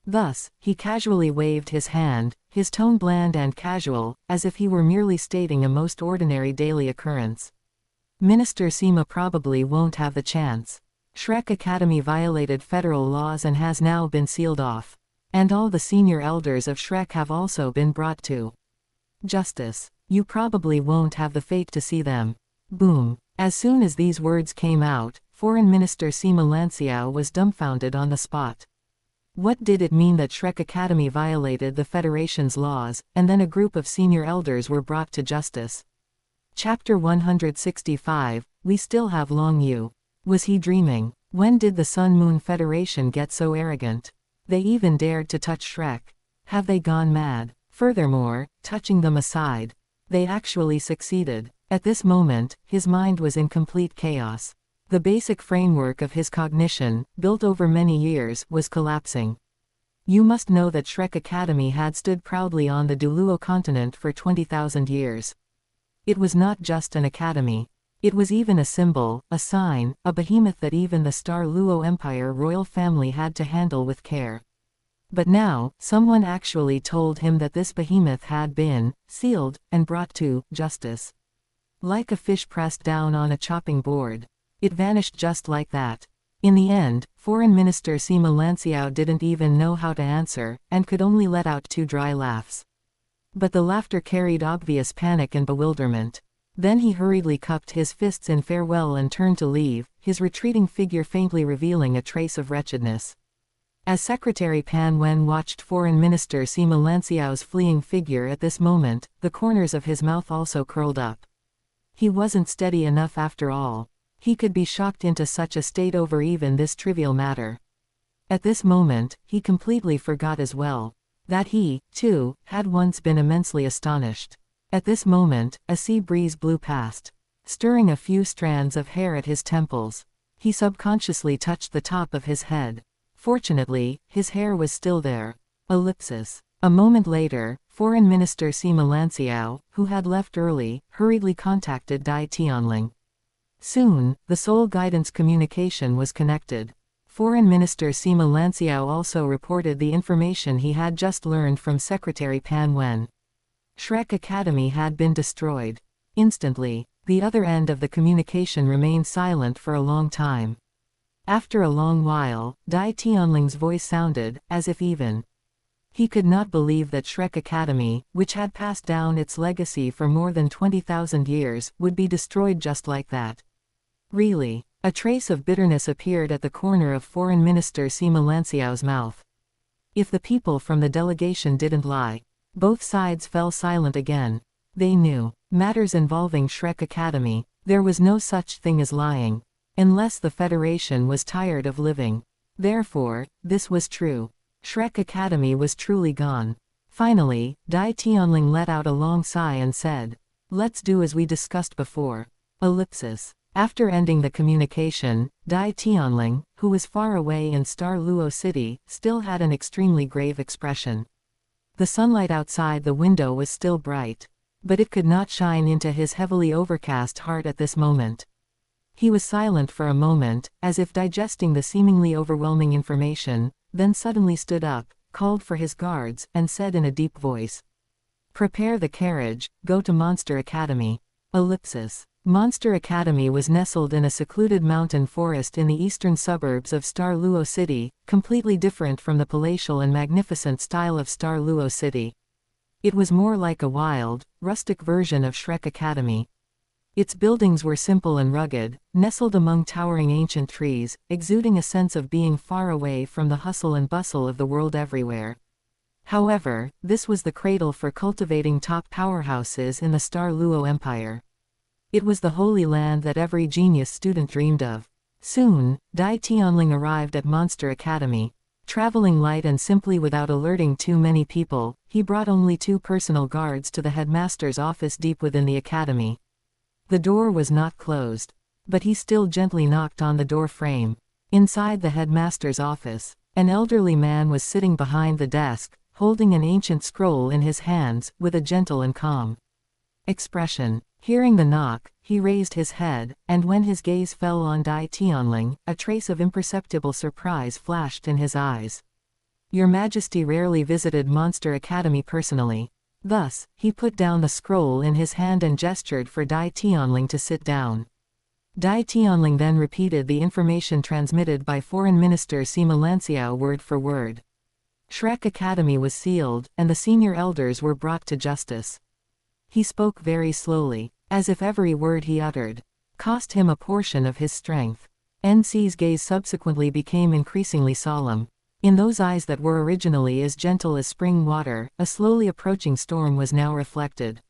Thus, he casually waved his hand, his tone bland and casual, as if he were merely stating a most ordinary daily occurrence. Minister Sima probably won't have the chance. Shrek Academy violated federal laws and has now been sealed off. And all the senior elders of Shrek have also been brought to justice. You probably won't have the fate to see them. Boom. As soon as these words came out, Foreign Minister Sima Lanciao was dumbfounded on the spot. What did it mean that Shrek Academy violated the Federation's laws, and then a group of senior elders were brought to justice? Chapter 165, We Still Have Long Yu. Was he dreaming? When did the Sun Moon Federation get so arrogant? They even dared to touch Shrek. Have they gone mad? Furthermore, touching them aside, they actually succeeded. At this moment, his mind was in complete chaos. The basic framework of his cognition, built over many years, was collapsing. You must know that Shrek Academy had stood proudly on the Douluo Continent for 20,000 years. It was not just an academy. It was even a symbol, a sign, a behemoth that even the Star Luo Empire royal family had to handle with care. But now, someone actually told him that this behemoth had been sealed and brought to justice. Like a fish pressed down on a chopping board. It vanished just like that. In the end, Foreign Minister Sima Lanciao didn't even know how to answer, and could only let out 2 dry laughs. But the laughter carried obvious panic and bewilderment. Then he hurriedly cupped his fists in farewell and turned to leave, his retreating figure faintly revealing a trace of wretchedness. As Secretary Pan Wen watched Foreign Minister Sima Lanciao's fleeing figure at this moment, the corners of his mouth also curled up. He wasn't steady enough after all. He could be shocked into such a state over even this trivial matter. At this moment, he completely forgot as well that he, too, had once been immensely astonished. At this moment, a sea breeze blew past, stirring a few strands of hair at his temples. He subconsciously touched the top of his head. Fortunately, his hair was still there. Ellipsis. A moment later, Foreign Minister Sima Lanciao, who had left early, hurriedly contacted Dai Tianling. Soon, the Soul Guidance communication was connected. Foreign Minister Sima Lanciao also reported the information he had just learned from Secretary Pan Wen. Shrek Academy had been destroyed. Instantly, the other end of the communication remained silent for a long time. After a long while, Dai Tianling's voice sounded, as if even he could not believe that Shrek Academy, which had passed down its legacy for more than 20,000 years, would be destroyed just like that. Really? A trace of bitterness appeared at the corner of Foreign Minister Sima Lanciao's mouth. If the people from the delegation didn't lie. Both sides fell silent again. They knew. Matters involving Shrek Academy, there was no such thing as lying. Unless the Federation was tired of living. Therefore, this was true. Shrek Academy was truly gone. Finally, Dai Tianling let out a long sigh and said, "Let's do as we discussed before." Ellipsis. After ending the communication, Dai Tianling, who was far away in Star Luo City, still had an extremely grave expression. The sunlight outside the window was still bright. But it could not shine into his heavily overcast heart at this moment. He was silent for a moment, as if digesting the seemingly overwhelming information, then suddenly stood up, called for his guards, and said in a deep voice, "Prepare the carriage, go to Monster Academy." Ellipsis. Monster Academy was nestled in a secluded mountain forest in the eastern suburbs of Star Luo City, completely different from the palatial and magnificent style of Star Luo City. It was more like a wild, rustic version of Shrek Academy. Its buildings were simple and rugged, nestled among towering ancient trees, exuding a sense of being far away from the hustle and bustle of the world everywhere. However, this was the cradle for cultivating top powerhouses in the Star Luo Empire. It was the holy land that every genius student dreamed of. Soon, Dai Tianling arrived at Monster Academy. Traveling light and simply without alerting too many people, he brought only 2 personal guards to the headmaster's office deep within the academy. The door was not closed. But he still gently knocked on the door frame. Inside the headmaster's office, an elderly man was sitting behind the desk, holding an ancient scroll in his hands, with a gentle and calm expression. Hearing the knock, he raised his head, and when his gaze fell on Dai Tianling, a trace of imperceptible surprise flashed in his eyes. "Your Majesty rarely visited Monster Academy personally." Thus, he put down the scroll in his hand and gestured for Dai Tianling to sit down. Dai Tianling then repeated the information transmitted by Foreign Minister Sima Lanciao word for word. Shrek Academy was sealed, and the senior elders were brought to justice. He spoke very slowly, as if every word he uttered cost him a portion of his strength. NC's gaze subsequently became increasingly solemn. In those eyes that were originally as gentle as spring water, a slowly approaching storm was now reflected.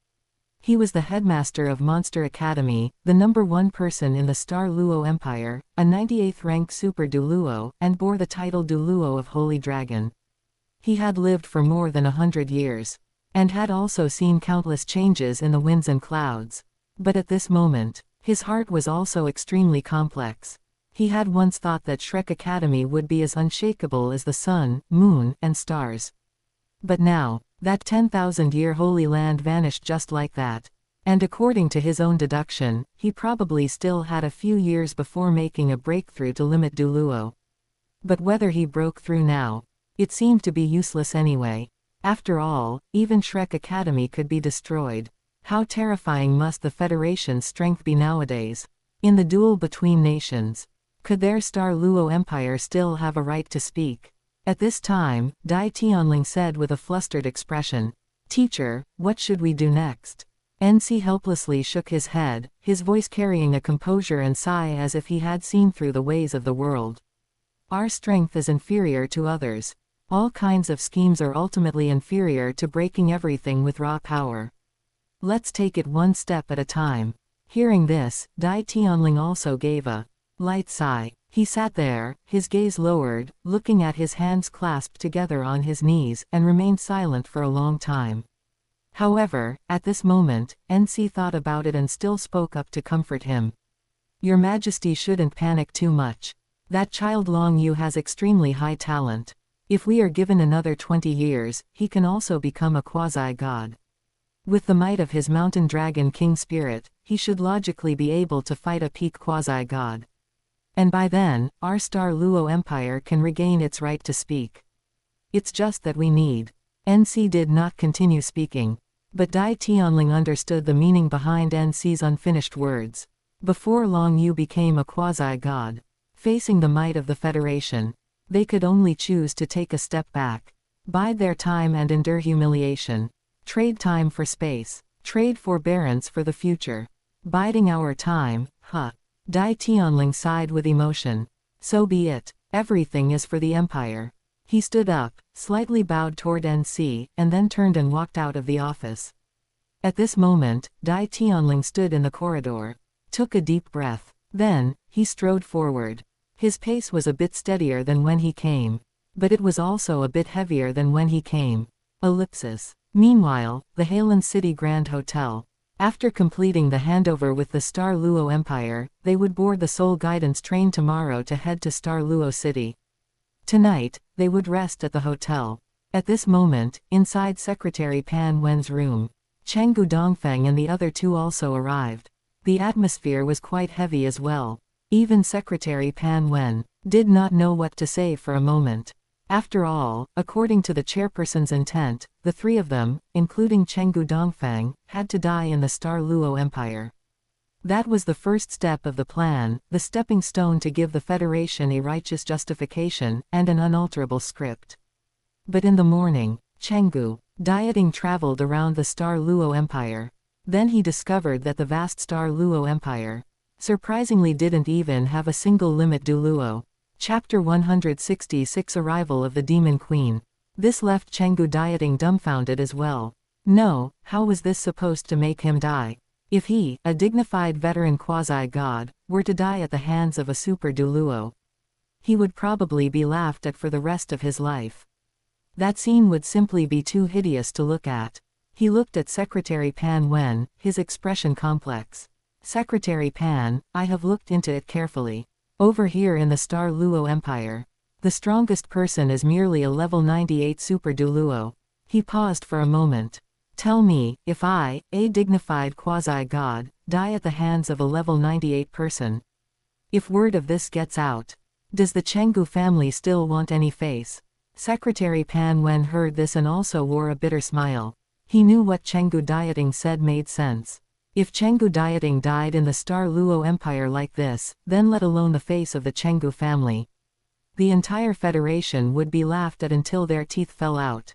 He was the headmaster of Monster Academy, the #1 person in the Star Luo Empire, a 98th rank Super Douluo, and bore the title Douluo of Holy Dragon. He had lived for more than 100 years. And had also seen countless changes in the winds and clouds. But at this moment, his heart was also extremely complex. He had once thought that Shrek Academy would be as unshakable as the sun, moon, and stars. But now, that 10,000-year holy land vanished just like that. And according to his own deduction, he probably still had a few years before making a breakthrough to limit Douluo. But whether he broke through now, it seemed to be useless anyway. After all, even Shrek Academy could be destroyed. How terrifying must the Federation's strength be nowadays? In the duel between nations, Could their Star Luo Empire still have a right to speak? At this time, Dai Tianling said with a flustered expression, "Teacher, what should we do next?" NC helplessly shook his head, his voice carrying a composure and sigh as if he had seen through the ways of the world. Our strength is inferior to others. All kinds of schemes are ultimately inferior to breaking everything with raw power. Let's take it one step at a time. Hearing this, Dai Tianling also gave a light sigh. He sat there, his gaze lowered, looking at his hands clasped together on his knees, and remained silent for a long time. However, at this moment, NC thought about it and still spoke up to comfort him. Your Majesty shouldn't panic too much. That child Long Yu has extremely high talent. If we are given another 20 years, he can also become a quasi-god. With the might of his mountain dragon king spirit, he should logically be able to fight a peak quasi-god. And by then, our Star Luo Empire can regain its right to speak. It's just that we need. NC did not continue speaking. But Dai Tianling understood the meaning behind NC's unfinished words. Before Long Yu became a quasi-god, facing the might of the Federation, they could only choose to take a step back. Bide their time and endure humiliation. Trade time for space. Trade forbearance for the future. Biding our time, huh? Dai Tianling sighed with emotion. So be it. Everything is for the Empire. He stood up, slightly bowed toward NC, and then turned and walked out of the office. At this moment, Dai Tianling stood in the corridor, took a deep breath. Then, he strode forward. His pace was a bit steadier than when he came, but it was also a bit heavier than when he came. Ellipsis. Meanwhile, the Halen City Grand Hotel. After completing the handover with the Star Luo Empire, they would board the Soul Guidance train tomorrow to head to Star Luo City. Tonight, they would rest at the hotel. At this moment, inside Secretary Pan Wen's room, Chenggu Dongfeng and the other two also arrived. The atmosphere was quite heavy as well. Even Secretary Pan Wen did not know what to say for a moment. After all, according to the chairperson's intent, the three of them, including Chenggu Dongfeng, had to die in the Star Luo Empire. That was the first step of the plan, the stepping stone to give the Federation a righteous justification and an unalterable script. But in the morning, Chenggu, dieting, traveled around the Star Luo Empire. Then he discovered that the vast Star Luo Empire surprisingly didn't even have a single limit Douluo. Chapter 166 Arrival of the Demon Queen. This left Chenggu dieting dumbfounded as well. No, how was this supposed to make him die? If he, a dignified veteran quasi-god, were to die at the hands of a super Douluo, he would probably be laughed at for the rest of his life. That scene would simply be too hideous to look at. He looked at Secretary Pan Wen, his expression complex. Secretary Pan, I have looked into it carefully. Over here in the Star Luo Empire, the strongest person is merely a level 98 super Douluo. He paused for a moment. Tell me, if I, a dignified quasi-god, die at the hands of a level 98 person. If word of this gets out, does the Chenggu family still want any face? Secretary Pan Wen heard this and also wore a bitter smile. He knew what Chenggu dieting said made sense. If Chenggu dieting died in the Star Luo Empire like this, then let alone the face of the Chenggu family, the entire Federation would be laughed at until their teeth fell out.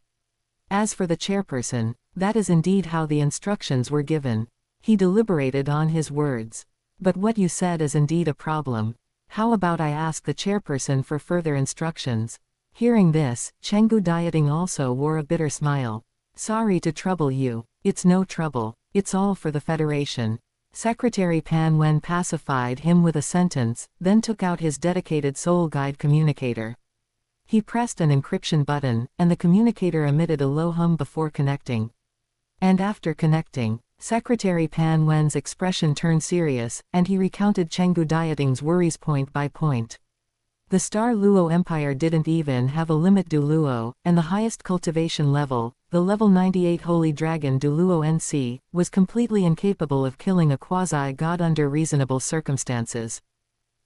As for the chairperson, that is indeed how the instructions were given. He deliberated on his words. But what you said is indeed a problem. How about I ask the chairperson for further instructions? Hearing this, Chenggu dieting also wore a bitter smile. Sorry to trouble you. It's no trouble. It's all for the Federation. Secretary Pan Wen pacified him with a sentence, then took out his dedicated Soul Guide communicator. He pressed an encryption button, and the communicator emitted a low hum before connecting. And after connecting, Secretary Pan Wen's expression turned serious, and he recounted Chenggu dieting's worries point by point. The Star Luo Empire didn't even have a limit Douluo, and the highest cultivation level, the level 98 Holy Dragon Douluo NC, was completely incapable of killing a quasi-god under reasonable circumstances.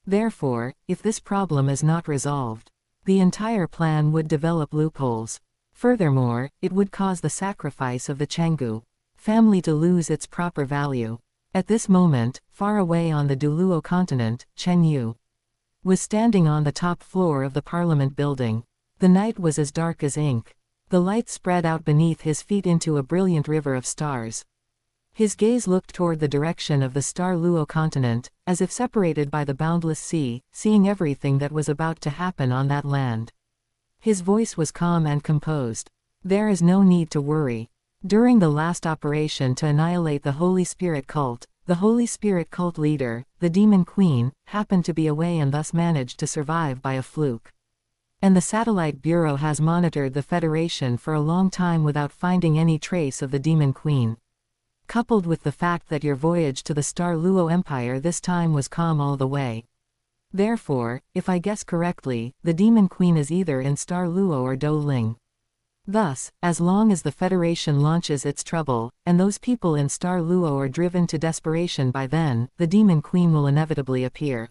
Therefore, if this problem is not resolved, the entire plan would develop loopholes. Furthermore, it would cause the sacrifice of the Chenggu family to lose its proper value. At this moment, far away on the Douluo Continent, Chen Yu was standing on the top floor of the Parliament building. The night was as dark as ink. The light spread out beneath his feet into a brilliant river of stars. His gaze looked toward the direction of the star Douluo Continent, as if separated by the boundless sea, seeing everything that was about to happen on that land. His voice was calm and composed. There is no need to worry. During the last operation to annihilate the Holy Spirit cult, the Holy Spirit cult leader, the Demon Queen, happened to be away and thus managed to survive by a fluke. And the Satellite Bureau has monitored the Federation for a long time without finding any trace of the Demon Queen. Coupled with the fact that your voyage to the Star Douluo Empire this time was calm all the way. Therefore, if I guess correctly, the Demon Queen is either in Star Douluo or Douling. Thus, as long as the Federation launches its trouble, and those people in Star Douluo are driven to desperation by then, the Demon Queen will inevitably appear.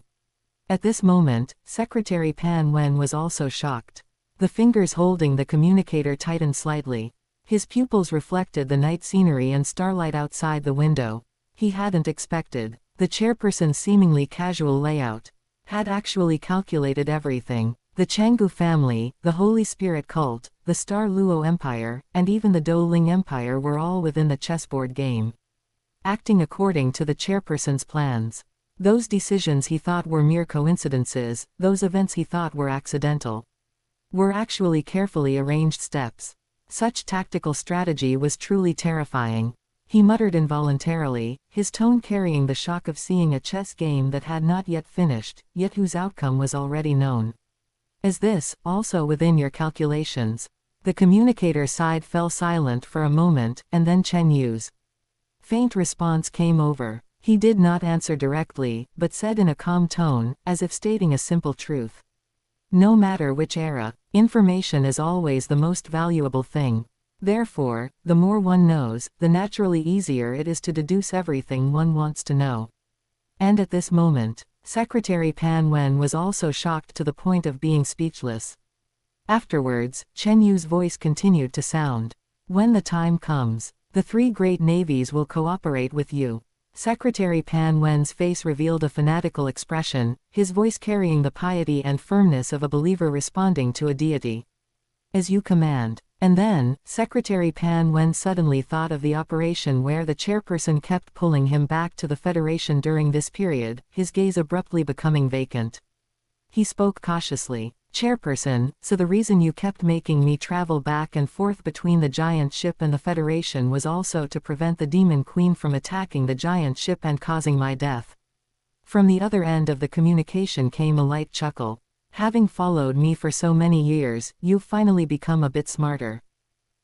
At this moment, Secretary Pan Wen was also shocked. The fingers holding the communicator tightened slightly. His pupils reflected the night scenery and starlight outside the window. He hadn't expected the chairperson's seemingly casual layout. Had actually calculated everything. The Changgu family, the Holy Spirit cult, the Star Douluo Empire, and even the Douling Empire were all within the chessboard game. Acting according to the chairperson's plans. Those decisions he thought were mere coincidences, those events he thought were accidental, were actually carefully arranged steps. Such tactical strategy was truly terrifying. He muttered involuntarily, his tone carrying the shock of seeing a chess game that had not yet finished, yet whose outcome was already known. Is this also within your calculations? The communicator's side fell silent for a moment, and then Chen Yu's faint response came over. He did not answer directly, but said in a calm tone, as if stating a simple truth. No matter which era, information is always the most valuable thing. Therefore, the more one knows, the naturally easier it is to deduce everything one wants to know. And at this moment, Secretary Pan Wen was also shocked to the point of being speechless. Afterwards, Chen Yu's voice continued to sound. When the time comes, the three great navies will cooperate with you. Secretary Pan Wen's face revealed a fanatical expression, his voice carrying the piety and firmness of a believer responding to a deity. As you command. And then, Secretary Pan Wen suddenly thought of the operation where the chairperson kept pulling him back to the Federation during this period, his gaze abruptly becoming vacant. He spoke cautiously. Chairperson, so the reason you kept making me travel back and forth between the giant ship and the Federation was also to prevent the Demon Queen from attacking the giant ship and causing my death. From the other end of the communication came a light chuckle. Having followed me for so many years, you've finally become a bit smarter.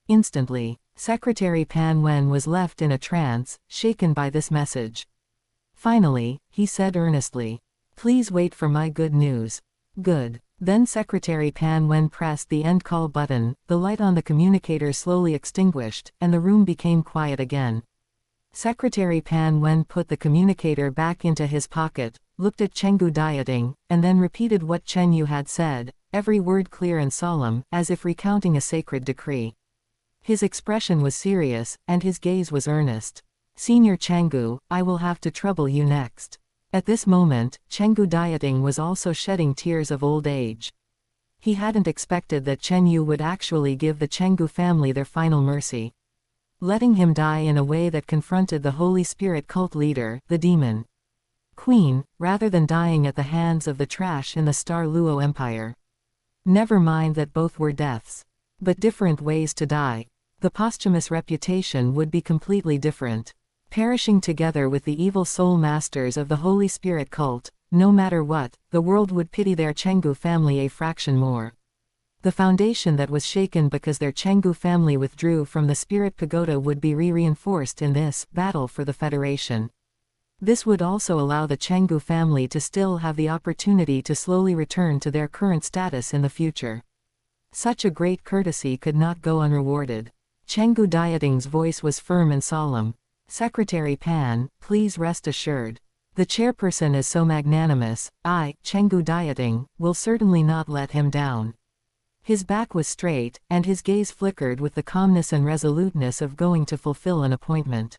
Instantly, Secretary Pan Wen was left in a trance, shaken by this message. Finally, he said earnestly, "Please wait for my good news." Good. Then Secretary Pan Wen pressed the end call button, the light on the communicator slowly extinguished, and the room became quiet again. Secretary Pan Wen put the communicator back into his pocket, looked at Chenggu dieting, and then repeated what Chen Yu had said, every word clear and solemn, as if recounting a sacred decree. His expression was serious, and his gaze was earnest. Senior Chenggu, I will have to trouble you next. At this moment, Chenggu dieting was also shedding tears of old age. He hadn't expected that Chen Yu would actually give the Chenggu family their final mercy, letting him die in a way that confronted the Holy Spirit cult leader, the Demon Queen, rather than dying at the hands of the trash in the Star Douluo Empire. Never mind that both were deaths, but different ways to die. The posthumous reputation would be completely different. Perishing together with the evil soul masters of the Holy Spirit cult, no matter what, the world would pity their Chenggu family a fraction more. The foundation that was shaken because their Chenggu family withdrew from the Spirit Pagoda would be reinforced in this battle for the Federation. This would also allow the Chenggu family to still have the opportunity to slowly return to their current status in the future. Such a great courtesy could not go unrewarded. Chenggu dieting's voice was firm and solemn. Secretary Pan, please rest assured. The chairperson is so magnanimous, I, Chenggu dieting, will certainly not let him down. His back was straight, and his gaze flickered with the calmness and resoluteness of going to fulfill an appointment.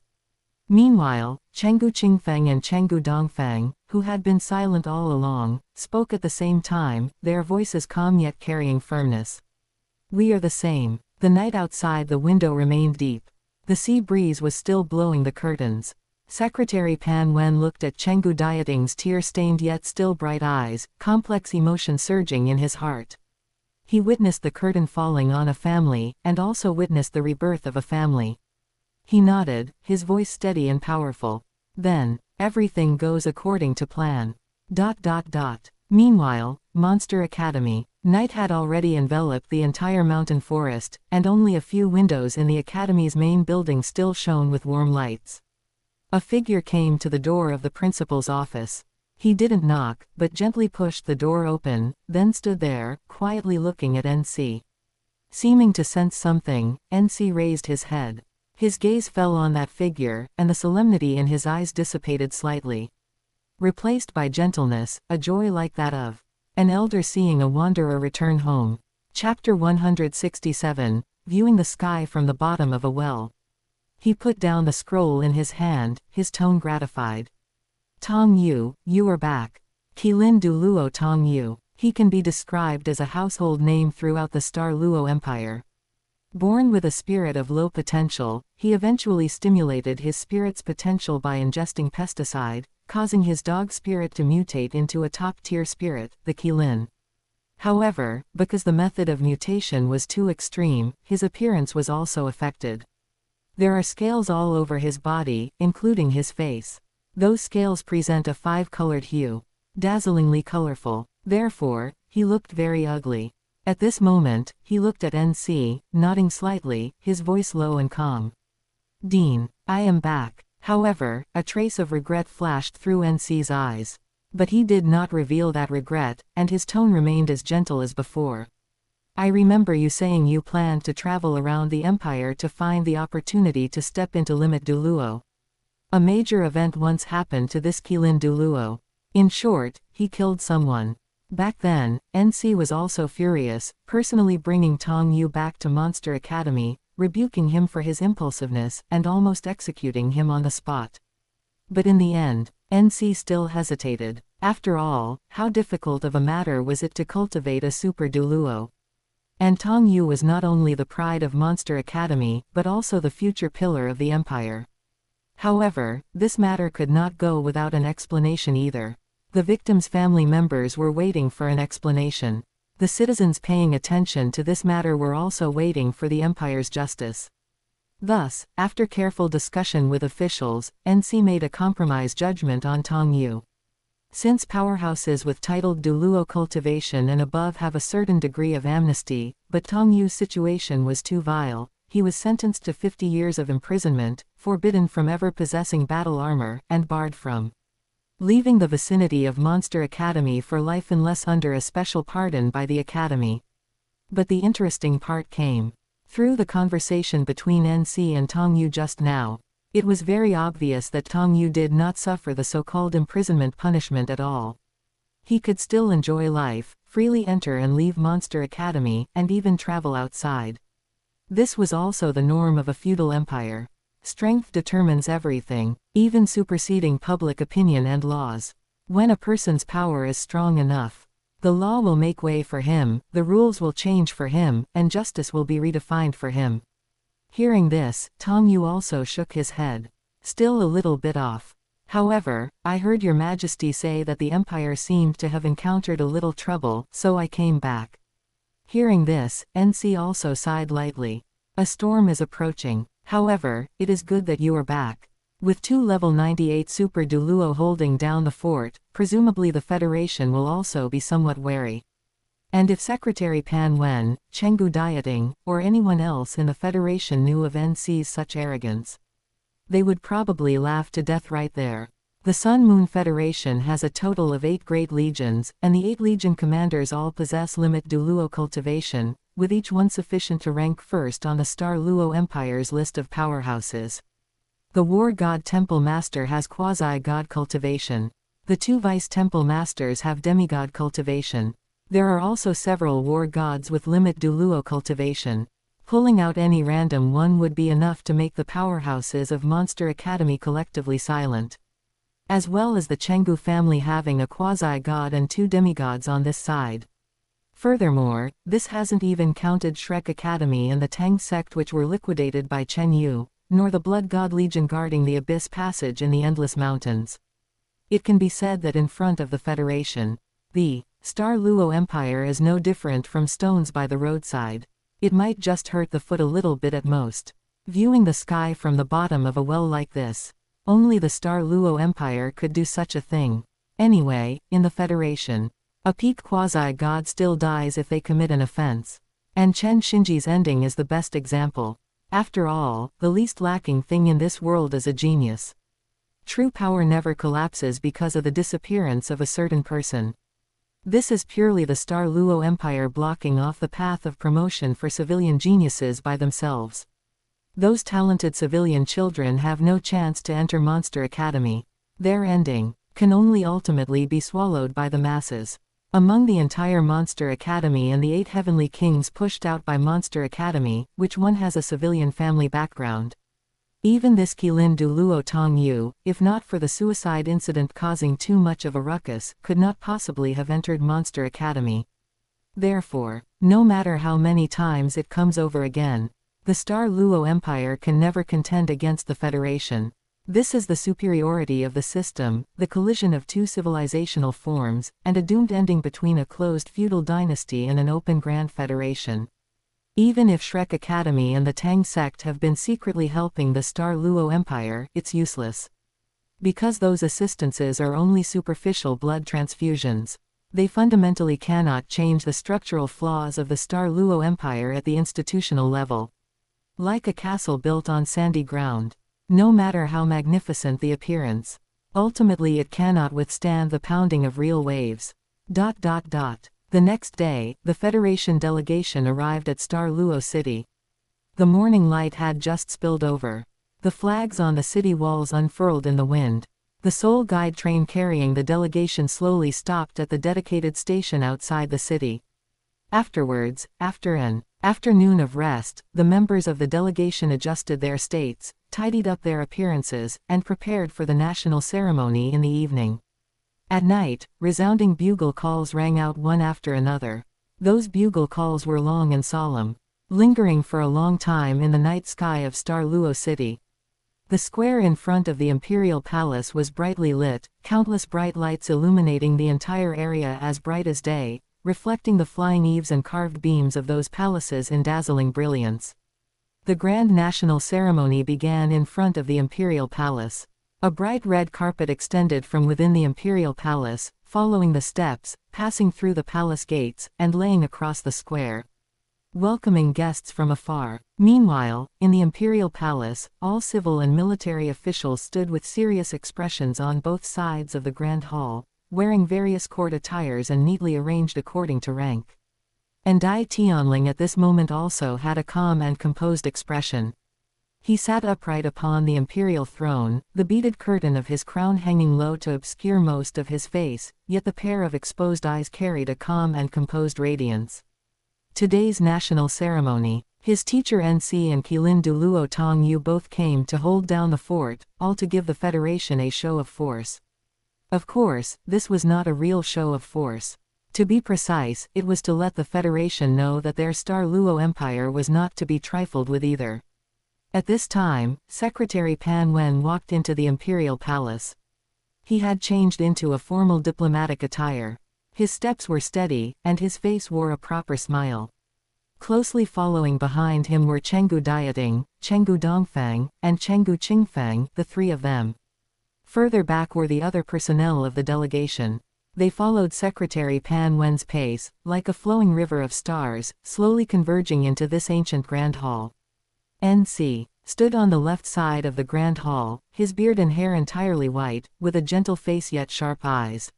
Meanwhile, Chenggu Qingfeng and Chenggu Dongfeng, who had been silent all along, spoke at the same time, their voices calm yet carrying firmness. "We are the same." The night outside the window remained deep. The sea breeze was still blowing the curtains. Secretary Pan Wen looked at Chenggu Dieting's tear-stained yet still bright eyes, complex emotion surging in his heart. He witnessed the curtain falling on a family, and also witnessed the rebirth of a family. He nodded, his voice steady and powerful. "Then, everything goes according to plan." Meanwhile, Monster Academy. Night had already enveloped the entire mountain forest, and only a few windows in the Academy's main building still shone with warm lights. A figure came to the door of the principal's office. He didn't knock, but gently pushed the door open, then stood there, quietly looking at NC. Seeming to sense something, NC raised his head. His gaze fell on that figure, and the solemnity in his eyes dissipated slightly, replaced by gentleness, a joy like that of an elder seeing a wanderer return home. Chapter 167, Viewing the Sky from the Bottom of a Well. He put down the scroll in his hand, his tone gratified. "Tong Yu, you are back." Qilin Douluo Tong Yu. He can be described as a household name throughout the Star Luo Empire. Born with a spirit of low potential, he eventually stimulated his spirit's potential by ingesting pesticide, causing his dog spirit to mutate into a top-tier spirit, the Qilin. However, because the method of mutation was too extreme, his appearance was also affected. There are scales all over his body, including his face. Those scales present a 5-colored hue. Dazzlingly colorful. Therefore, he looked very ugly. At this moment, he looked at NC, nodding slightly, his voice low and calm. "Dean, I am back." However, a trace of regret flashed through NC's eyes. But he did not reveal that regret, and his tone remained as gentle as before. "I remember you saying you planned to travel around the Empire to find the opportunity to step into Limit Douluo. A major event once happened to this Qilin Douluo. In short, he killed someone. Back then, NC was also furious, personally bringing Tong Yu back to Monster Academy, rebuking him for his impulsiveness, and almost executing him on the spot. But in the end, NC still hesitated. After all, how difficult of a matter was it to cultivate a Super Douluo? And Tong Yu was not only the pride of Monster Academy, but also the future pillar of the Empire. However, this matter could not go without an explanation either. The victim's family members were waiting for an explanation. The citizens paying attention to this matter were also waiting for the Empire's justice. Thus, after careful discussion with officials, NC made a compromise judgment on Tong Yu. Since powerhouses with titled Douluo Cultivation and above have a certain degree of amnesty, but Tong Yu's situation was too vile, he was sentenced to 50 years of imprisonment, forbidden from ever possessing battle armor, and barred from leaving the vicinity of Monster Academy for life unless under a special pardon by the Academy. But the interesting part came. Through the conversation between NC and Tong Yu just now, it was very obvious that Tong Yu did not suffer the so-called imprisonment punishment at all. He could still enjoy life, freely enter and leave Monster Academy, and even travel outside. This was also the norm of a feudal empire. Strength determines everything, even superseding public opinion and laws. When a person's power is strong enough, the law will make way for him, the rules will change for him, and justice will be redefined for him. Hearing this, Tong Yu also shook his head. Still a little bit off. "However, I heard your majesty say that the empire seemed to have encountered a little trouble, so I came back." Hearing this, NC also sighed lightly. A storm is approaching. However, it is good that you are back. With 2 level 98 Super Douluo holding down the fort, presumably the Federation will also be somewhat wary. And if Secretary Pan Wen, Chenggu Dieting, or anyone else in the Federation knew of NC's such arrogance, they would probably laugh to death right there. The Sun-Moon Federation has a total of 8 great legions, and the 8 legion commanders all possess Limit Douluo Cultivation, with each one sufficient to rank first on the Star Luo Empire's list of powerhouses. The War God Temple Master has Quasi-God Cultivation. The 2 Vice Temple Masters have Demigod Cultivation. There are also several War Gods with Limit Douluo Cultivation. Pulling out any random one would be enough to make the powerhouses of Monster Academy collectively silent. as well as the Chenggu family having a quasi-god and 2 demigods on this side. Furthermore, this hasn't even counted Shrek Academy and the Tang sect which were liquidated by Chen Yu, nor the Blood God Legion guarding the Abyss Passage in the Endless Mountains. It can be said that in front of the Federation, the Star Luo Empire is no different from stones by the roadside. It might just hurt the foot a little bit at most. Viewing the sky from the bottom of a well like this, only the Star Luo Empire could do such a thing. Anyway, in the Federation, a peak quasi-god still dies if they commit an offense. And Chen Shinji's ending is the best example. After all, the least lacking thing in this world is a genius. True power never collapses because of the disappearance of a certain person. This is purely the Star Luo Empire blocking off the path of promotion for civilian geniuses by themselves. Those talented civilian children have no chance to enter Monster Academy. Their ending can only ultimately be swallowed by the masses. Among the entire Monster Academy and the 8 heavenly kings pushed out by Monster Academy, which one has a civilian family background? Even this Qilin Douluo Tong Yu, if not for the suicide incident causing too much of a ruckus, could not possibly have entered Monster Academy. Therefore, no matter how many times it comes over again, the Star Luo Empire can never contend against the Federation. This is the superiority of the system, the collision of 2 civilizational forms, and a doomed ending between a closed feudal dynasty and an open grand federation. Even if Shrek Academy and the Tang sect have been secretly helping the Star Luo Empire, it's useless. Because those assistances are only superficial blood transfusions. They fundamentally cannot change the structural flaws of the Star Luo Empire at the institutional level. Like a castle built on sandy ground. No matter how magnificent the appearance, ultimately it cannot withstand the pounding of real waves. The next day, the Federation delegation arrived at Star Luo City. The morning light had just spilled over. The flags on the city walls unfurled in the wind. The sole guide train carrying the delegation slowly stopped at the dedicated station outside the city. Afterwards, after an afternoon of rest, the members of the delegation adjusted their states, tidied up their appearances, and prepared for the national ceremony in the evening. At night, resounding bugle calls rang out one after another. Those bugle calls were long and solemn, lingering for a long time in the night sky of Star Luo City. The square in front of the Imperial Palace was brightly lit, countless bright lights illuminating the entire area as bright as day, reflecting the flying eaves and carved beams of those palaces in dazzling brilliance. The grand national ceremony began in front of the Imperial Palace. A bright red carpet extended from within the Imperial Palace, following the steps, passing through the palace gates, and laying across the square, welcoming guests from afar. Meanwhile, in the Imperial Palace, all civil and military officials stood with serious expressions on both sides of the Grand Hall, wearing various court attires and neatly arranged according to rank. And Dai Tianling at this moment also had a calm and composed expression. He sat upright upon the imperial throne, the beaded curtain of his crown hanging low to obscure most of his face, yet the pair of exposed eyes carried a calm and composed radiance. Today's national ceremony. His teacher NC and Qilin Douluo Tong Yu both came to hold down the fort, all to give the Federation a show of force. Of course, this was not a real show of force. To be precise, it was to let the Federation know that their Star Luo Empire was not to be trifled with either. At this time, Secretary Pan Wen walked into the Imperial Palace. He had changed into a formal diplomatic attire. His steps were steady, and his face wore a proper smile. Closely following behind him were Chenggu Dieting, Chenggu Dongfang, and Chenggu Qingfang, the 3 of them. Further back were the other personnel of the delegation. They followed Secretary Pan Wen's pace, like a flowing river of stars, slowly converging into this ancient Grand Hall. NC stood on the left side of the Grand Hall, his beard and hair entirely white, with a gentle face yet sharp eyes.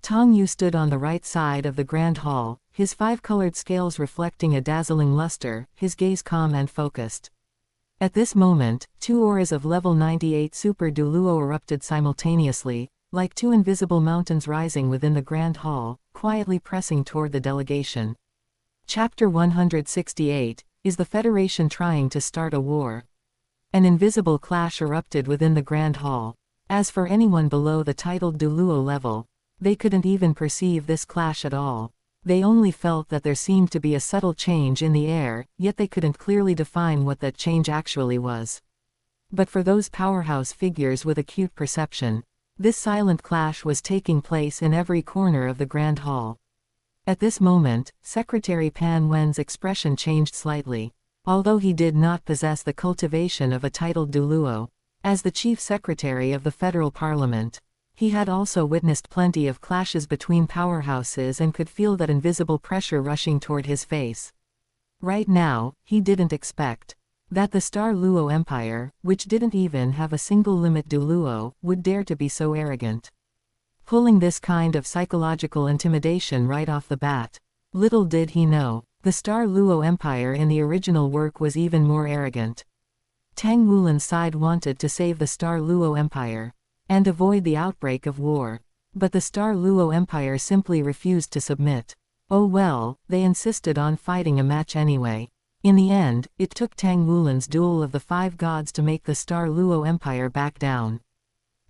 Tong Yu stood on the right side of the Grand Hall, his 5-colored scales reflecting a dazzling luster, his gaze calm and focused. At this moment, 2 auras of level 98 Super Douluo erupted simultaneously, like 2 invisible mountains rising within the Grand Hall, quietly pressing toward the delegation. Chapter 168, Is the Federation Trying to Start a War? An invisible clash erupted within the Grand Hall. As for anyone below the titled Douluo level, they couldn't even perceive this clash at all. They only felt that there seemed to be a subtle change in the air, yet they couldn't clearly define what that change actually was. But for those powerhouse figures with acute perception, this silent clash was taking place in every corner of the Grand Hall. At this moment, Secretary Pan Wen's expression changed slightly. Although he did not possess the cultivation of a titled Douluo, as the Chief Secretary of the Federal Parliament, he had also witnessed plenty of clashes between powerhouses and could feel that invisible pressure rushing toward his face. Right now, he didn't expect that the Star Luo Empire, which didn't even have a single limit Douluo, would dare to be so arrogant. Pulling this kind of psychological intimidation right off the bat. Little did he know, the Star Luo Empire in the original work was even more arrogant. Tang Wulin's side wanted to save the Star Luo Empire and avoid the outbreak of war. But the Star Luo Empire simply refused to submit. Oh well, they insisted on fighting a match anyway. In the end, it took Tang Wulin's duel of the 5 gods to make the Star Luo Empire back down.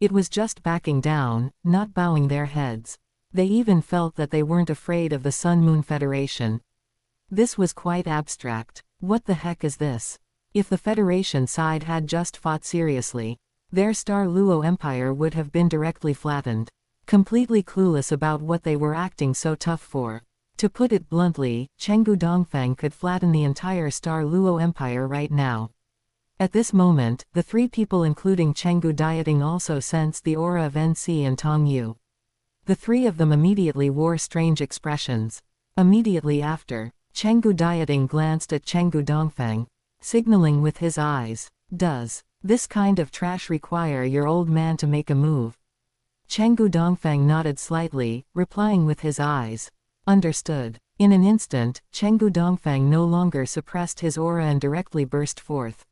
It was just backing down, not bowing their heads. They even felt that they weren't afraid of the Sun Moon Federation. This was quite abstract. What the heck is this? If the Federation side had just fought seriously, their Star Luo Empire would have been directly flattened. Completely clueless about what they were acting so tough for. To put it bluntly, Chenggu Dongfeng could flatten the entire Star Luo Empire right now. At this moment, the 3 people including Chenggu Dieting also sensed the aura of NC and Tong Yu. The 3 of them immediately wore strange expressions. Immediately after, Chenggu Dieting glanced at Chenggu Dongfeng, signaling with his eyes. Does this kind of trash require your old man to make a move? Chenggu Dongfeng nodded slightly, replying with his eyes. Understood. In an instant, Chenggu Dongfeng no longer suppressed his aura and directly burst forth.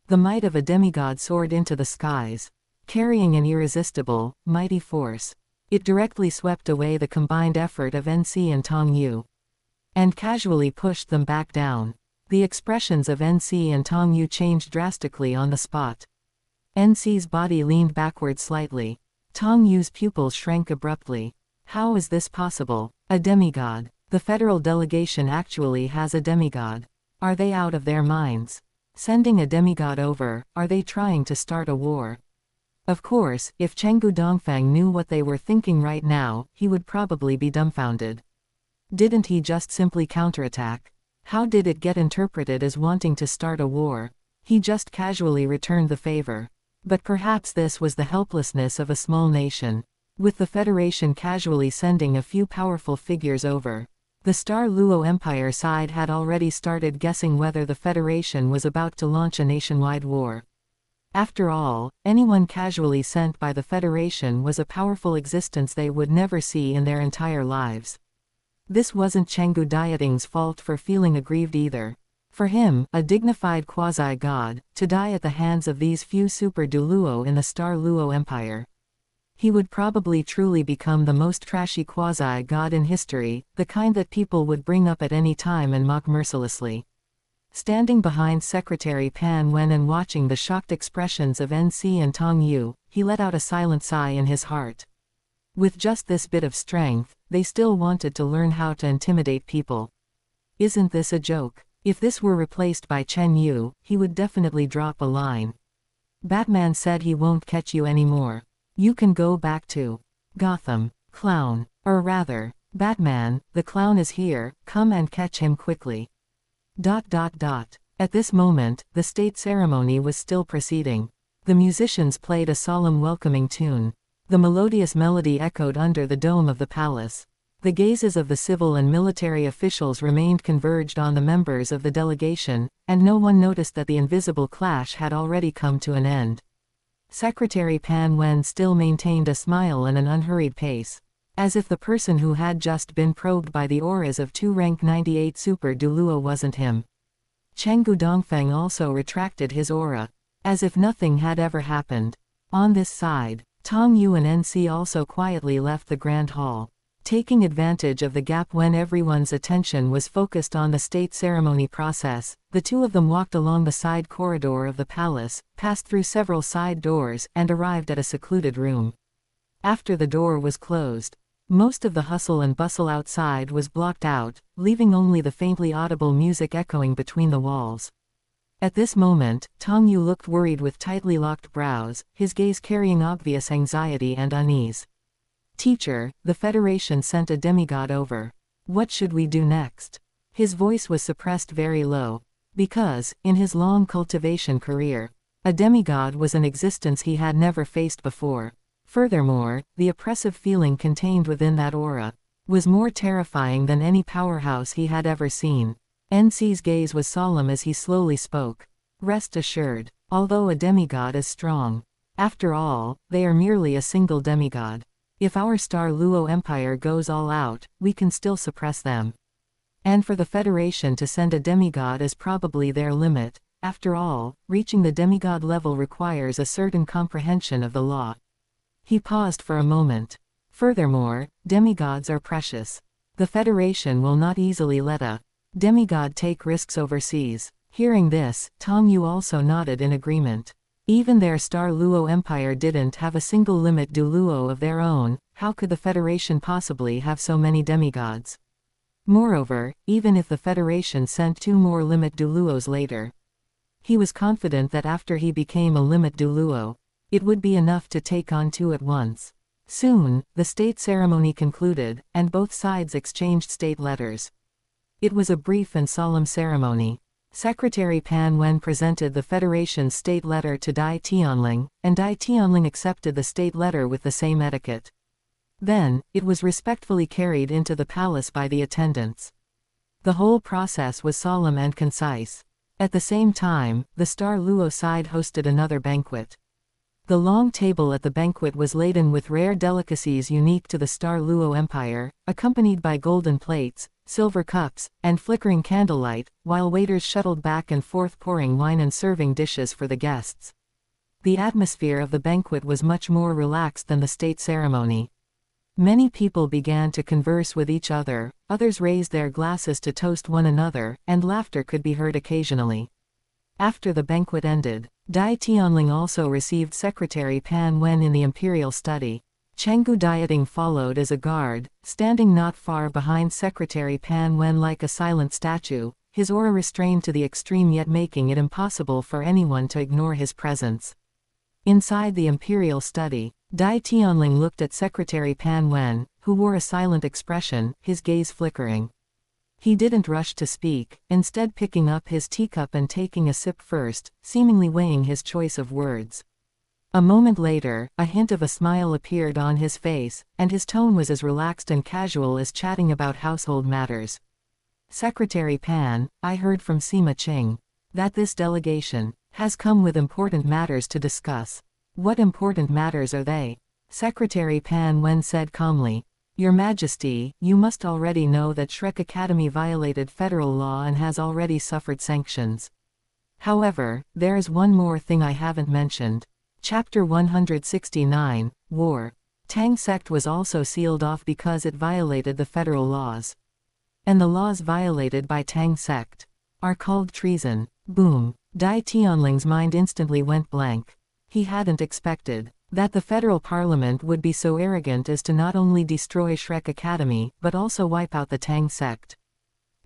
The might of a demigod soared into the skies, carrying an irresistible, mighty force. It directly swept away the combined effort of NC and Tong Yu, and casually pushed them back down. The expressions of NC and Tong Yu changed drastically on the spot. NC's body leaned backward slightly. Tong Yu's pupils shrank abruptly. How is this possible? A demigod. The federal delegation actually has a demigod. Are they out of their minds? Sending a demigod over, are they trying to start a war? Of course, if Chenggu Dongfeng knew what they were thinking right now, he would probably be dumbfounded. Didn't he just simply counterattack? How did it get interpreted as wanting to start a war? He just casually returned the favor. But perhaps this was the helplessness of a small nation. With the Federation casually sending a few powerful figures over, the Star Luo Empire side had already started guessing whether the Federation was about to launch a nationwide war. After all, anyone casually sent by the Federation was a powerful existence they would never see in their entire lives. This wasn't Chenggu Dieting's fault for feeling aggrieved either. For him, a dignified quasi-god, to die at the hands of these few super Douluo in the Star Luo Empire. He would probably truly become the most trashy quasi-god in history, the kind that people would bring up at any time and mock mercilessly. Standing behind Secretary Pan Wen and watching the shocked expressions of NC and Tong Yu, he let out a silent sigh in his heart. With just this bit of strength, they still wanted to learn how to intimidate people. Isn't this a joke? If this were replaced by Chen Yu, he would definitely drop a line. Batman said he won't catch you anymore. You can go back to Gotham, clown. Or rather, Batman, the clown is here, come and catch him quickly. ... At this moment, the state ceremony was still proceeding. The musicians played a solemn welcoming tune. The melodious melody echoed under the dome of the palace. The gazes of the civil and military officials remained converged on the members of the delegation, and no one noticed that the invisible clash had already come to an end. Secretary Pan Wen still maintained a smile and an unhurried pace, as if the person who had just been probed by the auras of 2 rank 98 Super Douluo wasn't him. Chenggu Dongfeng also retracted his aura, as if nothing had ever happened. On this side, Tong Yu and NC also quietly left the Grand Hall. Taking advantage of the gap when everyone's attention was focused on the state ceremony process, the two of them walked along the side corridor of the palace, passed through several side doors, and arrived at a secluded room. After the door was closed, most of the hustle and bustle outside was blocked out, leaving only the faintly audible music echoing between the walls. At this moment, Chen Yu looked worried with tightly locked brows, his gaze carrying obvious anxiety and unease. "Teacher, the Federation sent a demigod over. What should we do next?" His voice was suppressed very low. Because, in his long cultivation career, a demigod was an existence he had never faced before. Furthermore, the oppressive feeling contained within that aura was more terrifying than any powerhouse he had ever seen. NC's gaze was solemn as he slowly spoke. "Rest assured, although a demigod is strong, after all, they are merely a single demigod. If our Star Luo Empire goes all out, we can still suppress them. And for the Federation to send a demigod is probably their limit. After all, reaching the demigod level requires a certain comprehension of the law." He paused for a moment. "Furthermore, demigods are precious. The Federation will not easily let a demigod take risks overseas." Hearing this, Chen Yu also nodded in agreement. Even their Star Luo Empire didn't have a single limit Douluo of their own, how could the Federation possibly have so many demigods? Moreover, even if the Federation sent 2 more limit Douluos later, he was confident that after he became a limit Douluo, it would be enough to take on 2 at once. Soon, the state ceremony concluded, and both sides exchanged state letters. It was a brief and solemn ceremony. Secretary Pan Wen presented the Federation's state letter to Dai Tianling, and Dai Tianling accepted the state letter with the same etiquette. Then, it was respectfully carried into the palace by the attendants. The whole process was solemn and concise. At the same time, the Star Luo side hosted another banquet. The long table at the banquet was laden with rare delicacies unique to the Star Luo Empire, accompanied by golden plates, silver cups, and flickering candlelight, while waiters shuttled back and forth pouring wine and serving dishes for the guests. The atmosphere of the banquet was much more relaxed than the state ceremony. Many people began to converse with each other, others raised their glasses to toast one another, and laughter could be heard occasionally. After the banquet ended, Dai Tianling also received Secretary Pan Wen in the imperial study. Chenggu Dieting followed as a guard, standing not far behind Secretary Pan Wen like a silent statue, his aura restrained to the extreme yet making it impossible for anyone to ignore his presence. Inside the imperial study, Dai Tianling looked at Secretary Pan Wen, who wore a silent expression, his gaze flickering. He didn't rush to speak, instead picking up his teacup and taking a sip first, seemingly weighing his choice of words. A moment later, a hint of a smile appeared on his face, and his tone was as relaxed and casual as chatting about household matters. "Secretary Pan, I heard from Sima Qing that this delegation has come with important matters to discuss." "What important matters are they?" Secretary Pan Wen said calmly. "Your Majesty, you must already know that Shrek Academy violated federal law and has already suffered sanctions. However, there is one more thing I haven't mentioned. Chapter 169, War. Tang sect was also sealed off because it violated the federal laws. And the laws violated by Tang sect are called treason." Boom. Dai Tianling's mind instantly went blank. He hadn't expected that the federal parliament would be so arrogant as to not only destroy Shrek Academy, but also wipe out the Tang sect.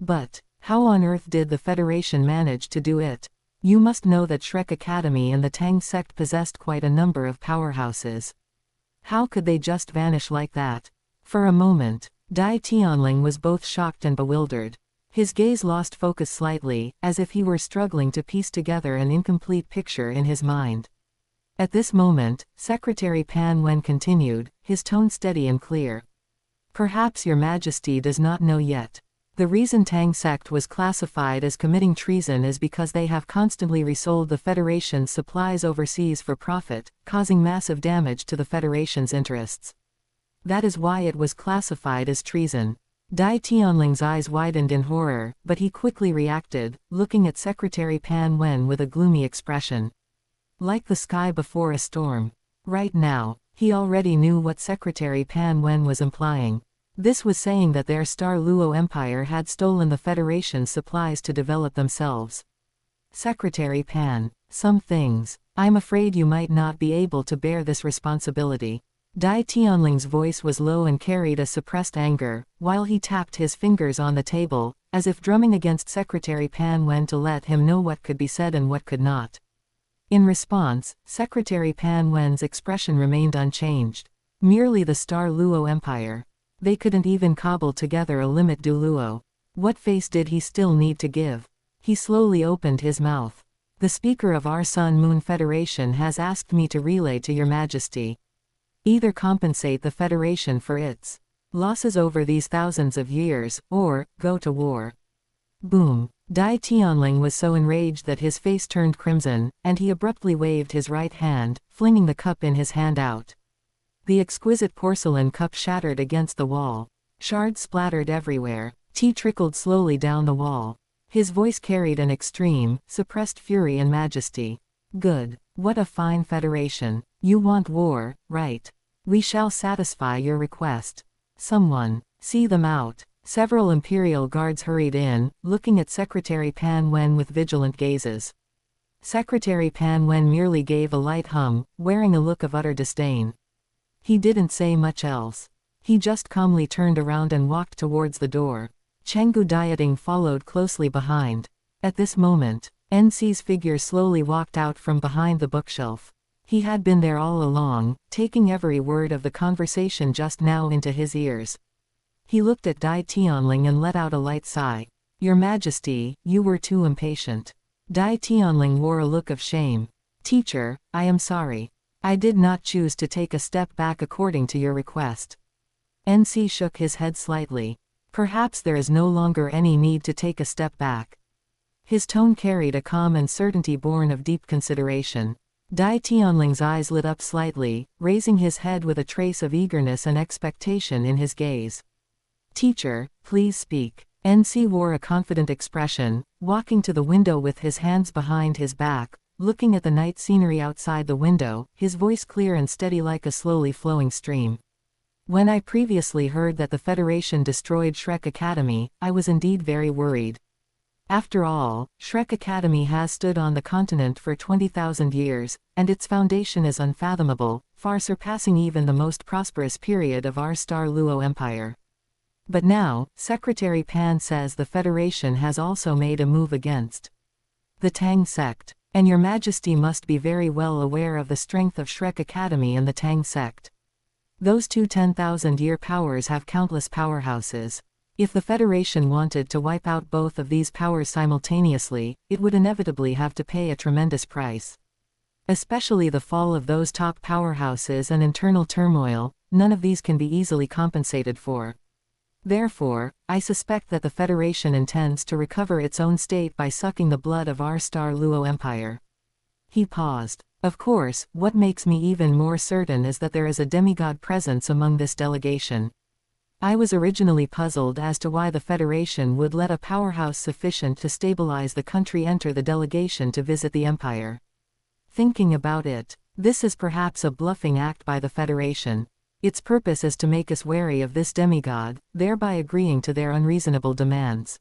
But how on earth did the Federation manage to do it? You must know that Shrek Academy and the Tang sect possessed quite a number of powerhouses. How could they just vanish like that? For a moment, Dai Tianling was both shocked and bewildered. His gaze lost focus slightly, as if he were struggling to piece together an incomplete picture in his mind. At this moment, Secretary Pan Wen continued, his tone steady and clear. "Perhaps your Majesty does not know yet. The reason Tang sect was classified as committing treason is because they have constantly resold the Federation's supplies overseas for profit, causing massive damage to the Federation's interests. That is why it was classified as treason." Dai Tianling's eyes widened in horror, but he quickly reacted, looking at Secretary Pan Wen with a gloomy expression. Like the sky before a storm. Right now, he already knew what Secretary Pan Wen was implying. This was saying that their Star Luo Empire had stolen the Federation's supplies to develop themselves. Secretary Pan. Some things. I'm afraid you might not be able to bear this responsibility. Dai Tianling's voice was low and carried a suppressed anger, while he tapped his fingers on the table, as if drumming against Secretary Pan Wen to let him know what could be said and what could not. In response, Secretary Pan Wen's expression remained unchanged. Merely the Star Luo Empire. They couldn't even cobble together a limit Douluo. What face did he still need to give? He slowly opened his mouth. The Speaker of our Sun Moon Federation has asked me to relay to Your Majesty. Either compensate the Federation for its losses over these thousands of years, or go to war. Boom. Dai Tianling was so enraged that his face turned crimson, and he abruptly waved his right hand, flinging the cup in his hand out. The exquisite porcelain cup shattered against the wall. Shards splattered everywhere. Tea trickled slowly down the wall. His voice carried an extreme, suppressed fury and majesty. Good. What a fine federation. You want war, right? We shall satisfy your request. Someone, see them out. Several imperial guards hurried in, looking at Secretary Pan Wen with vigilant gazes. Secretary Pan Wen merely gave a light hum, wearing a look of utter disdain. He didn't say much else. He just calmly turned around and walked towards the door. Chenggu Dieting followed closely behind. At this moment, NC's figure slowly walked out from behind the bookshelf. He had been there all along, taking every word of the conversation just now into his ears. He looked at Dai Tianling and let out a light sigh. Your Majesty, you were too impatient. Dai Tianling wore a look of shame. Teacher, I am sorry. I did not choose to take a step back according to your request. NC shook his head slightly. Perhaps there is no longer any need to take a step back. His tone carried a calm and certainty born of deep consideration. Dai Tianling's eyes lit up slightly, raising his head with a trace of eagerness and expectation in his gaze. Teacher, please speak. NC wore a confident expression, walking to the window with his hands behind his back, looking at the night scenery outside the window, his voice clear and steady like a slowly flowing stream. When I previously heard that the Federation destroyed Shrek Academy, I was indeed very worried. After all, Shrek Academy has stood on the continent for 20,000 years, and its foundation is unfathomable, far surpassing even the most prosperous period of our Star Luo Empire. But now, Secretary Pan says the Federation has also made a move against the Tang sect. And Your Majesty must be very well aware of the strength of Shrek Academy and the Tang sect. Those two 10,000-year powers have countless powerhouses. If the Federation wanted to wipe out both of these powers simultaneously, it would inevitably have to pay a tremendous price. Especially the fall of those top powerhouses and internal turmoil, none of these can be easily compensated for. Therefore, I suspect that the Federation intends to recover its own state by sucking the blood of our Star Luo Empire. He paused. Of course, what makes me even more certain is that there is a demigod presence among this delegation. I was originally puzzled as to why the Federation would let a powerhouse sufficient to stabilize the country enter the delegation to visit the Empire. Thinking about it, this is perhaps a bluffing act by the Federation. Its purpose is to make us wary of this demigod, thereby agreeing to their unreasonable demands.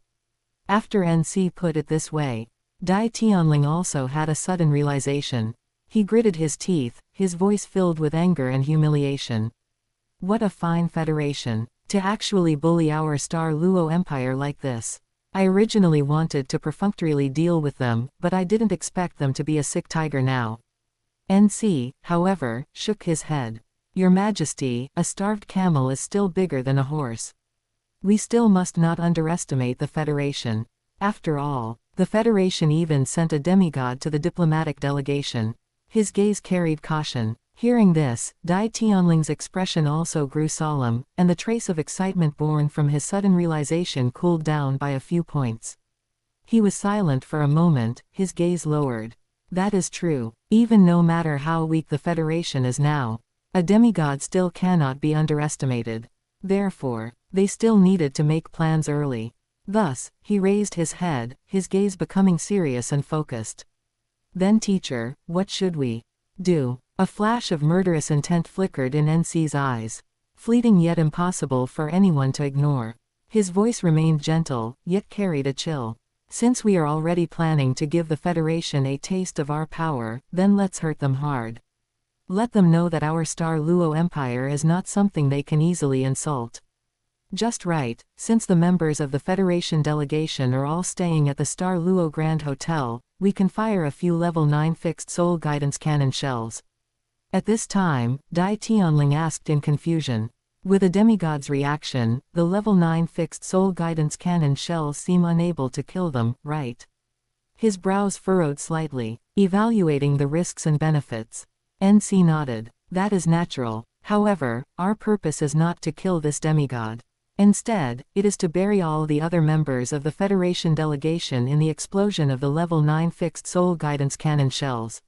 After NC put it this way, Dai Tianling also had a sudden realization. He gritted his teeth, his voice filled with anger and humiliation. What a fine federation, to actually bully our Star Luo Empire like this. I originally wanted to perfunctorily deal with them, but I didn't expect them to be a sick tiger now. NC, however, shook his head. Your Majesty, a starved camel is still bigger than a horse. We still must not underestimate the Federation. After all, the Federation even sent a demigod to the diplomatic delegation. His gaze carried caution. Hearing this, Dai Tianling's expression also grew solemn, and the trace of excitement born from his sudden realization cooled down by a few points. He was silent for a moment, his gaze lowered. That is true. Even no matter how weak the Federation is now, a demigod still cannot be underestimated. Therefore, they still needed to make plans early. Thus, he raised his head, his gaze becoming serious and focused. Then teacher, what should we do? A flash of murderous intent flickered in NC's eyes. fleeting yet impossible for anyone to ignore. His voice remained gentle, yet carried a chill. Since we are already planning to give the Federation a taste of our power, then let's hurt them hard. Let them know that our Star Luo Empire is not something they can easily insult. Just right, since the members of the Federation delegation are all staying at the Star Luo Grand Hotel, we can fire a few level 9 fixed soul guidance cannon shells. At this time, Dai Tianling asked in confusion. With a demigod's reaction, the level 9 fixed soul guidance cannon shells seem unable to kill them, right? His brows furrowed slightly, evaluating the risks and benefits. NC nodded. That is natural. However, our purpose is not to kill this demigod. Instead, it is to bury all the other members of the Federation delegation in the explosion of the level 9 fixed soul guidance cannon shells.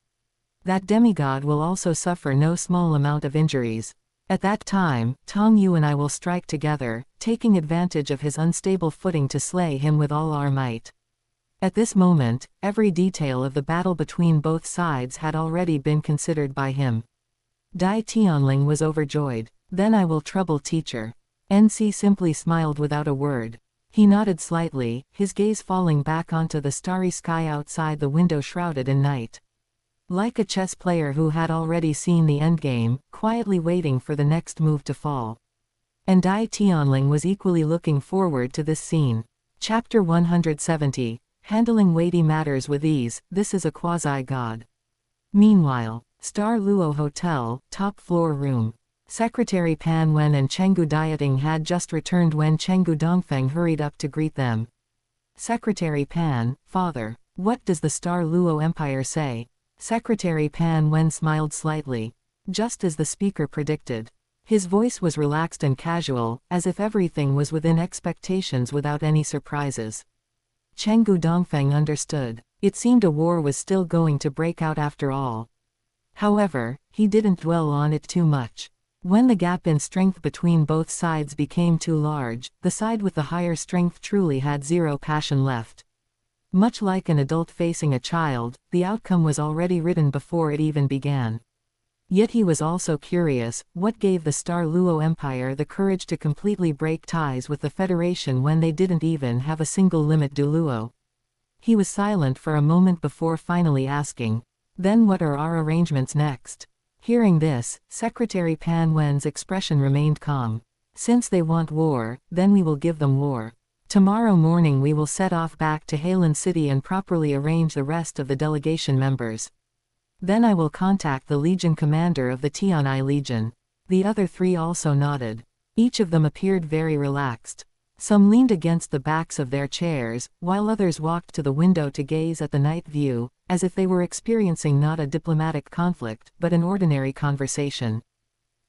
That demigod will also suffer no small amount of injuries. At that time, Chen Yu and I will strike together, taking advantage of his unstable footing to slay him with all our might. At this moment, every detail of the battle between both sides had already been considered by him. Dai Tianling was overjoyed. Then I will trouble teacher. NC simply smiled without a word. He nodded slightly, his gaze falling back onto the starry sky outside the window shrouded in night. Like a chess player who had already seen the endgame, quietly waiting for the next move to fall. And Dai Tianling was equally looking forward to this scene. Chapter 170. Handling weighty matters with ease, this is a quasi-god. Meanwhile, Star Luo Hotel, top floor room. Secretary Pan Wen and Chenggu Dieting had just returned when Chenggu Dongfeng hurried up to greet them. Secretary Pan, father, what does the Star Luo Empire say? Secretary Pan Wen smiled slightly. Just as the speaker predicted. His voice was relaxed and casual, as if everything was within expectations without any surprises. Chenggu Dongfeng understood. It seemed a war was still going to break out after all. However, he didn't dwell on it too much. When the gap in strength between both sides became too large, the side with the higher strength truly had zero passion left. Much like an adult facing a child, the outcome was already written before it even began. Yet he was also curious, what gave the Star Luo Empire the courage to completely break ties with the Federation when they didn't even have a single limit Douluo? He was silent for a moment before finally asking, then what are our arrangements next? Hearing this, Secretary Pan Wen's expression remained calm. Since they want war, then we will give them war. Tomorrow morning we will set off back to Halen City and properly arrange the rest of the delegation members. Then I will contact the Legion commander of the Tianai Legion. The other three also nodded. Each of them appeared very relaxed. Some leaned against the backs of their chairs, while others walked to the window to gaze at the night view, as if they were experiencing not a diplomatic conflict, but an ordinary conversation.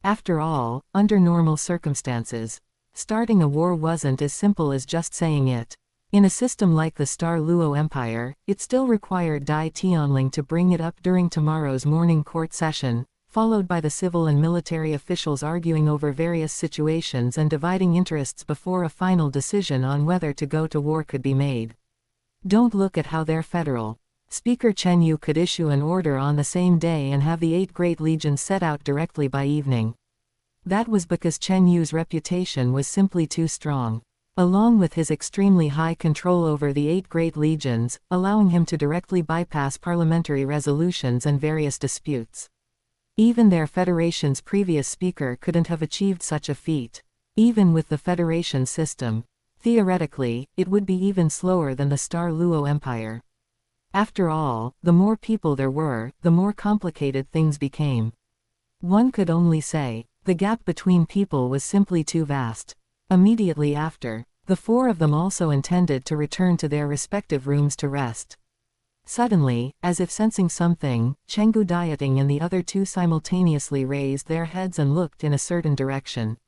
After all, under normal circumstances, starting a war wasn't as simple as just saying it. In a system like the Star Luo Empire, it still required Dai Tianling to bring it up during tomorrow's morning court session, followed by the civil and military officials arguing over various situations and dividing interests before a final decision on whether to go to war could be made. Don't look at how their federal Speaker Chen Yu could issue an order on the same day and have the 8 great legions set out directly by evening. That was because Chen Yu's reputation was simply too strong. Along with his extremely high control over the 8 great legions, allowing him to directly bypass parliamentary resolutions and various disputes. Even their Federation's previous speaker couldn't have achieved such a feat. Even with the Federation system, theoretically, it would be even slower than the Star Luo Empire. After all, the more people there were, the more complicated things became. One could only say, the gap between people was simply too vast. Immediately after, the 4 of them also intended to return to their respective rooms to rest. Suddenly, as if sensing something, Chenggu Dieting and the other 2 simultaneously raised their heads and looked in a certain direction.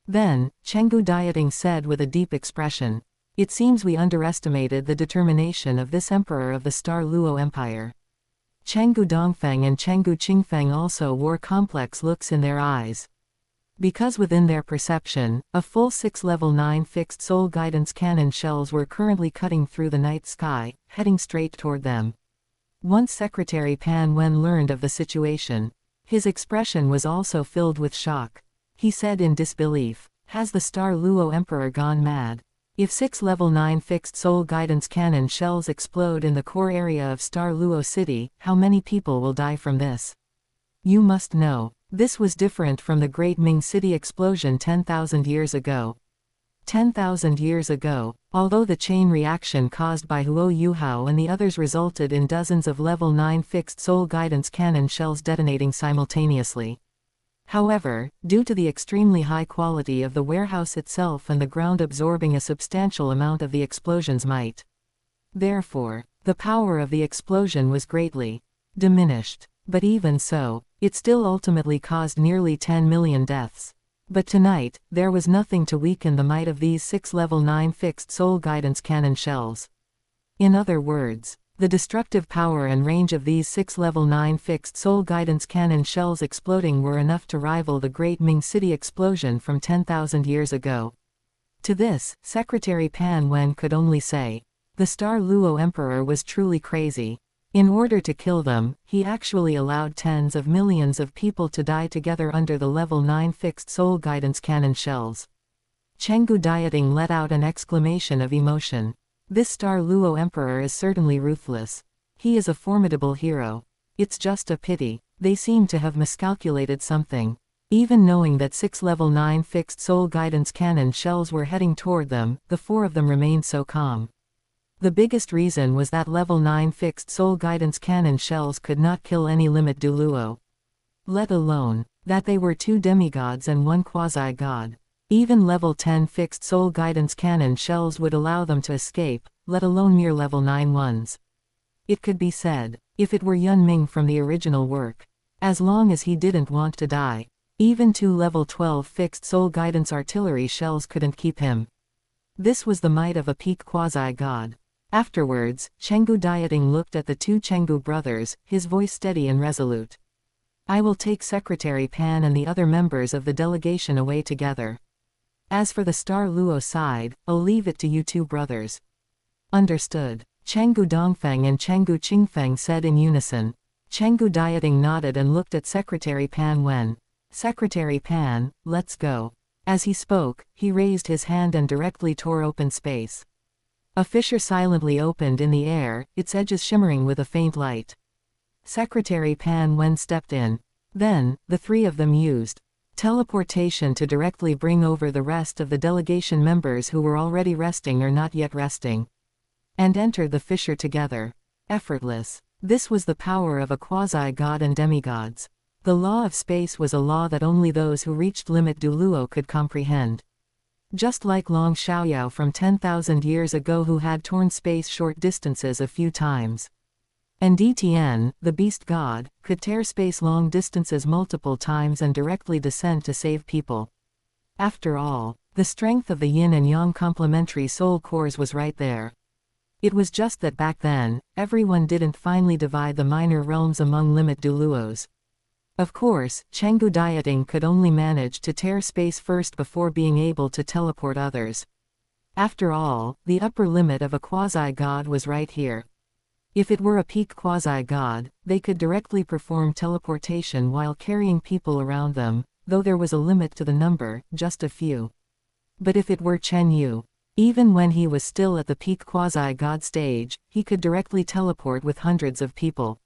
Then, Chenggu Dieting said with a deep expression, "It seems we underestimated the determination of this emperor of the Star Luo Empire." Chenggu Dongfeng and Chenggu Qingfeng also wore complex looks in their eyes. Because within their perception, a full 6 level 9 fixed soul guidance cannon shells were currently cutting through the night sky, heading straight toward them. Once Secretary Pan Wen learned of the situation, his expression was also filled with shock. he said in disbelief. Has the Star Luo Emperor gone mad? If 6 level 9 fixed soul guidance cannon shells explode in the core area of Star Luo City, how many people will die from this? You must know. This was different from the Great Ming City explosion 10,000 years ago. 10,000 years ago, although the chain reaction caused by Huo Yuhao and the others resulted in dozens of level 9 fixed soul guidance cannon shells detonating simultaneously. However, due to the extremely high quality of the warehouse itself and the ground absorbing a substantial amount of the explosion's might, therefore, the power of the explosion was greatly diminished. But even so, it still ultimately caused nearly 10 million deaths. But tonight, there was nothing to weaken the might of these 6 level 9 fixed soul guidance cannon shells. In other words, the destructive power and range of these 6 level 9 fixed soul guidance cannon shells exploding were enough to rival the Great Ming City explosion from 10,000 years ago. To this, Secretary Pan Wen could only say, the Star Luo Emperor was truly crazy. In order to kill them, he actually allowed tens of millions of people to die together under the level 9 fixed soul guidance cannon shells. Chenggu Dieting let out an exclamation of emotion. This Star Luo Emperor is certainly ruthless. He is a formidable hero. It's just a pity, they seem to have miscalculated something. Even knowing that 6 level 9 fixed soul guidance cannon shells were heading toward them, the 4 of them remained so calm. The biggest reason was that level 9 fixed soul guidance cannon shells could not kill any limit Douluo. Let alone that they were 2 demigods and 1 quasi-god. Even level 10 fixed soul guidance cannon shells would allow them to escape, let alone mere level 9 ones. It could be said, if it were Yun Ming from the original work. As long as he didn't want to die, even 2 level 12 fixed soul guidance artillery shells couldn't keep him. This was the might of a peak quasi-god. Afterwards, Chenggu Dieting looked at the 2 Chenggu brothers, his voice steady and resolute. I will take Secretary Pan and the other members of the delegation away together. As for the Star Luo side, I'll leave it to you 2 brothers. Understood. Chenggu Dongfeng and Chenggu Qingfeng said in unison. Chenggu Dieting nodded and looked at Secretary Pan Wen. Secretary Pan, let's go. As he spoke, he raised his hand and directly tore open space. A fissure silently opened in the air, its edges shimmering with a faint light. Secretary Pan Wen stepped in. Then, the 3 of them used teleportation to directly bring over the rest of the delegation members who were already resting or not yet resting, and entered the fissure together. Effortless. This was the power of a quasi-god and demigods. The law of space was a law that only those who reached limit Douluo could comprehend. Just like Long Xiaoyao from 10,000 years ago who had torn space short distances a few times. And Dtn, the beast god, could tear space long distances multiple times and directly descend to save people. After all, the strength of the yin and yang complementary soul cores was right there. It was just that back then, everyone didn't finally divide the minor realms among limit Douluos. Of course, Chenggu Dieting could only manage to tear space first before being able to teleport others. After all, the upper limit of a quasi-god was right here. If it were a peak quasi-god, they could directly perform teleportation while carrying people around them, though there was a limit to the number, just a few. But if it were Chen Yu, even when he was still at the peak quasi-god stage, he could directly teleport with hundreds of people.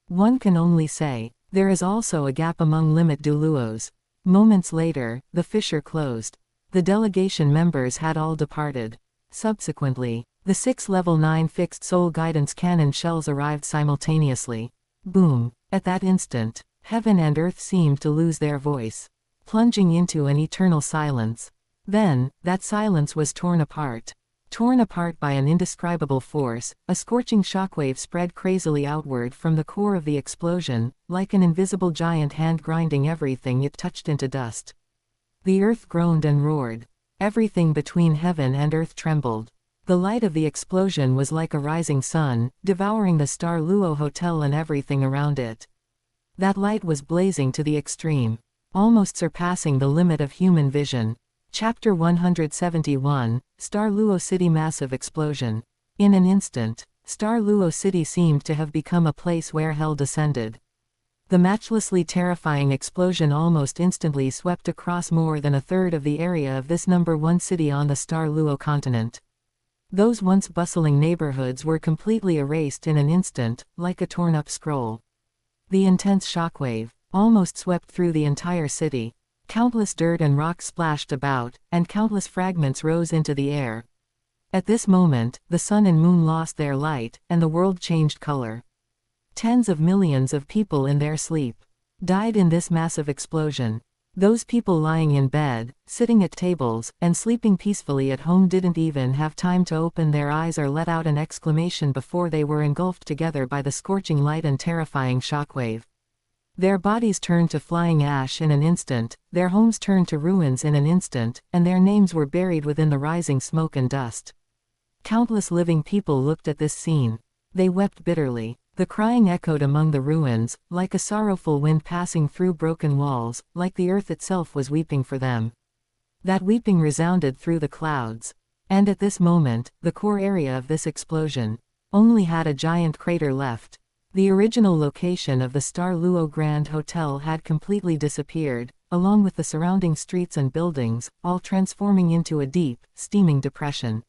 One can only say, there is also a gap among limit Douluos. Moments later, the fissure closed. The delegation members had all departed. Subsequently, the 6 level 9 fixed soul guidance cannon shells arrived simultaneously. Boom! At that instant, heaven and earth seemed to lose their voice, plunging into an eternal silence. Then, that silence was torn apart. Torn apart by an indescribable force, a scorching shockwave spread crazily outward from the core of the explosion, like an invisible giant hand grinding everything it touched into dust. The earth groaned and roared. Everything between heaven and earth trembled. The light of the explosion was like a rising sun, devouring the Star Luo Hotel and everything around it. That light was blazing to the extreme, almost surpassing the limit of human vision. Chapter 171, Star Luo City Massive Explosion. In an instant, Star Luo City seemed to have become a place where hell descended. The matchlessly terrifying explosion almost instantly swept across more than a third of the area of this number 1 city on the Douluo Continent. Those once bustling neighborhoods were completely erased in an instant, like a torn-up scroll. The intense shockwave almost swept through the entire city. Countless dirt and rocks splashed about, and countless fragments rose into the air. At this moment, the sun and moon lost their light, and the world changed color. Tens of millions of people in their sleep died in this massive explosion. Those people lying in bed, sitting at tables, and sleeping peacefully at home didn't even have time to open their eyes or let out an exclamation before they were engulfed together by the scorching light and terrifying shockwave. Their bodies turned to flying ash in an instant, their homes turned to ruins in an instant, and their names were buried within the rising smoke and dust. Countless living people looked at this scene. They wept bitterly. The crying echoed among the ruins, like a sorrowful wind passing through broken walls, like the earth itself was weeping for them. That weeping resounded through the clouds. And at this moment, the core area of this explosion only had a giant crater left. The original location of the Douluo Grand Hotel had completely disappeared, along with the surrounding streets and buildings, all transforming into a deep, steaming depression.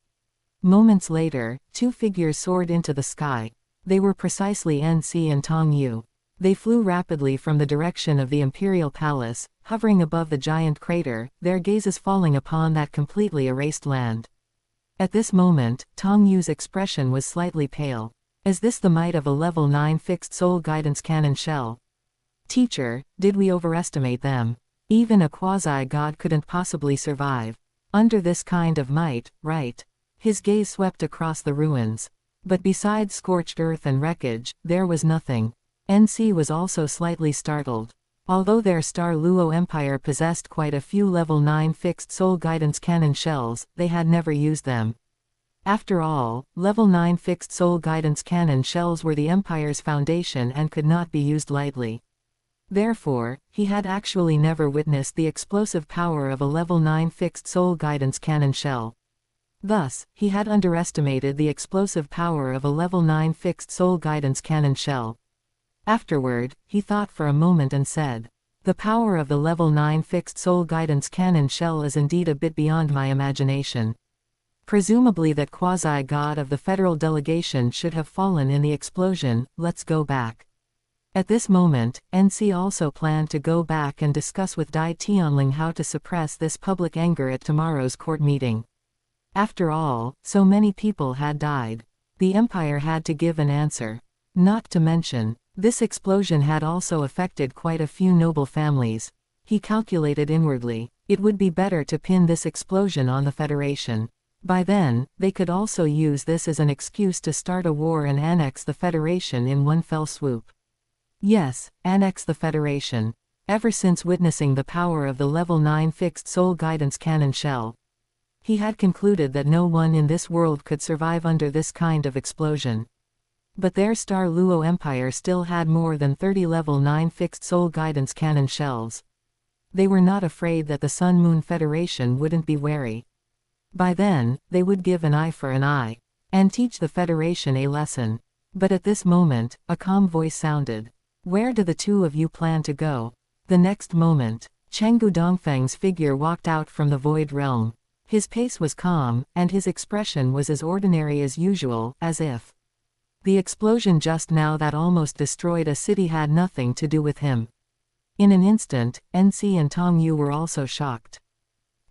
Moments later, two figures soared into the sky. They were precisely NC and Chen Yu. They flew rapidly from the direction of the Imperial Palace, hovering above the giant crater, their gazes falling upon that completely erased land. At this moment, Chen Yu's expression was slightly pale. Is this the might of a level 9 fixed soul guidance cannon shell? Teacher, did we overestimate them? Even a quasi-god couldn't possibly survive under this kind of might, right? His gaze swept across the ruins. But besides scorched earth and wreckage, there was nothing. NC was also slightly startled. Although their Douluo Empire possessed quite a few level 9 fixed soul guidance cannon shells, they had never used them. After all, level 9 fixed soul guidance cannon shells were the Empire's foundation and could not be used lightly. Therefore, he had actually never witnessed the explosive power of a level 9 fixed soul guidance cannon shell. Thus, he had underestimated the explosive power of a level 9 fixed soul guidance cannon shell. Afterward, he thought for a moment and said, "The power of the level 9 fixed soul guidance cannon shell is indeed a bit beyond my imagination. Presumably that quasi-god of the federal delegation should have fallen in the explosion. Let's go back." At this moment, NC also planned to go back and discuss with Dai Tianling how to suppress this public anger at tomorrow's court meeting. After all, so many people had died. The Empire had to give an answer. Not to mention, this explosion had also affected quite a few noble families. He calculated inwardly, it would be better to pin this explosion on the Federation. By then, they could also use this as an excuse to start a war and annex the Federation in one fell swoop. Yes, annex the Federation. Ever since witnessing the power of the level 9 fixed soul guidance cannon shell, he had concluded that no one in this world could survive under this kind of explosion. But their Douluo Empire still had more than 30 level 9 fixed soul guidance cannon shells. They were not afraid that the Sun-Moon Federation wouldn't be wary. By then, they would give an eye for an eye, and teach the Federation a lesson. But at this moment, a calm voice sounded. "Where do the two of you plan to go?" The next moment, Chenggu Dongfeng's figure walked out from the Void Realm. His pace was calm, and his expression was as ordinary as usual, as if the explosion just now that almost destroyed a city had nothing to do with him. In an instant, NC and Chen Yu were also shocked.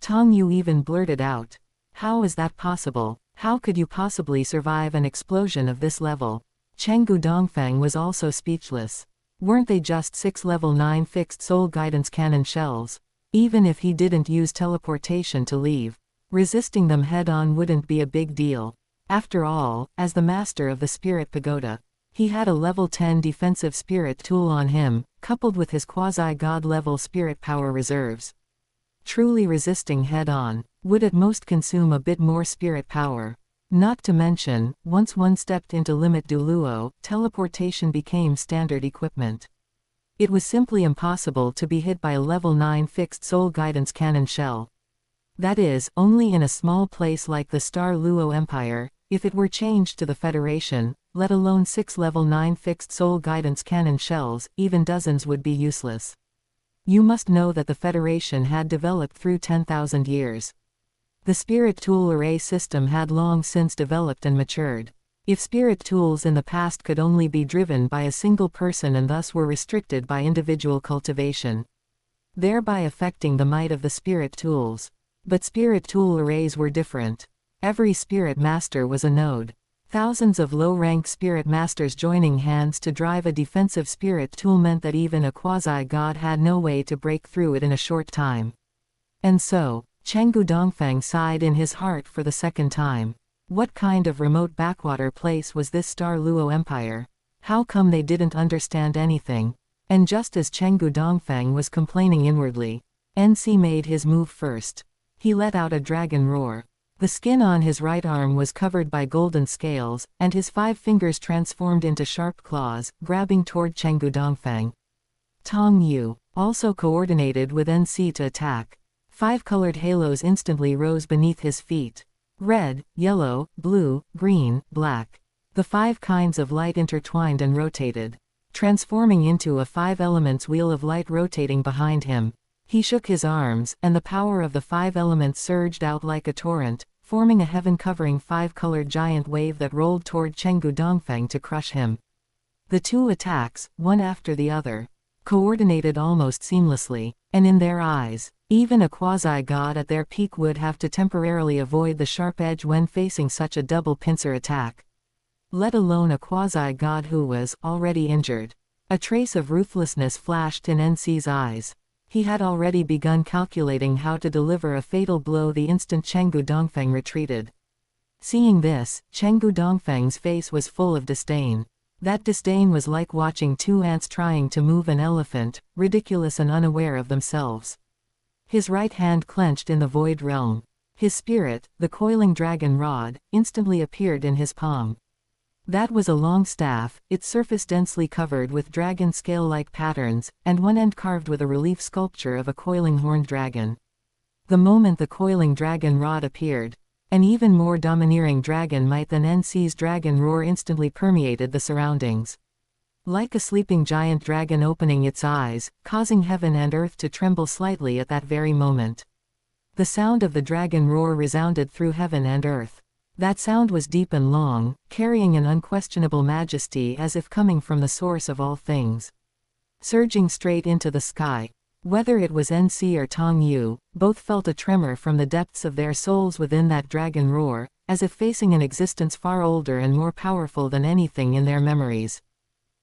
Chen Yu even blurted out, "How is that possible? How could you possibly survive an explosion of this level?" Chenggu Dongfeng was also speechless. Weren't they just 6 level 9 fixed soul guidance cannon shells? Even if he didn't use teleportation to leave, resisting them head-on wouldn't be a big deal. After all, as the master of the Spirit Pagoda, he had a level 10 defensive spirit tool on him, coupled with his quasi-god level spirit power reserves. Truly resisting head-on would at most consume a bit more spirit power. Not to mention, once one stepped into Limit Douluo, teleportation became standard equipment. It was simply impossible to be hit by a level 9 fixed soul guidance cannon shell. That is, only in a small place like the Douluo Empire. If it were changed to the Federation, let alone 6 level 9 fixed soul guidance cannon shells, even dozens would be useless. You must know that the Federation had developed through 10,000 years. The spirit tool array system had long since developed and matured. If spirit tools in the past could only be driven by a single person and thus were restricted by individual cultivation, thereby affecting the might of the spirit tools. But spirit tool arrays were different. Every spirit master was a node. Thousands of low-rank spirit masters joining hands to drive a defensive spirit tool meant that even a quasi-god had no way to break through it in a short time. And so, Chenggu Dongfeng sighed in his heart for the second time. What kind of remote backwater place was this Star Luo Empire? How come they didn't understand anything? And just as Chenggu Dongfeng was complaining inwardly, NC made his move first. He let out a dragon roar. The skin on his right arm was covered by golden scales, and his 5 fingers transformed into sharp claws, grabbing toward Chenggu Dongfeng. Chen Yu also coordinated with NC to attack. 5 colored halos instantly rose beneath his feet. Red, yellow, blue, green, black. The 5 kinds of light intertwined and rotated, transforming into a 5 elements wheel of light rotating behind him. He shook his arms, and the power of the 5 elements surged out like a torrent, forming a heaven-covering 5-colored giant wave that rolled toward Chenggu Dongfeng to crush him. The 2 attacks, one after the other, coordinated almost seamlessly, and in their eyes, even a quasi-god at their peak would have to temporarily avoid the sharp edge when facing such a double pincer attack. Let alone a quasi-god who was already injured. A trace of ruthlessness flashed in NC's eyes. He had already begun calculating how to deliver a fatal blow the instant Chenggu Dongfeng retreated. Seeing this, Chenggu Dongfeng's face was full of disdain. That disdain was like watching 2 ants trying to move an elephant, ridiculous and unaware of themselves. His right hand clenched in the void realm. His spirit, the coiling dragon rod, instantly appeared in his palm. That was a long staff, its surface densely covered with dragon scale-like patterns, and one end carved with a relief sculpture of a coiling horned dragon. The moment the coiling dragon rod appeared, an even more domineering dragon might than NC's dragon roar instantly permeated the surroundings. Like a sleeping giant dragon opening its eyes, causing heaven and earth to tremble slightly at that very moment. The sound of the dragon roar resounded through heaven and earth. That sound was deep and long, carrying an unquestionable majesty as if coming from the source of all things. Surging straight into the sky. Whether it was NC or Chen Yu, both felt a tremor from the depths of their souls within that dragon roar, as if facing an existence far older and more powerful than anything in their memories.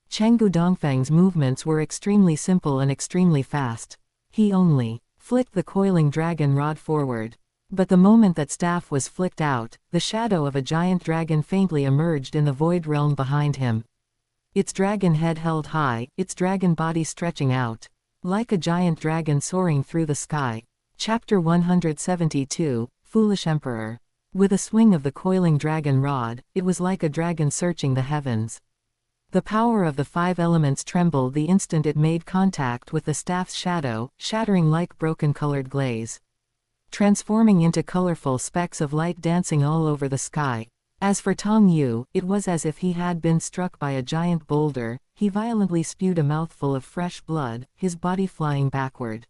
Chenggu Dongfeng's movements were extremely simple and extremely fast. He only flicked the coiling dragon rod forward. But the moment that staff was flicked out, the shadow of a giant dragon faintly emerged in the void realm behind him. Its dragon head held high, its dragon body stretching out. Like a giant dragon soaring through the sky. Chapter 172, Foolish Emperor. With a swing of the coiling dragon rod, it was like a dragon searching the heavens. The power of the 5 elements trembled the instant it made contact with the staff's shadow, shattering like broken-colored glaze, transforming into colorful specks of light dancing all over the sky. As for Chen Yu, it was as if he had been struck by a giant boulder. He violently spewed a mouthful of fresh blood, his body flying backward.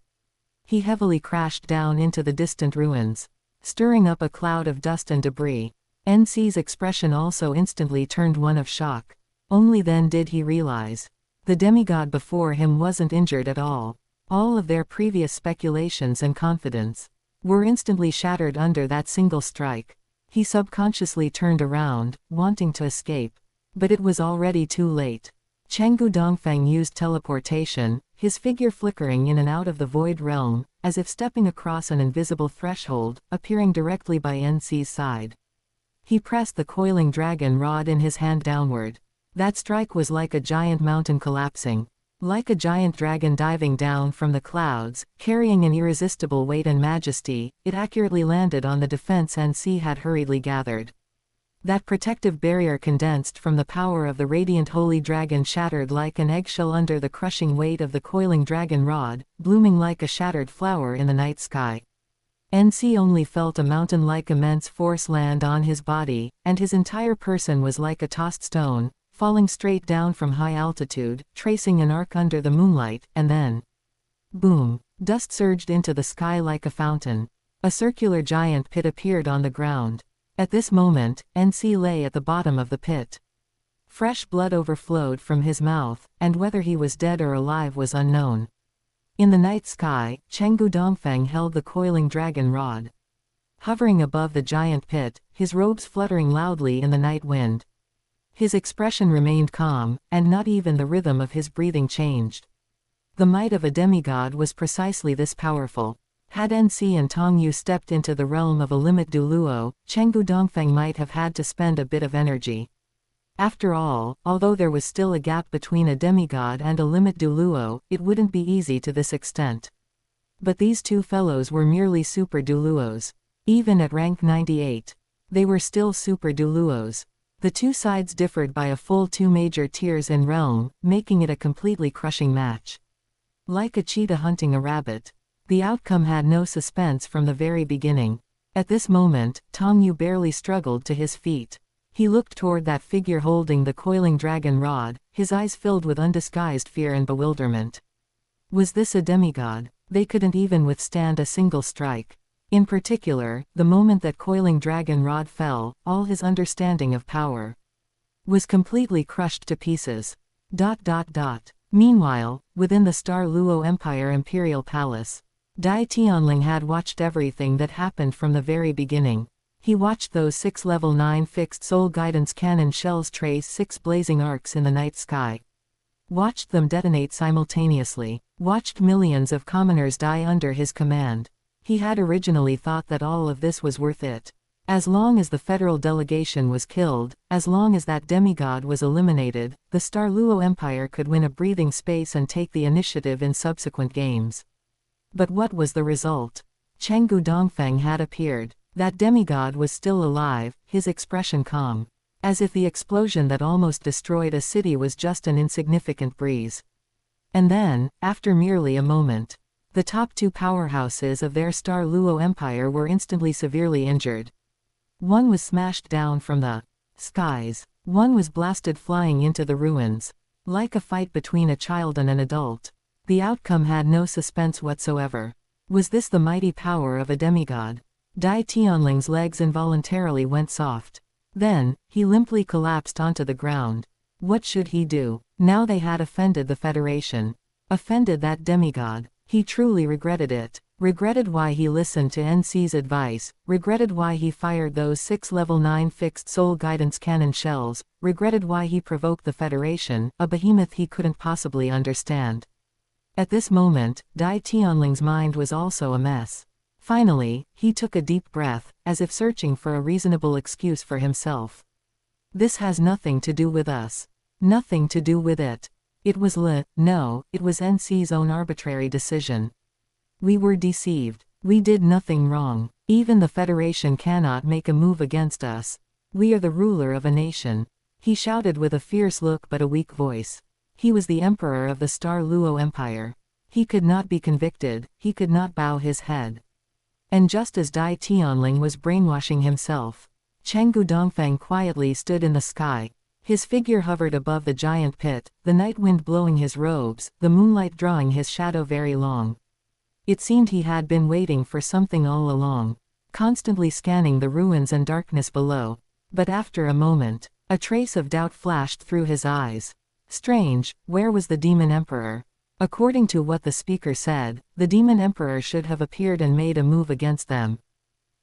He heavily crashed down into the distant ruins, stirring up a cloud of dust and debris. NC's expression also instantly turned one of shock. Only then did he realize. The demigod before him wasn't injured at all. All of their previous speculations and confidence were instantly shattered under that single strike. He subconsciously turned around, wanting to escape. But it was already too late. Chenggu Dongfeng used teleportation, his figure flickering in and out of the void realm, as if stepping across an invisible threshold, appearing directly by NC's side. He pressed the coiling dragon rod in his hand downward. That strike was like a giant mountain collapsing. Like a giant dragon diving down from the clouds, carrying an irresistible weight and majesty, it accurately landed on the defense NC had hurriedly gathered. That protective barrier condensed from the power of the radiant holy dragon shattered like an eggshell under the crushing weight of the coiling dragon rod, blooming like a shattered flower in the night sky. NC only felt a mountain-like immense force land on his body, and his entire person was like a tossed stone, falling straight down from high altitude, tracing an arc under the moonlight, and then boom! Dust surged into the sky like a fountain. A circular giant pit appeared on the ground. At this moment, NC lay at the bottom of the pit. Fresh blood overflowed from his mouth, and whether he was dead or alive was unknown. In the night sky, Chenggu Dongfeng held the coiling dragon rod. Hovering above the giant pit, his robes fluttering loudly in the night wind. His expression remained calm, and not even the rhythm of his breathing changed. The might of a demigod was precisely this powerful. Had NC and Tongyu stepped into the realm of a limit Douluo, Chenggu Dongfeng might have had to spend a bit of energy. After all, although there was still a gap between a demigod and a limit Douluo, it wouldn't be easy to this extent. But these two fellows were merely super Douluos. Even at rank 98. They were still super Douluos. The two sides differed by a full 2 major tiers in realm, making it a completely crushing match. Like a cheetah hunting a rabbit. The outcome had no suspense from the very beginning. At this moment, Tongyu barely struggled to his feet. He looked toward that figure holding the coiling dragon rod, his eyes filled with undisguised fear and bewilderment. Was this a demigod? They couldn't even withstand a single strike. In particular, the moment that coiling dragon rod fell, all his understanding of power was completely crushed to pieces. Meanwhile, within the Star Luo Empire Imperial Palace, Dai Tianling had watched everything that happened from the very beginning. He watched those 6 level 9 fixed soul guidance cannon shells trace 6 blazing arcs in the night sky. Watched them detonate simultaneously. Watched millions of commoners die under his command. He had originally thought that all of this was worth it. As long as the federal delegation was killed, as long as that demigod was eliminated, the Star Luo Empire could win a breathing space and take the initiative in subsequent games. But what was the result? Chenggu Dongfeng had appeared. That demigod was still alive, his expression calm. As if the explosion that almost destroyed a city was just an insignificant breeze. And then, after merely a moment, the top 2 powerhouses of their Star Luo Empire were instantly severely injured. One was smashed down from the skies. One was blasted flying into the ruins. Like a fight between a child and an adult. The outcome had no suspense whatsoever. Was this the mighty power of a demigod? Dai Tianling's legs involuntarily went soft. Then, he limply collapsed onto the ground. What should he do? Now they had offended the Federation. Offended that demigod. He truly regretted it. Regretted why he listened to NC's advice, regretted why he fired those 6 level 9 fixed soul guidance cannon shells, regretted why he provoked the Federation, a behemoth he couldn't possibly understand. At this moment, Dai Tianling's mind was also a mess. Finally, he took a deep breath, as if searching for a reasonable excuse for himself. This has nothing to do with us. Nothing to do with it. It was no, it was NC's own arbitrary decision. We were deceived. We did nothing wrong. Even the Federation cannot make a move against us. We are the ruler of a nation. He shouted with a fierce look but a weak voice. He was the emperor of the Star Luo Empire. He could not be convicted, he could not bow his head. And just as Dai Tianling was brainwashing himself, Chenggu Dongfeng quietly stood in the sky. His figure hovered above the giant pit, the night wind blowing his robes, the moonlight drawing his shadow very long. It seemed he had been waiting for something all along, constantly scanning the ruins and darkness below. But after a moment, a trace of doubt flashed through his eyes. Strange, where was the Demon Emperor? According to what the speaker said, the Demon Emperor should have appeared and made a move against them.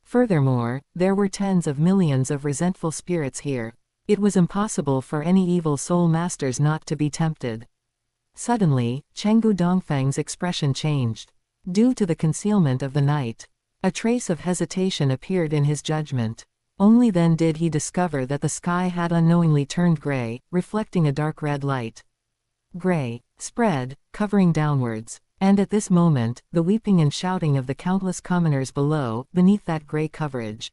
Furthermore, there were tens of millions of resentful spirits here. It was impossible for any evil soul masters not to be tempted. Suddenly, Chenggu Dongfeng's expression changed. Due to the concealment of the night, a trace of hesitation appeared in his judgment. Only then did he discover that the sky had unknowingly turned gray, reflecting a dark red light. Gray, spread, covering downwards. And at this moment, the weeping and shouting of the countless commoners below, beneath that gray coverage,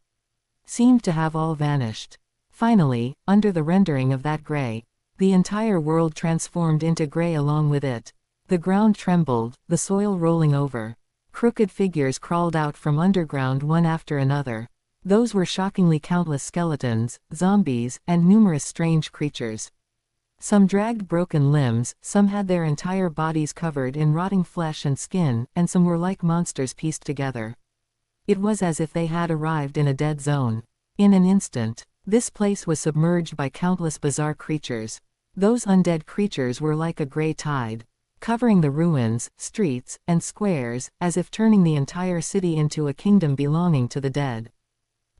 seemed to have all vanished. Finally, under the rendering of that gray, the entire world transformed into gray along with it. The ground trembled, the soil rolling over. Crooked figures crawled out from underground one after another. Those were shockingly countless skeletons, zombies, and numerous strange creatures. Some dragged broken limbs, some had their entire bodies covered in rotting flesh and skin, and some were like monsters pieced together. It was as if they had arrived in a dead zone. In an instant, this place was submerged by countless bizarre creatures. Those undead creatures were like a gray tide, covering the ruins, streets, and squares, as if turning the entire city into a kingdom belonging to the dead.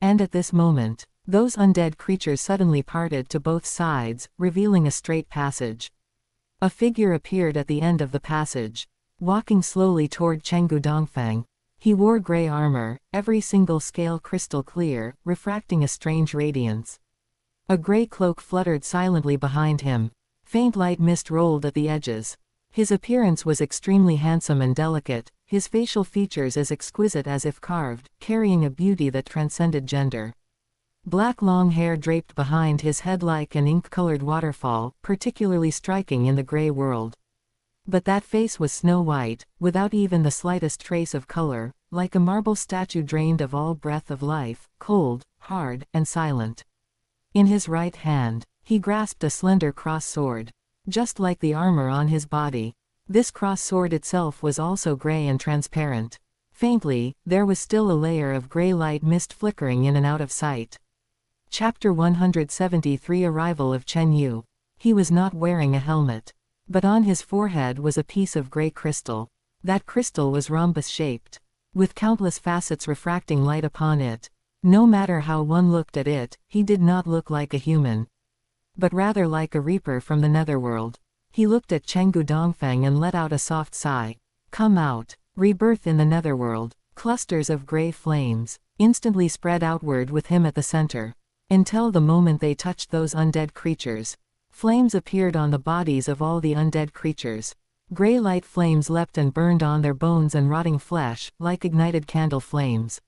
And at this moment, those undead creatures suddenly parted to both sides, revealing a straight passage. A figure appeared at the end of the passage, walking slowly toward Chenggu Dongfeng. He wore gray armor, every single scale crystal clear, refracting a strange radiance. A gray cloak fluttered silently behind him. Faint light mist rolled at the edges. His appearance was extremely handsome and delicate, his facial features as exquisite as if carved, carrying a beauty that transcended gender. Black long hair draped behind his head like an ink-colored waterfall, particularly striking in the gray world. But that face was snow white, without even the slightest trace of color, like a marble statue drained of all breath of life, cold, hard, and silent. In his right hand, he grasped a slender cross sword. Just like the armor on his body, this cross sword itself was also gray and transparent. Faintly, there was still a layer of gray light mist flickering in and out of sight. Chapter 173 Arrival of Chen Yu. He was not wearing a helmet. But on his forehead was a piece of gray crystal. That crystal was rhombus-shaped, with countless facets refracting light upon it. No matter how one looked at it, he did not look like a human, but rather like a reaper from the netherworld. He looked at Chenggu Dongfeng and let out a soft sigh. Come out. Rebirth in the netherworld. Clusters of gray flames instantly spread outward with him at the center. Until the moment they touched those undead creatures, flames appeared on the bodies of all the undead creatures. Gray light flames leapt and burned on their bones and rotting flesh, like ignited candle flames.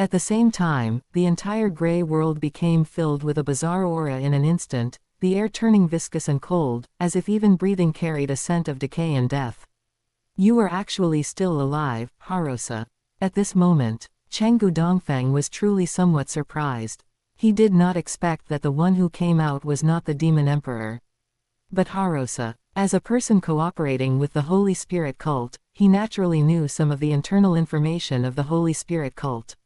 At the same time, the entire gray world became filled with a bizarre aura in an instant, the air turning viscous and cold, as if even breathing carried a scent of decay and death. You are actually still alive, Harosa. At this moment, Chenggu Dongfeng was truly somewhat surprised. He did not expect that the one who came out was not the Demon Emperor, but Harosa. As a person cooperating with the Holy Spirit cult, he naturally knew some of the internal information of the Holy Spirit cult.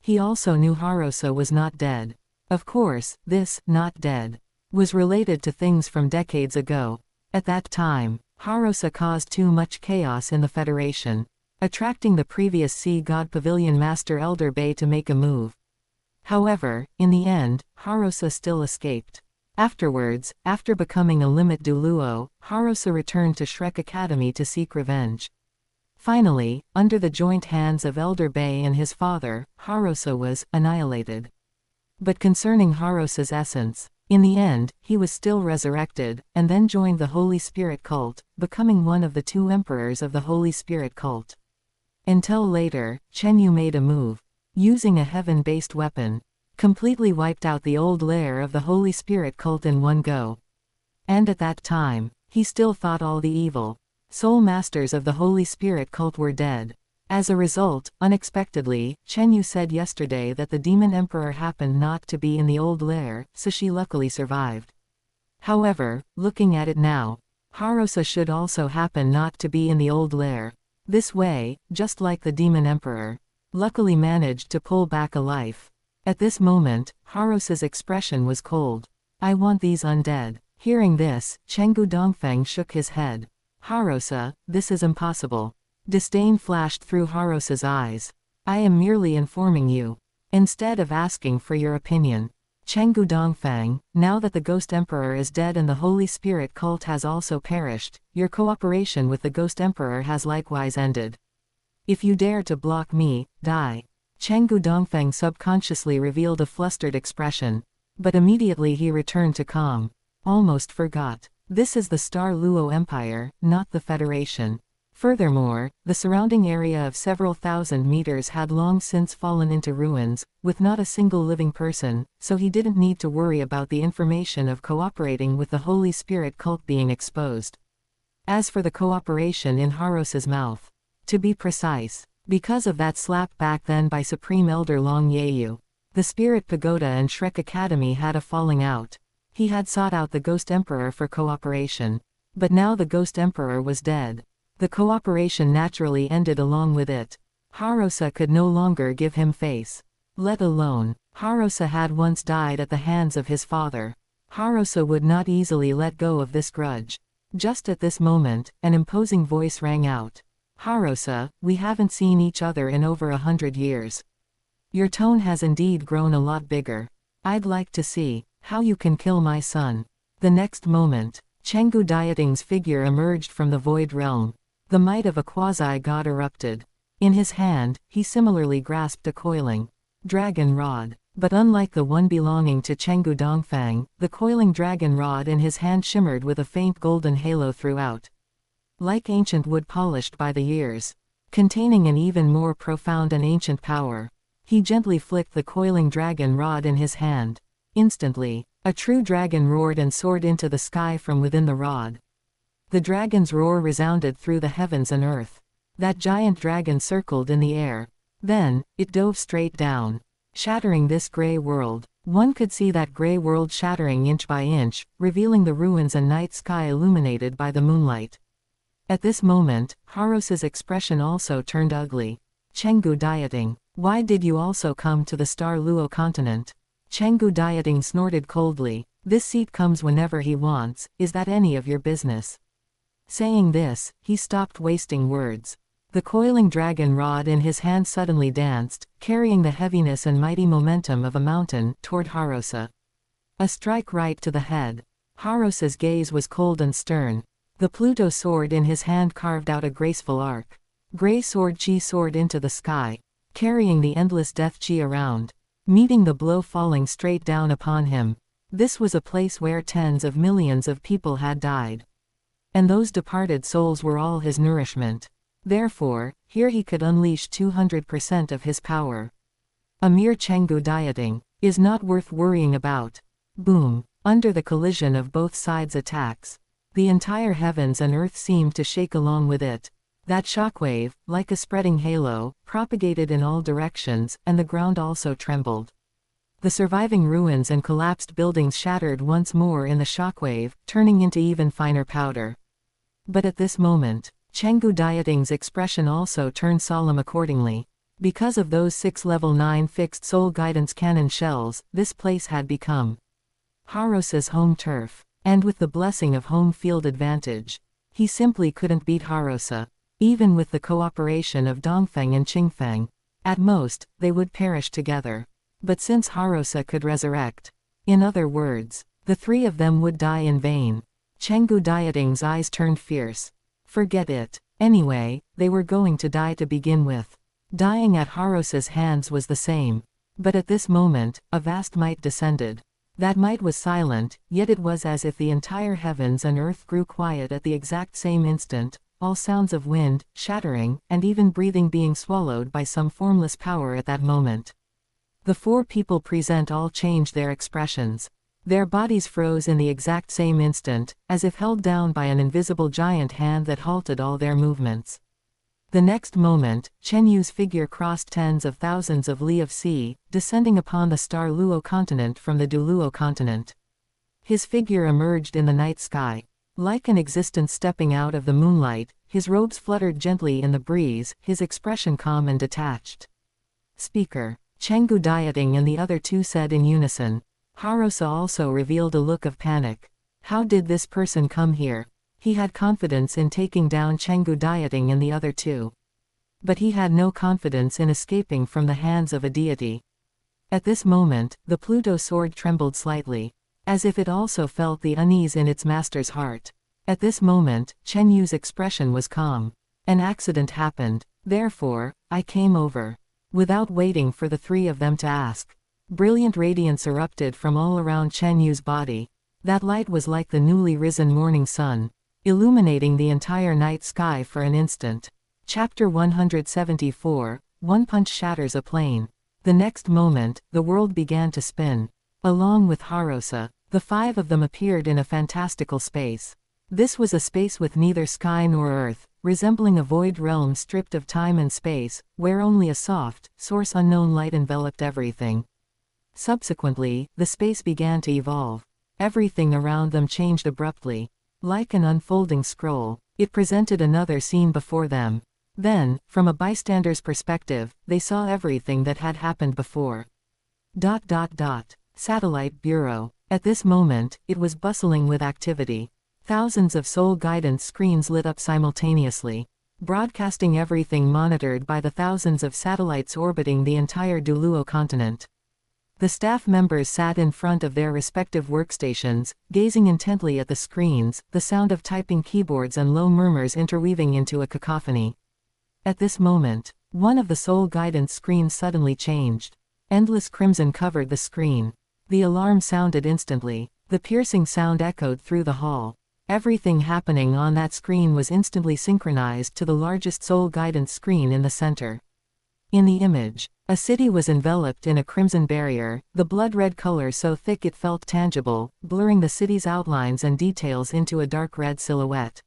He also knew Harosa was not dead. Of course, this, not dead, was related to things from decades ago. At that time, Harosa caused too much chaos in the Federation, attracting the previous Sea God Pavilion Master Elder Bay to make a move. However, in the end, Harosa still escaped. Afterwards, after becoming a Limit Douluo, Harosa returned to Shrek Academy to seek revenge. Finally, under the joint hands of Elder Bay and his father, Harosa was annihilated. But concerning Harosa's essence, in the end, he was still resurrected, and then joined the Holy Spirit cult, becoming one of the two emperors of the Holy Spirit cult. Until later, Chen Yu made a move. Using a heaven-based weapon, completely wiped out the old lair of the Holy Spirit cult in one go. And at that time, he still thought all the evil soul masters of the Holy Spirit cult were dead. As a result, unexpectedly, Chen Yu said yesterday that the Demon Emperor happened not to be in the old lair, so she luckily survived. However, looking at it now, Harosa should also happen not to be in the old lair. This way, just like the Demon Emperor, luckily managed to pull back a life. At this moment, Harosa's expression was cold. I want these undead. Hearing this, Chenggu Dongfeng shook his head. Harosa, this is impossible. Disdain flashed through Harosa's eyes. I am merely informing you, instead of asking for your opinion. Chenggu Dongfeng, now that the Ghost Emperor is dead and the Holy Spirit cult has also perished, your cooperation with the Ghost Emperor has likewise ended. If you dare to block me, die. Chenggu Dongfeng subconsciously revealed a flustered expression, but immediately he returned to calm. Almost forgot. This is the Star Luo Empire, not the Federation. Furthermore, the surrounding area of several thousand meters had long since fallen into ruins, with not a single living person, so he didn't need to worry about the information of cooperating with the Holy Spirit cult being exposed. As for the cooperation in Harosa's mouth, to be precise, Because of that slap back then by Supreme Elder Long Yeyu, the Spirit Pagoda and Shrek Academy had a falling out. He had sought out the Ghost Emperor for cooperation. But now the Ghost Emperor was dead. The cooperation naturally ended along with it. Harosa could no longer give him face. Let alone, Harosa had once died at the hands of his father. Harosa would not easily let go of this grudge. Just at this moment, an imposing voice rang out. Harosa, we haven't seen each other in over 100 years. Your tone has indeed grown a lot bigger. I'd like to see how you can kill my son. The next moment, Chenggu Dieting's figure emerged from the void realm. The might of a quasi-god erupted. In his hand, he similarly grasped a coiling dragon rod. But unlike the one belonging to Chenggu Dongfang, the coiling dragon rod in his hand shimmered with a faint golden halo throughout. Like ancient wood polished by the years. Containing an even more profound and ancient power. He gently flicked the coiling dragon rod in his hand. Instantly, a true dragon roared and soared into the sky from within the rod. The dragon's roar resounded through the heavens and earth. That giant dragon circled in the air. Then, it dove straight down, shattering this gray world. One could see that gray world shattering inch by inch, revealing the ruins and night sky illuminated by the moonlight. At this moment, Harosa's expression also turned ugly. Chenggu Dieting, why did you also come to the Douluo Continent? Chenggu Dieting snorted coldly. This seat comes whenever he wants, is that any of your business? Saying this, he stopped wasting words. The coiling dragon rod in his hand suddenly danced, carrying the heaviness and mighty momentum of a mountain toward Harosa. A strike right to the head. Harosa's gaze was cold and stern. The Pluto sword in his hand carved out a graceful arc. Gray sword chi soared into the sky, carrying the endless death chi around, meeting the blow falling straight down upon him. This was a place where tens of millions of people had died. And those departed souls were all his nourishment. Therefore, here he could unleash 200% of his power. A mere Chenggu Dieting is not worth worrying about. Boom! Under the collision of both sides' attacks, the entire heavens and earth seemed to shake along with it. That shockwave, like a spreading halo, propagated in all directions, and the ground also trembled. The surviving ruins and collapsed buildings shattered once more in the shockwave, turning into even finer powder. But at this moment, Chenggu Dieting's expression also turned solemn accordingly. Because of those 6 level 9 fixed soul guidance cannon shells, this place had become Harosa's home turf. And with the blessing of home field advantage, he simply couldn't beat Harosa. Even with the cooperation of Dongfeng and Qingfeng, at most, they would perish together. But since Harosa could resurrect, in other words, the three of them would die in vain. Chenggu Dieting's eyes turned fierce. Forget it. Anyway, they were going to die to begin with. Dying at Harosa's hands was the same. But at this moment, a vast might descended. That might was silent, yet it was as if the entire heavens and earth grew quiet at the exact same instant, all sounds of wind, shattering, and even breathing being swallowed by some formless power at that moment. The 4 people present all changed their expressions. Their bodies froze in the exact same instant, as if held down by an invisible giant hand that halted all their movements. The next moment, Chen Yu's figure crossed tens of thousands of li of sea, descending upon the Douluo Continent from the Douluo Continent. His figure emerged in the night sky. Like an existence stepping out of the moonlight, his robes fluttered gently in the breeze, his expression calm and detached. Speaker. Chenggu Dieting and the other 2 said in unison. Harosa also revealed a look of panic. How did this person come here? He had confidence in taking down Chenggu Dieting and the other 2. But he had no confidence in escaping from the hands of a deity. At this moment, the Pluto sword trembled slightly, as if it also felt the unease in its master's heart. At this moment, Chen Yu's expression was calm. An accident happened, therefore, I came over. Without waiting for the 3 of them to ask. Brilliant radiance erupted from all around Chen Yu's body. That light was like the newly risen morning sun, illuminating the entire night sky for an instant. Chapter 174, One punch shatters a plane. The next moment, the world began to spin. Along with Harosa, the 5 of them appeared in a fantastical space. This was a space with neither sky nor earth, resembling a void realm stripped of time and space, where only a soft, source unknown light enveloped everything. Subsequently, the space began to evolve. Everything around them changed abruptly. Like an unfolding scroll, it presented another scene before them. Then, from a bystander's perspective, they saw everything that had happened before. Satellite Bureau. At this moment, it was bustling with activity. Thousands of soul guidance screens lit up simultaneously, broadcasting everything monitored by the thousands of satellites orbiting the entire Douluo Continent. The staff members sat in front of their respective workstations, gazing intently at the screens, the sound of typing keyboards and low murmurs interweaving into a cacophony. At this moment, one of the soul guidance screens suddenly changed. Endless crimson covered the screen. The alarm sounded instantly. The piercing sound echoed through the hall. Everything happening on that screen was instantly synchronized to the largest soul guidance screen in the center. In the image, a city was enveloped in a crimson barrier, the blood-red color so thick it felt tangible, blurring the city's outlines and details into a dark red silhouette.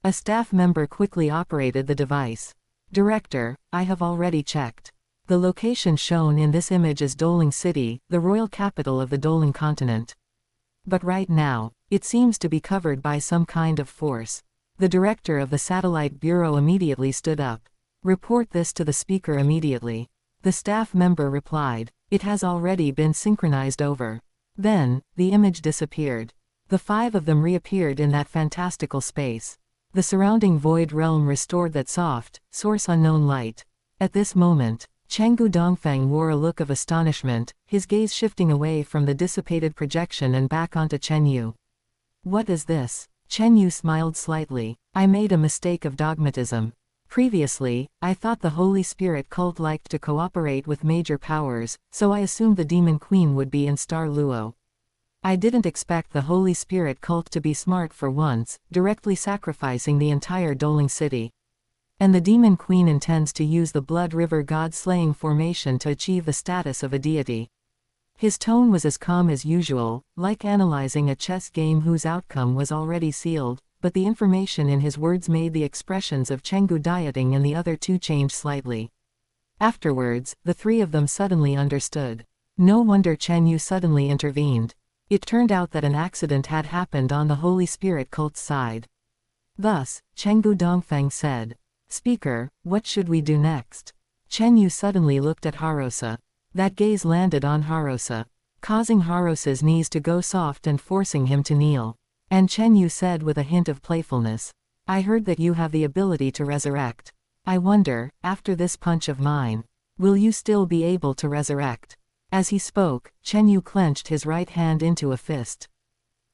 A staff member quickly operated the device. "Director, I have already checked. The location shown in this image is Douluo City, the royal capital of the Douluo Continent. But right now, it seems to be covered by some kind of force." The director of the Satellite Bureau immediately stood up. "Report this to the speaker immediately." The staff member replied, "It has already been synchronized over." Then, the image disappeared. The five of them reappeared in that fantastical space. The surrounding void realm restored that soft, source unknown light. At this moment, Chenggu Dongfeng wore a look of astonishment, his gaze shifting away from the dissipated projection and back onto Chen Yu. "What is this?" Chen Yu smiled slightly. "I made a mistake of dogmatism. Previously, I thought the Holy Spirit cult liked to cooperate with major powers, so I assumed the Demon Queen would be in Star Luo. I didn't expect the Holy Spirit cult to be smart for once, directly sacrificing the entire Douluo City. And the Demon Queen intends to use the Blood River God-slaying formation to achieve the status of a deity." His tone was as calm as usual, like analyzing a chess game whose outcome was already sealed, but the information in his words made the expressions of Chenggu Dieting and the other two change slightly. Afterwards, the three of them suddenly understood. No wonder Chen Yu suddenly intervened. It turned out that an accident had happened on the Holy Spirit cult's side. Thus, Chenggu Dongfeng said, "Speaker, what should we do next?" Chen Yu suddenly looked at Harosa. That gaze landed on Harosa, causing Harosa's knees to go soft and forcing him to kneel. And Chen Yu said with a hint of playfulness, "I heard that you have the ability to resurrect. I wonder, after this punch of mine, will you still be able to resurrect?" As he spoke, Chen Yu clenched his right hand into a fist.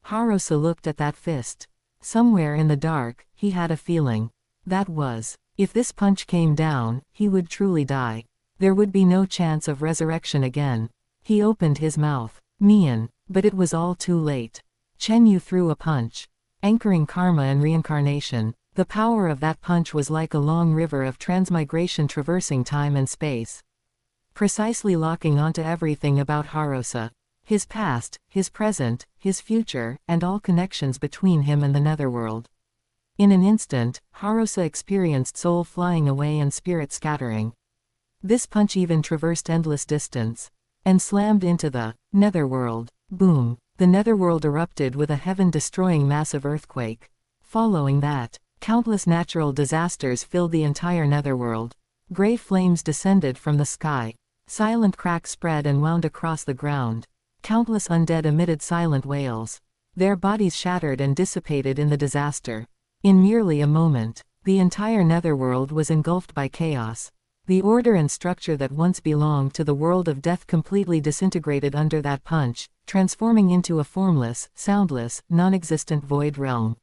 Harosa looked at that fist. Somewhere in the dark, he had a feeling. That was, if this punch came down, he would truly die. There would be no chance of resurrection again. He opened his mouth. Mian. But it was all too late. Chen Yu threw a punch, anchoring karma and reincarnation. The power of that punch was like a long river of transmigration traversing time and space, precisely locking onto everything about Harosa. His past, his present, his future, and all connections between him and the netherworld. In an instant, Harosa experienced soul flying away and spirit scattering. This punch even traversed endless distance, and slammed into the netherworld. Boom! The netherworld erupted with a heaven-destroying massive earthquake. Following that, countless natural disasters filled the entire netherworld. Gray flames descended from the sky. Silent cracks spread and wound across the ground. Countless undead emitted silent wails. Their bodies shattered and dissipated in the disaster. In merely a moment, the entire netherworld was engulfed by chaos. The order and structure that once belonged to the world of death completely disintegrated under that punch, transforming into a formless, soundless, non-existent void realm.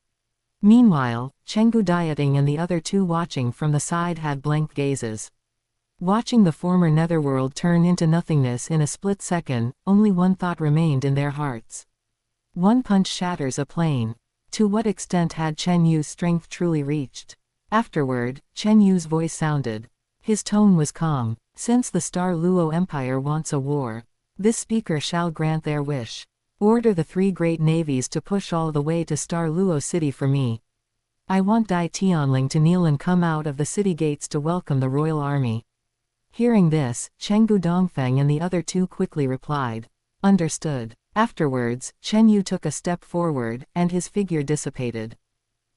Meanwhile, Chenggu Dieting and the other two watching from the side had blank gazes. Watching the former netherworld turn into nothingness in a split second, only one thought remained in their hearts. One punch shatters a plane. To what extent had Chen Yu's strength truly reached? Afterward, Chen Yu's voice sounded. His tone was calm. "Since the Star Luo Empire wants a war, this speaker shall grant their wish. Order the three great navies to push all the way to Star Luo City for me." I want Dai Tianling to kneel and come out of the city gates to welcome the royal army. Hearing this, Chenggu Dongfeng and the other two quickly replied. Understood. Afterwards, Chen Yu took a step forward, and his figure dissipated.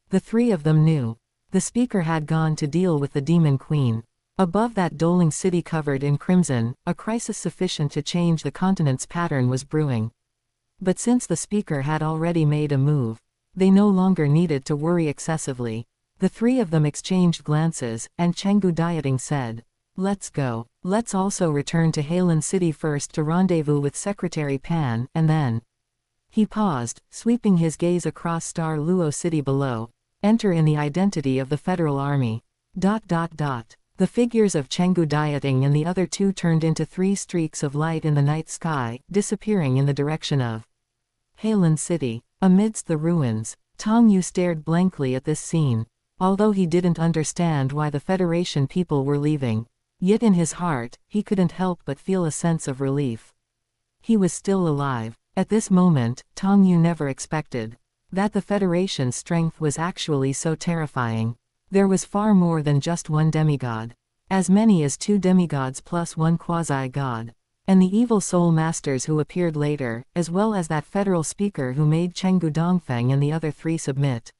The three of them knew. The speaker had gone to deal with the demon queen. Above that Douluo city covered in crimson, a crisis sufficient to change the continent's pattern was brewing. But since the speaker had already made a move, they no longer needed to worry excessively. The three of them exchanged glances, and Chenggu Dieting said, Let's go. Let's also return to Heilun City first to rendezvous with Secretary Pan, and then. He paused, sweeping his gaze across Star Luo City below. Enter in the identity of the Federal Army. The figures of Chenggu Dieting and the other two turned into three streaks of light in the night sky, disappearing in the direction of Heilun City. Amidst the ruins, Tong Yu stared blankly at this scene. Although he didn't understand why the Federation people were leaving, yet in his heart, he couldn't help but feel a sense of relief. He was still alive. At this moment, Tong Yu never expected that the Federation's strength was actually so terrifying. There was far more than just one demigod. As many as 2 demigods plus 1 quasi-god. And the evil soul masters who appeared later, as well as that federal speaker who made Chenggu Dongfeng and the other 3 submit.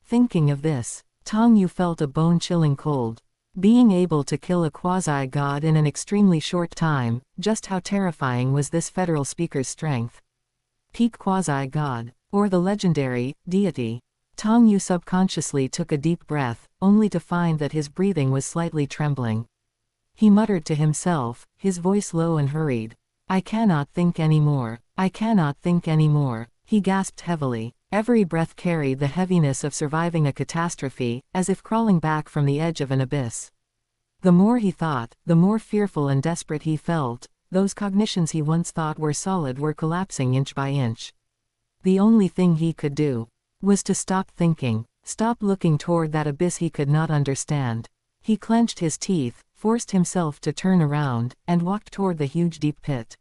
Thinking of this, Tong Yu felt a bone-chilling cold. Being able to kill a quasi-god in an extremely short time, just how terrifying was this federal speaker's strength? Peak quasi-god, or the legendary deity. Tong Yu subconsciously took a deep breath, only to find that his breathing was slightly trembling. He muttered to himself, his voice low and hurried. I cannot think anymore. I cannot think anymore. He gasped heavily. Every breath carried the heaviness of surviving a catastrophe, as if crawling back from the edge of an abyss. The more he thought, the more fearful and desperate he felt. Those cognitions he once thought were solid were collapsing inch by inch. The only thing he could do was to stop thinking, stop looking toward that abyss he could not understand. He clenched his teeth, forced himself to turn around, and walked toward the huge deep pit.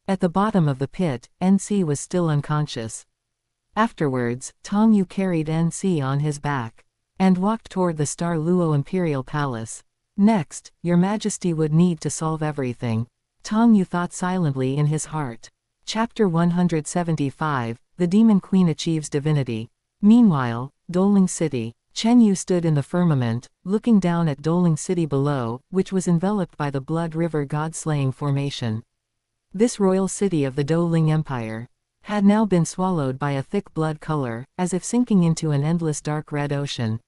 At the bottom of the pit, NC was still unconscious. Afterwards, Tong Yu carried NC on his back, and walked toward the Star Luo Imperial Palace. Next, Your Majesty would need to solve everything. Tong Yu thought silently in his heart. Chapter 175, The Demon Queen Achieves Divinity. Meanwhile, Douluo City. Chen Yu stood in the firmament, looking down at Douluo City below, which was enveloped by the Blood River God-slaying formation. This royal city of the Douluo Empire had now been swallowed by a thick blood color, as if sinking into an endless dark red ocean.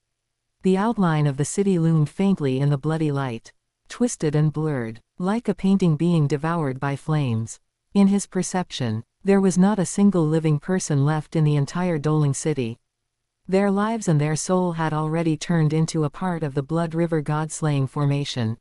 The outline of the city loomed faintly in the bloody light, twisted and blurred, like a painting being devoured by flames. In his perception, there was not a single living person left in the entire Douluo City. Their lives and their soul had already turned into a part of the Blood River God-slaying formation.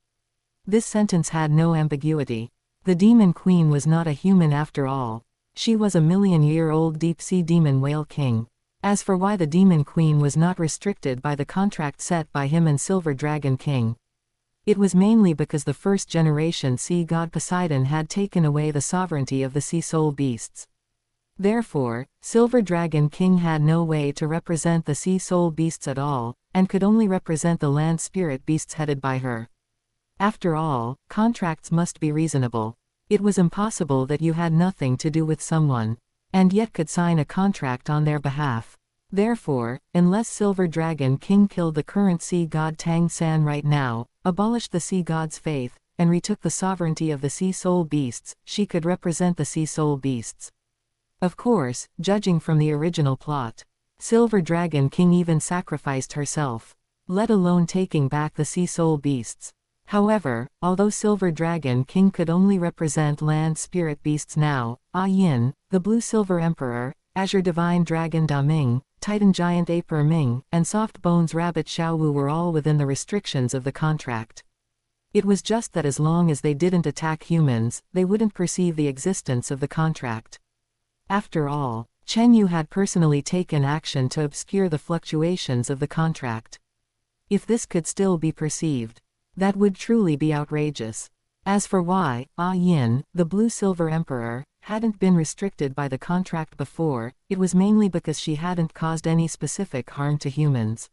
This sentence had no ambiguity. The Demon Queen was not a human after all. She was a million-year-old deep-sea demon whale king. As for why the Demon Queen was not restricted by the contract set by him and Silver Dragon King, it was mainly because the first-generation sea god Poseidon had taken away the sovereignty of the sea soul beasts. Therefore, Silver Dragon King had no way to represent the sea soul beasts at all, and could only represent the land spirit beasts headed by her. After all, contracts must be reasonable. It was impossible that you had nothing to do with someone, and yet could sign a contract on their behalf. Therefore, unless Silver Dragon King killed the current sea god Tang San right now, abolished the sea god's faith, and retook the sovereignty of the sea soul beasts, she could represent the sea soul beasts. Of course, judging from the original plot, Silver Dragon King even sacrificed herself, let alone taking back the sea soul beasts. However, although Silver Dragon King could only represent land spirit beasts now, Yin, the Blue Silver Emperor, Azure Divine Dragon Da Ming, Titan Giant Ape Ming, and Soft Bones Rabbit Xiaowu were all within the restrictions of the contract. It was just that as long as they didn't attack humans, they wouldn't perceive the existence of the contract. After all, Chen Yu had personally taken action to obscure the fluctuations of the contract. If this could still be perceived, that would truly be outrageous. As for why Yin, the Blue Silver Emperor, hadn't been restricted by the contract before, it was mainly because she hadn't caused any specific harm to humans.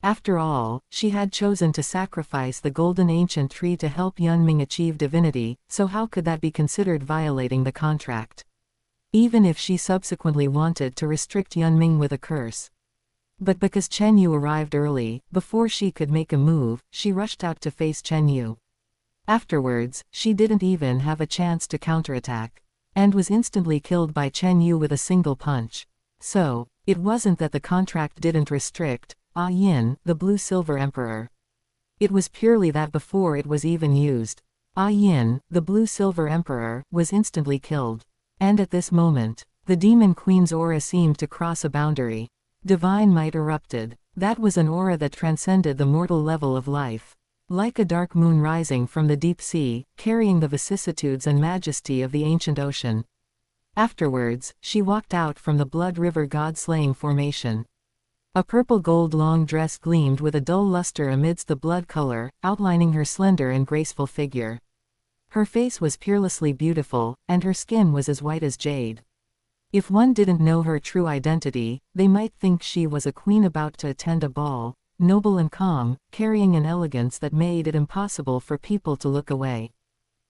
After all, she had chosen to sacrifice the golden ancient tree to help Ming achieve divinity, so how could that be considered violating the contract? Even if she subsequently wanted to restrict Ming with a curse. But because Chen Yu arrived early, before she could make a move, she rushed out to face Chen Yu. Afterwards, she didn't even have a chance to counterattack, and was instantly killed by Chen Yu with a single punch. So, it wasn't that the contract didn't restrict Yin, the blue-silver emperor. It was purely that before it was even used, Yin, the blue-silver emperor, was instantly killed. And at this moment, the demon queen's aura seemed to cross a boundary. Divine might erupted. That was an aura that transcended the mortal level of life. Like a dark moon rising from the deep sea, carrying the vicissitudes and majesty of the ancient ocean. Afterwards, she walked out from the Blood River God-slaying formation. A purple-gold long dress gleamed with a dull luster amidst the blood color, outlining her slender and graceful figure. Her face was peerlessly beautiful, and her skin was as white as jade. If one didn't know her true identity, they might think she was a queen about to attend a ball, noble and calm, carrying an elegance that made it impossible for people to look away.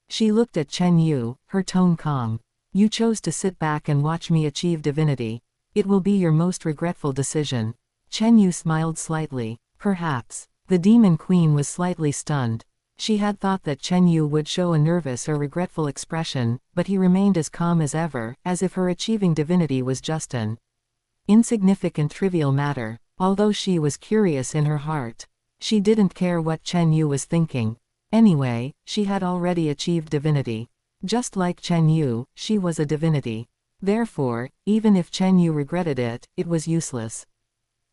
She looked at Chen Yu, her tone calm. You chose to sit back and watch me achieve divinity. It will be your most regretful decision. Chen Yu smiled slightly. Perhaps. The demon queen was slightly stunned. She had thought that Chen Yu would show a nervous or regretful expression, but he remained as calm as ever, as if her achieving divinity was just an insignificant trivial matter. Although she was curious in her heart, she didn't care what Chen Yu was thinking. Anyway, she had already achieved divinity. Just like Chen Yu, she was a divinity. Therefore, even if Chen Yu regretted it, it was useless.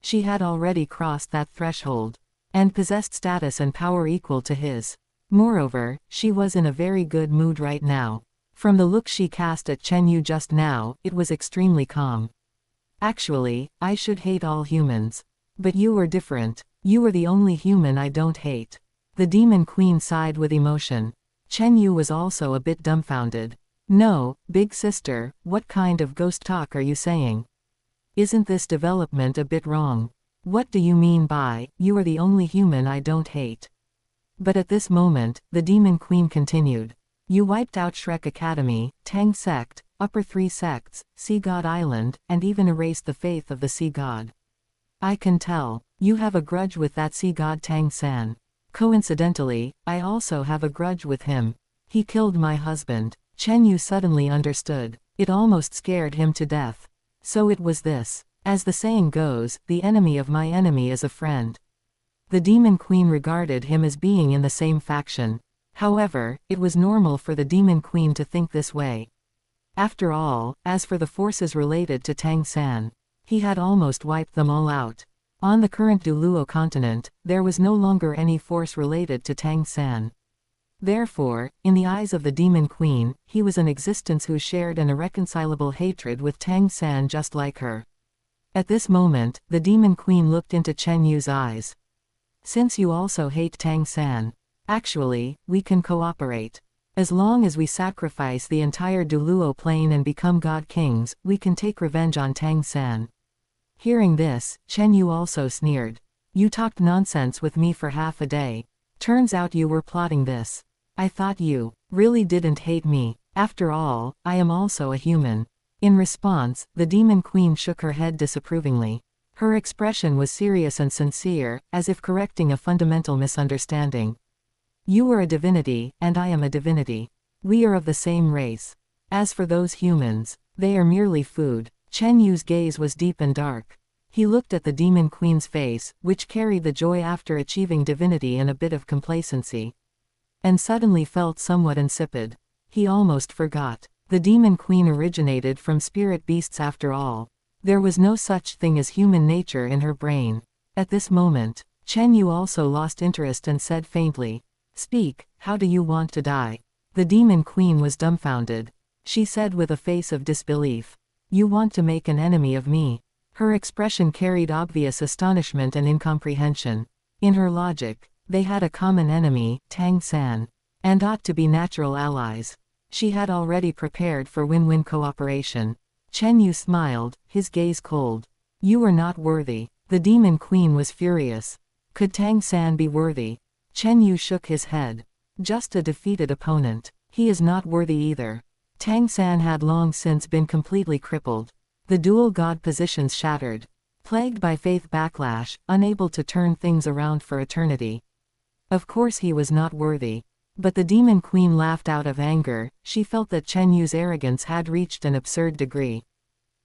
She had already crossed that threshold, and possessed status and power equal to his. Moreover, she was in a very good mood right now. From the look she cast at Chen Yu just now, it was extremely calm. Actually, I should hate all humans. But you were different. You were the only human I don't hate. The demon queen sighed with emotion. Chen Yu was also a bit dumbfounded. No, big sister, what kind of ghost talk are you saying? Isn't this development a bit wrong? What do you mean by, you are the only human I don't hate? But at this moment, the demon queen continued. You wiped out Shrek Academy, Tang Sect, Upper Three Sects, Sea God Island, and even erased the faith of the Sea God. I can tell. You have a grudge with that Sea God Tang San. Coincidentally, I also have a grudge with him. He killed my husband. Chen Yu suddenly understood. It almost scared him to death. So it was this. As the saying goes, the enemy of my enemy is a friend. The demon queen regarded him as being in the same faction. However, it was normal for the demon queen to think this way. After all, as for the forces related to Tang San, he had almost wiped them all out. On the current Douluo Continent, there was no longer any force related to Tang San. Therefore, in the eyes of the demon queen, he was an existence who shared an irreconcilable hatred with Tang San just like her. At this moment, the demon queen looked into Chen Yu's eyes. Since you also hate Tang San, actually, we can cooperate. As long as we sacrifice the entire Douluo plain and become god kings, we can take revenge on Tang San. Hearing this, Chen Yu also sneered. You talked nonsense with me for half a day. Turns out you were plotting this. I thought you really didn't hate me. After all, I am also a human. In response, the demon queen shook her head disapprovingly. Her expression was serious and sincere, as if correcting a fundamental misunderstanding. You are a divinity, and I am a divinity. We are of the same race. As for those humans, they are merely food. Chen Yu's gaze was deep and dark. He looked at the demon queen's face, which carried the joy after achieving divinity and a bit of complacency. And suddenly felt somewhat insipid. He almost forgot. The demon queen originated from spirit beasts after all. There was no such thing as human nature in her brain. At this moment, Chen Yu also lost interest and said faintly, Speak, how do you want to die? The demon queen was dumbfounded. She said with a face of disbelief, You want to make an enemy of me? Her expression carried obvious astonishment and incomprehension. In her logic, they had a common enemy, Tang San, and ought to be natural allies. She had already prepared for win-win cooperation. Chen Yu smiled, his gaze cold. You are not worthy. The demon queen was furious. Could Tang San be worthy? Chen Yu shook his head. Just a defeated opponent. He is not worthy either. Tang San had long since been completely crippled. The dual god positions shattered. Plagued by faith backlash, unable to turn things around for eternity. Of course he was not worthy. But the demon queen laughed out of anger. She felt that Chen Yu's arrogance had reached an absurd degree.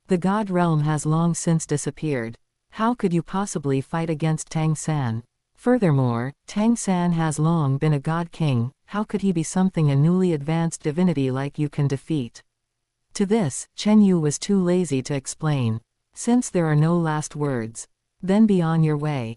The god realm has long since disappeared. How could you possibly fight against Tang San? Furthermore, Tang San has long been a god king. How could he be something a newly advanced divinity like you can defeat? To this, Chen Yu was too lazy to explain. Since there are no last words, then be on your way.